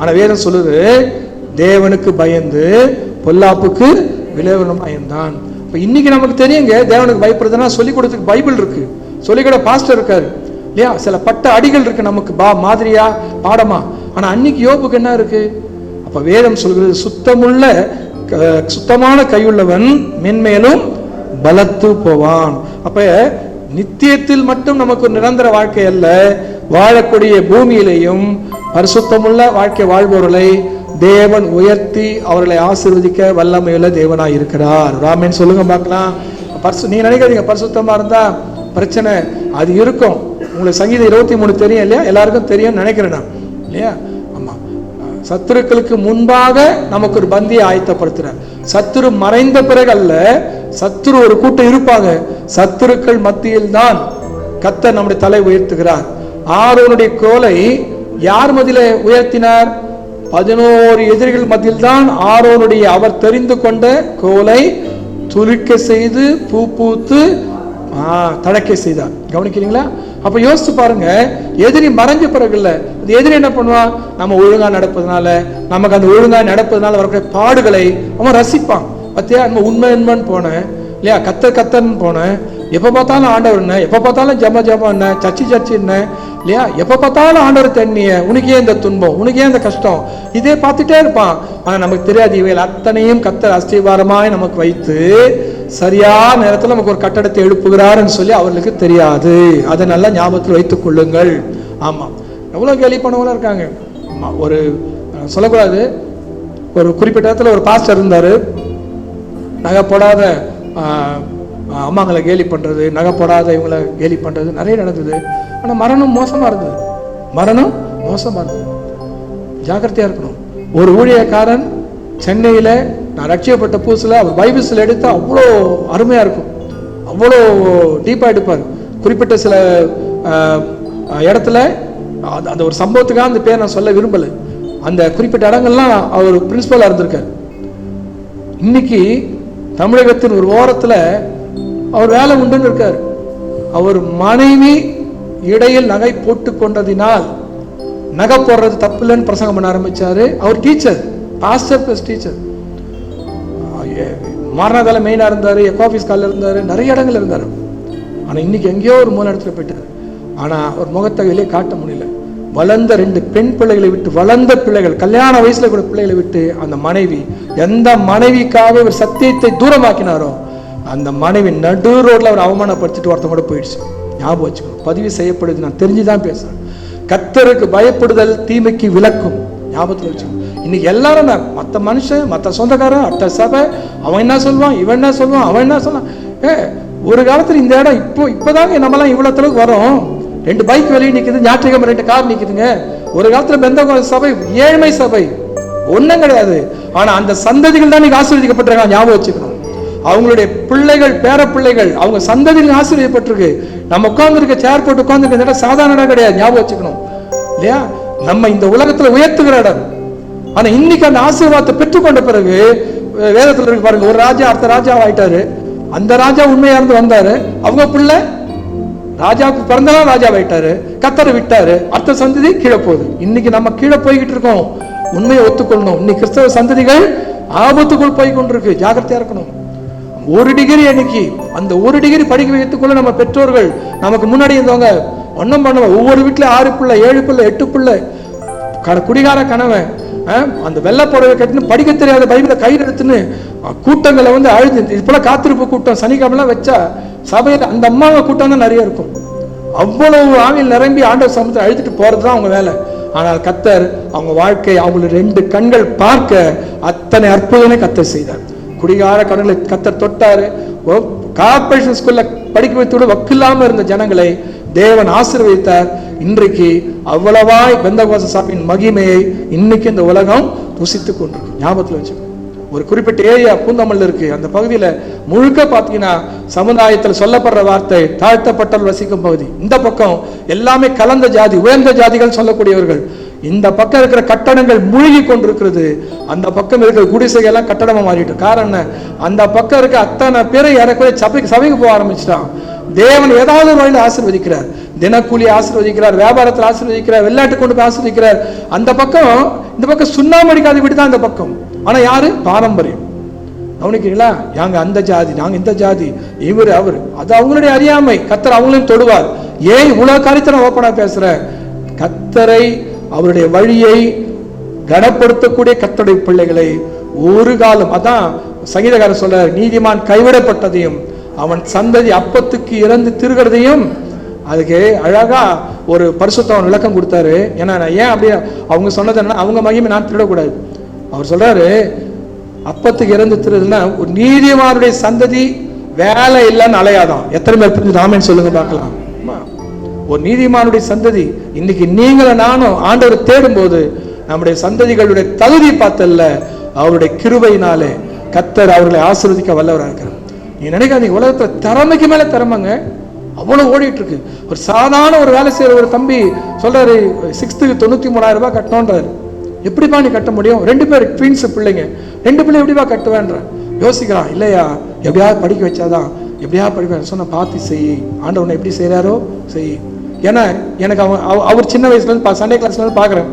ஆனா வேதம் சொல்லுது, தேவனுக்கு பயந்து பொல்லாப்புக்கு விளைவுமாயிருந்தான். இன்னைக்கு நமக்கு தெரியுங்க, தேவனுக்கு பயப்படுறதுன்னா சொல்லிக் கொடுத்துக்கு பைபிள் இருக்கு, சொல்லிக்கூட பாஸ்டர் இருக்காரு இல்லையா, சில பட்ட அடிகள் இருக்கு நமக்கு மாதிரியா பாடமா. ஆனா அன்னைக்கு யோபுக்கு என்ன இருக்கு? அப்ப வேதம் சொல்கிறது, சுத்தமான கையுள்ளவன் மென்மேலும் பலத்து போவான். அப்ப நித்தியத்தில் மட்டும் நமக்கு நிரந்தர வாழ்க்கை அல்ல, வாழக்கூடிய பூமியிலையும் பரிசுத்தமுள்ள வாழ்க்கை வாழ்பவர்களை தேவன் உயர்த்தி அவர்களை ஆசீர்வதிக்க வல்லமையுள்ள தேவனாய் இருக்கிறார். ராமன் சொல்லுங்க பார்க்கலாம். நீ நினைக்காதீங்க பரிசுத்தமா இருந்தா பிரச்சனை, அது இருக்கும். உங்களுக்கு சங்கீதம் 23 தெரியும் இல்லையா, எல்லாருக்கும் தெரியும் நினைக்கிறேன் நான் இல்லையா. ஆமா, சத்துருக்களுக்கு முன்பாக நமக்கு ஒரு பந்தியை ஆயத்தப்படுத்துற, சத்துரு மறைந்த பிறகு அல்ல, சத்துரு ஒரு கூட்டம் இருப்பாங்க, சத்துருக்கள் மத்தியில் தான் கர்த்தர் நம்முடைய தலை உயர்த்துகிறார். ஆரோனுடைய கோலை யார் மத்தியில உயர்த்தினார்? 11 எதிரிகள் மத்தியில் தான் ஆரோனுடைய அவர் தெரிந்து கொண்ட கோலை துளிக்க செய்து பூ பூத்து தடக்கை செய்தார். கவனிக்கிறீங்களா? அப்ப யோசிச்சு பாருங்க, எதிரி மறைஞ்ச பிறகு இல்ல, எதிரி என்ன பண்ணுவான்? நம்ம ஒழுங்கா நடப்பதனால, நமக்கு அந்த ஒழுங்கா நடப்பதனால வரக்கூடிய பாடுகளை அவன் ரசிப்பான். பத்தியா, நம்ம உண்மைன்னு போனேன் இல்லையா, கத்தன்னு போனேன், எப்ப பார்த்தாலும் ஆண்டவர் என்ன, எப்ப பார்த்தாலும் ஜப என்ன, சர்ச்சு என்ன இல்லையா, எப்ப பார்த்தாலும் ஆண்டவர் தண்ணிய, உனக்கு ஏன் இந்த துன்பம், உனக்கு ஏன் இந்த கஷ்டம், இதே பார்த்துட்டே இருப்பான். ஆனா நமக்கு தெரியாது, இவைகள் அத்தனையும் கர்த்தர் அஸ்திவாரமாய் நமக்கு வைத்து சரியான நேரத்தில் நமக்கு ஒரு கட்டடத்தை எழுப்புகிறார்னு சொல்லி அவர்களுக்கு தெரியாது. அதை நல்லா ஞாபகத்தில் வைத்துக் கொள்ளுங்கள். ஆமா, எவ்வளவு கேலி பண்ணவங்களும் இருக்காங்க. ஒரு சொல்லக்கூடாது, ஒரு குறிப்பிட்ட இடத்துல ஒரு பாஸ்டர் இருந்தாரு, நகை போடாத அம்மாங்களை கேலி பண்றது, நகை போடாத இவங்களை கேலி பண்றது நிறைய நடந்தது. ஆனா மரணம் மோசமா இருந்தது, மரணம் மோசமா இருந்தது. ஜாக்கிரதையா இருக்கணும். ஒரு ஊழியக்காரன் சென்னையில, நான் ரட்சிக்கப்பட்ட புதுசுல அவர் பைபிள்ஸ்ல எடுத்து அவ்வளோ அருமையா இருக்கும், அவ்வளோ டீப்பா எடுப்பார். குறிப்பிட்ட சில இடத்துல அந்த ஒரு சம்பவத்துக்காக அந்த பேர் நான் சொல்ல விரும்பல, அந்த குறிப்பிட்ட இடங்கள்லாம் அவர் பிரின்சிபலா இருந்திருக்கார். இன்னைக்கு தமிழகத்தின் ஒரு ஓரத்துல அவர் வேலை உண்டுன்னு இருக்கார். அவர் மனைவி இடையில் நகை போட்டு கொண்டதினால் நகை போடுறது தப்பு இல்லைன்னு பிரசங்கம் பண்ண ஆரம்பிச்சாரு. அவர் டீச்சர், பாஸ்டர் பிளஸ் டீச்சர். மாரணாதால மெயினா இருந்தாரு, எக்காஃபீஸ் காலில் இருந்தாரு, நிறைய இடங்கள் இருந்தாரு. ஆனா இன்னைக்கு எங்கேயோ ஒரு மூணு இடத்துல போயிட்டாரு. ஆனா ஒரு முகத்தை வெளியே காட்ட முடியல. வளர்ந்த 2 பெண் பிள்ளைகளை விட்டு, வளர்ந்த பிள்ளைகள், கல்யாண வயசுல கூட பிள்ளைகளை விட்டு, அந்த மனைவி, எந்த மனைவிக்காக இவர் சத்தியத்தை தூரமாக்கினாரோ அந்த மனைவி நடு ரோட்ல அவர் அவமானப்படுத்திட்டு ஒருத்தம் கூட போயிடுச்சு. ஞாபகம் வச்சுக்கணும், பதிவு செய்யப்படுது, நான் தெரிஞ்சுதான் பேசுறேன். கர்த்தருக்கு பயப்படுதல் தீமைக்கு விலக்கும். ஞாபகத்தில் வச்சுக்கணும். இன்னைக்கு எல்லாரும் மற்ற மனுஷன், மற்ற சொந்தக்காரன், அட்ட சபை, அவன் என்ன சொல்லுவான், இவன் என்ன சொல்லுவான், அவன் என்ன சொல்லுவான். ஒரு காலத்துல இந்த இடம் இப்போதாங்க நம்மலாம் இவ்வளவு அளவுக்கு வரும். 2 பைக் வெளியே நிக்குது, ஞாயிற்றுக்கிழமை 2 கார் நிக்குதுங்க. ஒரு காலத்துல பெந்த சபை ஏழ்மை சபை, ஒன்றும் கிடையாது. ஆனா அந்த சந்ததிகள் தான் இன்னைக்கு ஆசீர்வதிக்கப்பட்டிருக்காங்க. ஞாபகம் வச்சுக்கணும். அவங்களுடைய பிள்ளைகள், பேர பிள்ளைகள், அவங்க சந்ததிகள் ஆசீர்வதிக்கப்பட்டிருக்கு. நம்ம உட்கார்ந்துருக்க சேர் போட்டு உட்கார்ந்துருக்க இடம் சாதாரண இடம் கிடையாது. ஞாபகம் வச்சுக்கணும் இல்லையா? நம்ம இந்த உலகத்துல உயர்த்துகிற இடம். ஆனா இன்னைக்கு அந்த ஆசீர்வாதத்தை பெற்றுக்கொண்ட பிறகு வேதத்துல இருக்கு பாருங்க, ஒரு ராஜா அடுத்த ராஜா ஆயிட்டாரு. அந்த ராஜா உண்மையா இருந்து வந்தாரு, அவங்க பிள்ளை ராஜாவுக்கு பிறந்தலாம் ராஜா ஆயிட்டாரு, கர்த்தரை விட்டாரு, அடுத்த சந்ததி கீழே போகுது. இன்னைக்கு நம்ம கீழே போய்கிட்டு இருக்கோம். உண்மையை ஒத்துக்கொள்ளணும். இன்னைக்கு கிறிஸ்தவ சந்ததிகள் ஆபத்துக்குள் போய் கொண்டிருக்கு. ஜாக்கிரதையா இருக்கணும். 1 டிகிரி அன்னைக்கு, அந்த 1 டிகிரி படிக்க வைத்துக்குள்ள நம்ம பெற்றோர்கள் நமக்கு முன்னாடி இருந்தவங்க ஒன்றும் பண்ணுவாங்க. ஒவ்வொரு வீட்டில் 6 பிள்ளை, 7 பிள்ளை, 8 பிள்ளை, குடிகார கணவன், அந்த வெள்ளை புடவை கட்டின்னு படிக்க தெரியாத பைபிளை கையில் எடுத்துன்னு கூட்டங்களை அழுது, இது போல காத்திருப்பு கூட்டம் சனிக்கிழமெல்லாம் வச்சா சபையில் அந்த அம்மாவை கூட்டம் தான் நிறைய இருக்கும். அவ்வளவு ஆவியில் நிரம்பி ஆண்டவர் சமூகத்தை அழுத்திட்டு போறதுதான் அவங்க வேலை. ஆனால் கர்த்தர் அவங்க வாழ்க்கை, அவங்களுடைய 2 கண்கள் பார்க்க அத்தனை அற்புதமே கர்த்தர் செய்தார். குடிகார கடனை கர்த்தர் தொட்டாரு. கார்பரேஷன் ஸ்கூல்ல படிக்க வைத்தோடு வக்கில்லாம இருந்த ஜனங்களை தேவன் ஆசீர்வதித்தார். இன்றைக்கு அவ்வளவாய் பெந்தகோஸ்தே சபையின் மகிமையை இன்னைக்கு இந்த உலகம் ருசித்து கொண்டிருக்கு. ஞாபகத்தில் வச்சு, ஒரு குறிப்பிட்ட ஏரியா பூந்தமல்ல இருக்கு, அந்த பகுதியில முழுக்க பாத்தீங்கன்னா சமுதாயத்தில் சொல்லப்படுற வார்த்தை தாழ்த்தப்பட்டல் வசிக்கும் பகுதி. இந்த பக்கம் எல்லாமே கலந்த ஜாதி, உயர்ந்த ஜாதிகள் சொல்லக்கூடியவர்கள். இந்த பக்கம் இருக்கிற கட்டடங்கள் மூழ்கி கொண்டிருக்கிறது, அந்த பக்கம் இருக்கிற குடிசைகள் எல்லாம் கட்டடமா மாறிட்டு. காரணம், அந்த பக்கம் இருக்க அத்தனை பேரை யாரைக்குரிய சபைக்கு போக ஆரம்பிச்சிட்டான். தேவன் ஏதாவது ஒரு வழியில் ஆசீர்வதிக்கிறார். தினக்கூலி ஆசீர்வதிக்கிறார், வியாபாரத்தில் ஆசீர்வதிக்கிறார், வெள்ளாட்டு கொண்டு போய் ஆசீர்வதிக்கிறார். அந்த பக்கம், இந்த பக்கம் சுண்ணாம்பு அடிக்காத வீடு தான் இந்த பக்கம். ஆனா யாரு? பாரம்பரியம். கவனிக்கிறீங்களா? நாங்க அந்த ஜாதி, நாங்க இந்த ஜாதி, இவர் அவர், அது அவங்களுடைய அறியாமை. கர்த்தர் அவங்களையும் தொடுவார். ஏன் இவ்வளவு காரியத்தை நான் ஓப்பனா பேசுறேன்? கர்த்தரை, அவருடைய வழியை கனப்படுத்தக்கூடிய கர்த்தருடைய பிள்ளைகளை ஒரு காலம், அதான் சங்கீதக்காரர் சொல்றார், நீதிமான் கைவிடப்பட்டதையும் அவன் சந்ததி அப்பத்துக்கு இறந்து திருகிறதையும். அதுக்கு அழகா ஒரு பரிசுத்தவன் விளக்கம் கொடுத்தாரு. ஏன்னா ஏன் அப்படி அவங்க சொன்னது என்ன, அவங்க மகிமை நான் திருடக்கூடாது. அவர் சொல்றாரு, அப்பத்துக்கு இறந்து திருதுன்னா ஒரு நீதிமானுடைய சந்ததி வேலை இல்லைன்னு அலையாதான். எத்தனை பேர் புரிஞ்சு ஆமென் சொல்லுங்க பார்க்கலாம். ஒரு நீதிமானுடைய சந்ததி, இன்னைக்கு நீங்களும் நானும் ஆண்டவரை தேடும் போது நம்முடைய சந்ததிகளுடைய தகுதி பார்த்தல்ல, அவருடைய கிருபையினாலே கர்த்தர் அவர்களை ஆசீர்வதிக்க வல்லவராக இருக்கிறார். நீ நினைக்காதீங்க, உலகத்துல திறமைக்கு மேல திறமைங்க அவ்வளவு ஓடிட்டு இருக்கு. ஒரு சாதாரண ஒரு வேலை செய்யற ஒரு தம்பி சொல்றாரு, 6th 93,000 ரூபாய் கட்டணும்ன்றாரு. எப்படிப்பா நீ கட்ட முடியும்? 2 பேர் ட்வின்ஸ் பிள்ளைங்க, 2 பிள்ளை எப்படிப்பா கட்டுவேன்ற யோசிக்கிறான். இல்லையா, எப்படியாவது படிக்க வச்சாதான், எப்படியாவது படிக்க சொன்ன பார்த்து செய், ஆண்டவனை எப்படி செய்யறாரோ செய். ஏன்னா எனக்கு அவர் சின்ன வயசுல இருந்து சண்டே கிளாஸ்ல இருந்து பாக்குறேன்.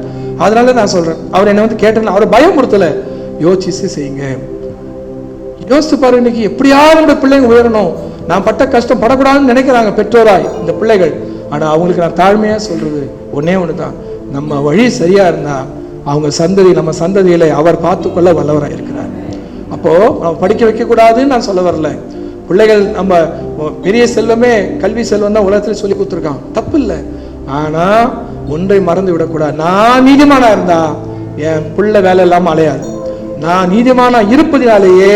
அதனால நான் சொல்றேன், அவர் என்ன வந்து கேட்டேன், அவரை பயமுறுத்தல, யோசிச்சு செய்யுங்க. யோசிச்சு பாரு, இன்னைக்கு எப்படியாவது இந்த பிள்ளைங்க உயரணும், நான் பட்ட கஷ்டம் படக்கூடாதுன்னு நினைக்கிறாங்க பெற்றோராய் இந்த பிள்ளைகள். ஆனா அவங்களுக்கு நான் தாழ்மையா சொல்றது ஒன்னே ஒண்ணுதான், நம்ம வழி சரியா இருந்தா அவங்க சந்ததி, நம்ம சந்ததியில அவர் பார்த்துக்கொள்ள வல்லவராக இருக்கிறார். அப்போ நம்ம படிக்க வைக்க கூடாதுன்னு நான் சொல்ல வரல. பிள்ளைகள், நம்ம பெரிய செல்வமே கல்வி செல்வம் தான் உலகத்துல சொல்லி கொடுத்துருக்கான், தப்பு இல்லை. ஆனா ஒன்றை மறந்து விடக்கூடாது, நான் நீதிமானா இருந்தா என் பிள்ளை வேலை இல்லாம அலையாது. நான் நீதிமானா இருப்பதினாலேயே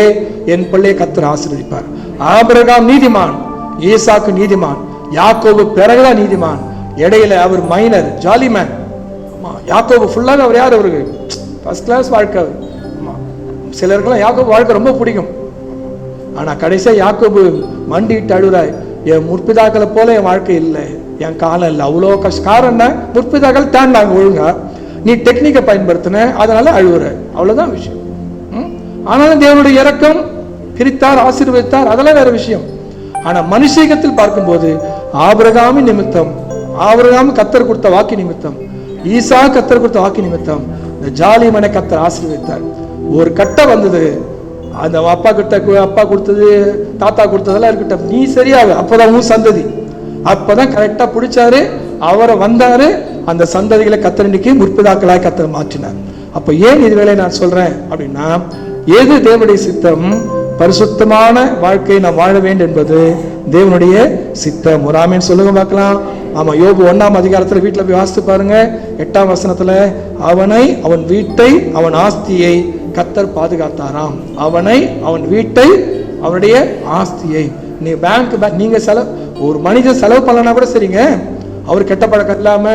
என் பிள்ளையை கர்த்தர் ஆசீர்வதிப்பார். ஆபிரகாம் நீதிமான், ஈசாக்கு நீதிமான், யாக்கோபு பிறகுதான் நீதிமான், இடையில அவர் மைனர் ஜாலிமேன். யாக்கோபு ஃபுல்லாக அவர் யார்? அவருக்கு ஃபர்ஸ்ட் கிளாஸ் வாழ்க்கை. சிலருக்கெல்லாம் யாக்கோபு வாழ்க்கை ரொம்ப பிடிக்கும். ஆனா கடைசியா யாக்கோபு மண்டிட்டு அழுறாய், என் முற்பிதாக்களை போல என் வாழ்க்கை இல்லை, என் காலம் இல்லை, அவ்வளோ கஷ்டம். காரணம் என்ன? முற்பிதாக்கள் தேண்டாங்க ஒழுங்கா, நீ டெக்னிக்கை பயன்படுத்தின, அதனால அழுவுற, அவ்வளவுதான் விஷயம். ஆனாலும் தேவனுடைய இரக்கம், பிரித்தார், ஆசீர்வதித்தார், அதெல்லாம் வேற விஷயம். ஆனா மனுஷீகத்தில் பார்க்கும்போது ஆபிரகாமின் நிமித்தம், ஆபிரகாம் கர்த்தர் கொடுத்த வாக்கு நிமித்தம், ஈசா கர்த்தர் கொடுத்த வாக்கு நிமித்தம் இந்த ஜாலிமனை கர்த்தர் ஆசீர்வதித்தார். ஒரு கட்டம் வந்தது, அந்த அப்பா கொடுத்தது, தாத்தா கொடுத்ததெல்லாம் இருக்கட்டும், நீ சரியாக அப்பதான் உன் சந்ததி, அப்பதான் கரெக்டா பிடிச்சாரு, அவரை வந்தாரு, அந்த சந்ததிகளை கர்த்தர் இன்னைக்கு முற்பிதாக்களாய் கர்த்தர் மாற்றினார். அப்ப ஏன் இது வேலை நான் சொல்றேன் அப்படின்னா, எது தேவனுடைய சித்தம், பரிசுத்தமான வாழ்க்கையை நாம் வாழ வேண்டும் என்பது தேவனுடைய சித்தம். ஒரு ஆமென் சொல்லுங்க பார்க்கலாம். ஆமா, யோபு 1ஆம் அதிகாரத்துல வீட்டுல போய் வாசித்து பாருங்க, 8ஆம் வசனத்துல, அவனை, அவன் வீட்டை, அவன் ஆஸ்தியை கர்த்தர் பாதுகாத்தாராம். அவனை, அவன் வீட்டை, அவனுடைய ஆஸ்தியை. நீ பேங்க் நீங்க செலவு, ஒரு மனிதன் செலவு பண்ணலன்னா கூட சரிங்க, அவர் கெட்ட பழக்கம் இல்லாம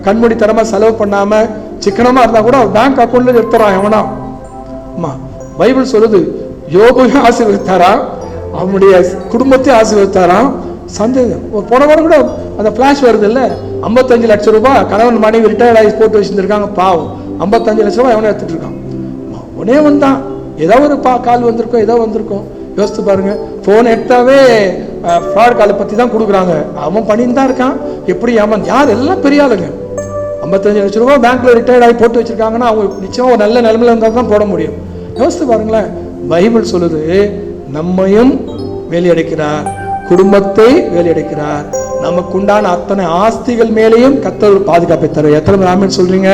கண்மூடி தரமா செலவு பண்ணாம சிக்கனமா இருந்தா கூட அவர் பேங்க் அக்கௌண்ட்ல எடுத்துறான் எவனா. ஆமா, பைபிள் சொல்லுது, யோபுவை ஆசீர்வதித்தாராம், அவனுடைய குடும்பத்தை ஆசீர்வதித்தாராம். சந்தேகம் போன வாரம் கூட அந்த பிளாஷ் வருது இல்ல, 55 லட்சம் ரூபாய் கணவன் மனைவி ரிட்டையர்ட் ஆகி போட்டு வச்சிருந்திருக்காங்க. பாவம், 55 லட்சம் ரூபாய் எவனே எடுத்துட்டு இருக்கான். உடனே வந்தான், ஏதோ ஒரு கால் வந்திருக்கும், ஏதோ வந்திருக்கும். யோசித்து பாருங்க, போன் எடுத்தாவே ஃப்ராட் காலை பத்தி தான் கொடுக்குறாங்க. அவன் பண்ணிட்டு தான் இருக்கான். எப்படி அவன் யார்? எல்லாம் பெரிய ஆளுங்க. 55 லட்சம் ரூபாய் பேங்க்ல ரிட்டையர்ட் ஆகி போட்டு வச்சிருக்காங்கன்னா அவங்க நிச்சயமா ஒரு நல்ல நிலைமையில இருந்தால் தான் போட முடியும். யோசித்து பாருங்களேன். பைபிள் சொல்லுது, நம்மையும் வேலையடைக்கிறார், குடும்பத்தை வேலையடைக்கிறார், நமக்கு உண்டான அத்தனை ஆஸ்திகள் மேலேயும் கர்த்தர் ஒரு பாதுகாப்பை தர. எத்தனை பேர் ஆமென் சொல்றீங்க?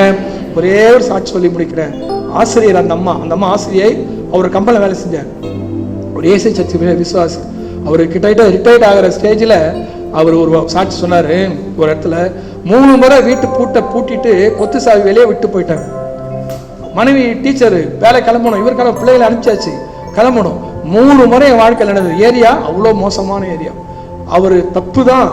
ஒரே ஒரு சாட்சி சொல்லி முடிக்கிறேன். ஆசிரியர், அந்த அம்மா ஆசிரியை, அவர் கம்பெனியில் வேலை செஞ்சார். ஒரு ஏசி சர்ச்சு விசுவாசி. அவர் கிட்ட ரிட்டையர்ட் ஆகிற ஸ்டேஜில் அவர் ஒரு சாட்சி சொன்னாரு. ஒரு இடத்துல 3 முறை வீட்டு பூட்டிட்டு கொத்து சாவி வெளியே விட்டு போயிட்டாங்க. மனைவி டீச்சரு வேலை கிளம்பணும், இவருக்கான பிள்ளைகளை அனுப்பிச்சாச்சு, கிளம்பணும். 3 முறை என் வாழ்க்கையில் நடந்தது. ஏரியா அவ்வளோ மோசமான ஏரியா. அவர் தப்பு தான்.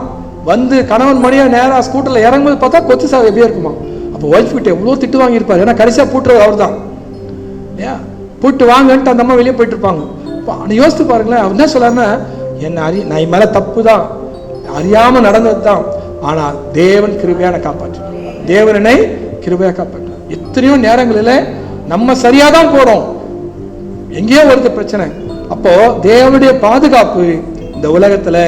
வந்து கணவன் மணியா நேராக ஸ்கூட்டரில் இறங்கும்போது பார்த்தா கொத்து சாவி எப்படியே இருக்குமா. அப்போ ஒய்ஃப் கிட்ட எவ்வளோ திட்டு வாங்கியிருப்பார். ஏன்னா கடைசியாக பூட்டுறது அவர் தான். ஏன் பூட்டு வாங்கன்ட்டு அந்த அம்மா வெளியே போயிட்டு இருப்பாங்க. யோசித்து பாருங்களேன். அவர் என்ன சொல்லாருன்னா, நான் மேலே தப்பு தான், அறியாமல் நடந்தது தான், ஆனால் தேவன் கிருபையான காப்பாற்று, தேவனை கிருபையாக காப்பாற்று. எத்தனையோ நேரங்களில் நம்ம சரியா தான் போறோம், எங்கேயோ வருது பிரச்சனை. அப்போ தேவனுடைய பாதுகாப்பு இந்த உலகத்துல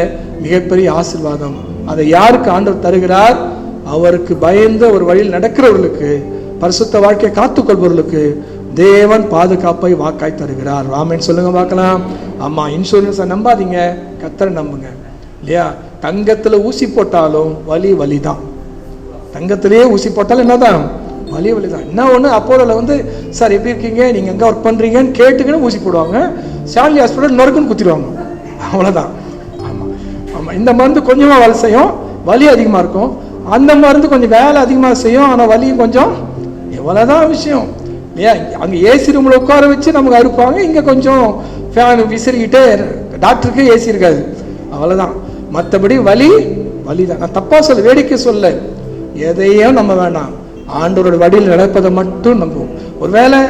மிகப்பெரிய ஆசீர்வாதம். அதை யாருக்கு ஆண்டவர் தருகிறார்? அவருக்கு பயந்த ஒரு வழியில் நடக்கிறவர்களுக்கு, பரிசுத்த வாழ்க்கையை காத்துக்கொள்பவர்களுக்கு தேவன் பாதுகாப்பை வாக்காய் தருகிறார். ஆமென் சொல்லுங்க பார்க்கலாம். ஆமா, இன்சூரன்ஸை நம்பாதீங்க, கர்த்தரை நம்புங்க. இல்லையா? தங்கத்துல ஊசி போட்டாலும் வலி தான். தங்கத்திலேயே ஊசி போட்டாலும் என்னதான் வலி தான். என்ன ஒன்று, அப்போலோவில் வந்து சார் எப்படி இருக்கீங்க, நீங்கள் எங்கே ஒர்க் பண்ணுறீங்கன்னு கேட்டுக்கின்னு ஊசி போடுவாங்க. ஷாலினி ஹாஸ்பிட்டல் நொறுக்குன்னு குத்திடுவாங்க, அவ்வளோதான். ஆமாம் ஆமாம். இந்த மருந்து கொஞ்சமாக வேலை செய்யும், வலி அதிகமாக இருக்கும். அந்த மருந்து கொஞ்சம் வேலை அதிகமாக செய்யும், ஆனால் வலியும் கொஞ்சம், எவ்வளோதான் விஷயம். இல்லையா? அங்கே ஏசி ரூமில் உட்கார வச்சு நமக்கு அறுப்பாங்க, இங்கே கொஞ்சம் ஃபேன் விசிறிக்கிட்டே, டாக்டருக்கு ஏசி இருக்காது, அவ்வளோதான். மற்றபடி வலி தான். நான் தப்பாக சொல்ல, வேடிக்கை சொல்ல, எதையும் நம்ம வேண்டாம், ஆண்டவரோட வழியில் நடப்பதை மட்டும் நம்புவோம். ஒருவேளை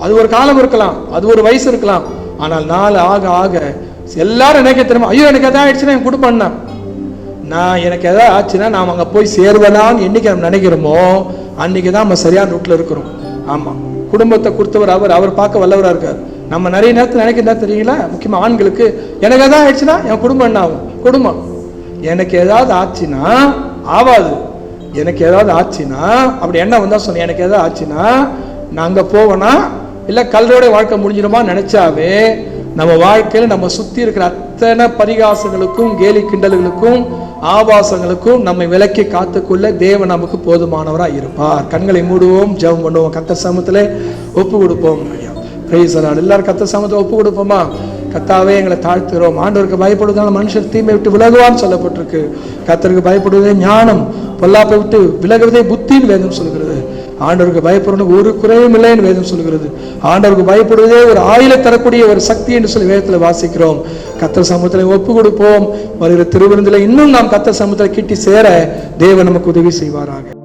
அது ஒரு காலம் இருக்கலாம், அது ஒரு வயசு இருக்கலாம், ஆனால் நாள் ஆக ஆக எல்லாரும் நினைக்க தெரியுமா, ஐயோ எனக்கு எதாவது ஆயிடுச்சுன்னா என் குடும்பம், நான் எனக்கு எதாவது ஆச்சுன்னா நாம் அங்கே போய் சேருவதான்னு என்னைக்கு நம்ம நினைக்கிறோமோ அன்னைக்கு தான் நம்ம சரியான ரூட்ல இருக்கிறோம். ஆமாம், குடும்பத்தை கொடுத்தவர் அவர் பார்க்க வல்லவராக இருக்கார். நம்ம நிறைய நேரத்தில் நினைக்கிறதா தெரியல, முக்கியமாக ஆண்களுக்கு, எனக்கு எதாவது ஆயிடுச்சுன்னா என் குடும்பம் என்ன ஆகும்? குடும்பம் எனக்கு ஏதாவது ஆச்சுன்னா ஆவாது, எனக்கு ஏதாவது ஆச்சுன்னா அப்படி என்ன வந்தா சொன்ன, எனக்கு ஏதாவது ஆச்சுன்னா நான் அங்கே போவேனா இல்லை கல்லோட வாழ்க்கை முடிஞ்சிடுமா நினைச்சாவே நம்ம வாழ்க்கையில் நம்ம சுற்றி இருக்கிற அத்தனை பரிகாசங்களுக்கும் கேலி கிண்டல்களுக்கும் ஆபாசங்களுக்கும் நம்மை விலக்கி காத்துக்கொள்ள தேவன் நமக்கு போதுமானவராக இருப்பார். கண்களை மூடுவோம், ஜெபம் பண்ணுவோம், கர்த்தர் சமூகத்திலே ஒப்பு கொடுப்போம். எல்லாரும் கர்த்தர் சமூகத்தை ஒப்பு கொடுப்போமா? கர்த்தாவே எங்களை தாழ்த்துகிறோம். ஆண்டவருக்கு பயப்படுவதால் மனுஷர் தீமை விட்டு விலகுவான்னு சொல்லப்பட்டிருக்கு. கர்த்தருக்கு பயப்படுவதே ஞானம், பொல்லாப்பை விட்டு விலகுவதே புத்தின்னு வேதம் சொல்கிறது. ஆண்டவருக்கு பயப்படுறது ஒரு குறையும் இல்லைன்னு வேதம் சொல்கிறது. ஆண்டவருக்கு பயப்படுவதே ஒரு ஆயிலை தரக்கூடிய ஒரு சக்தி என்று சொல்லி வேதத்தில் வாசிக்கிறோம். கர்த்தர் சமூகத்தில் ஒப்பு கொடுப்போம். வருகிற திருவிருந்தில் இன்னும் நாம் கர்த்தர் சமூகத்தில் கிட்டி சேர தேவன் நமக்கு உதவி செய்வாராக.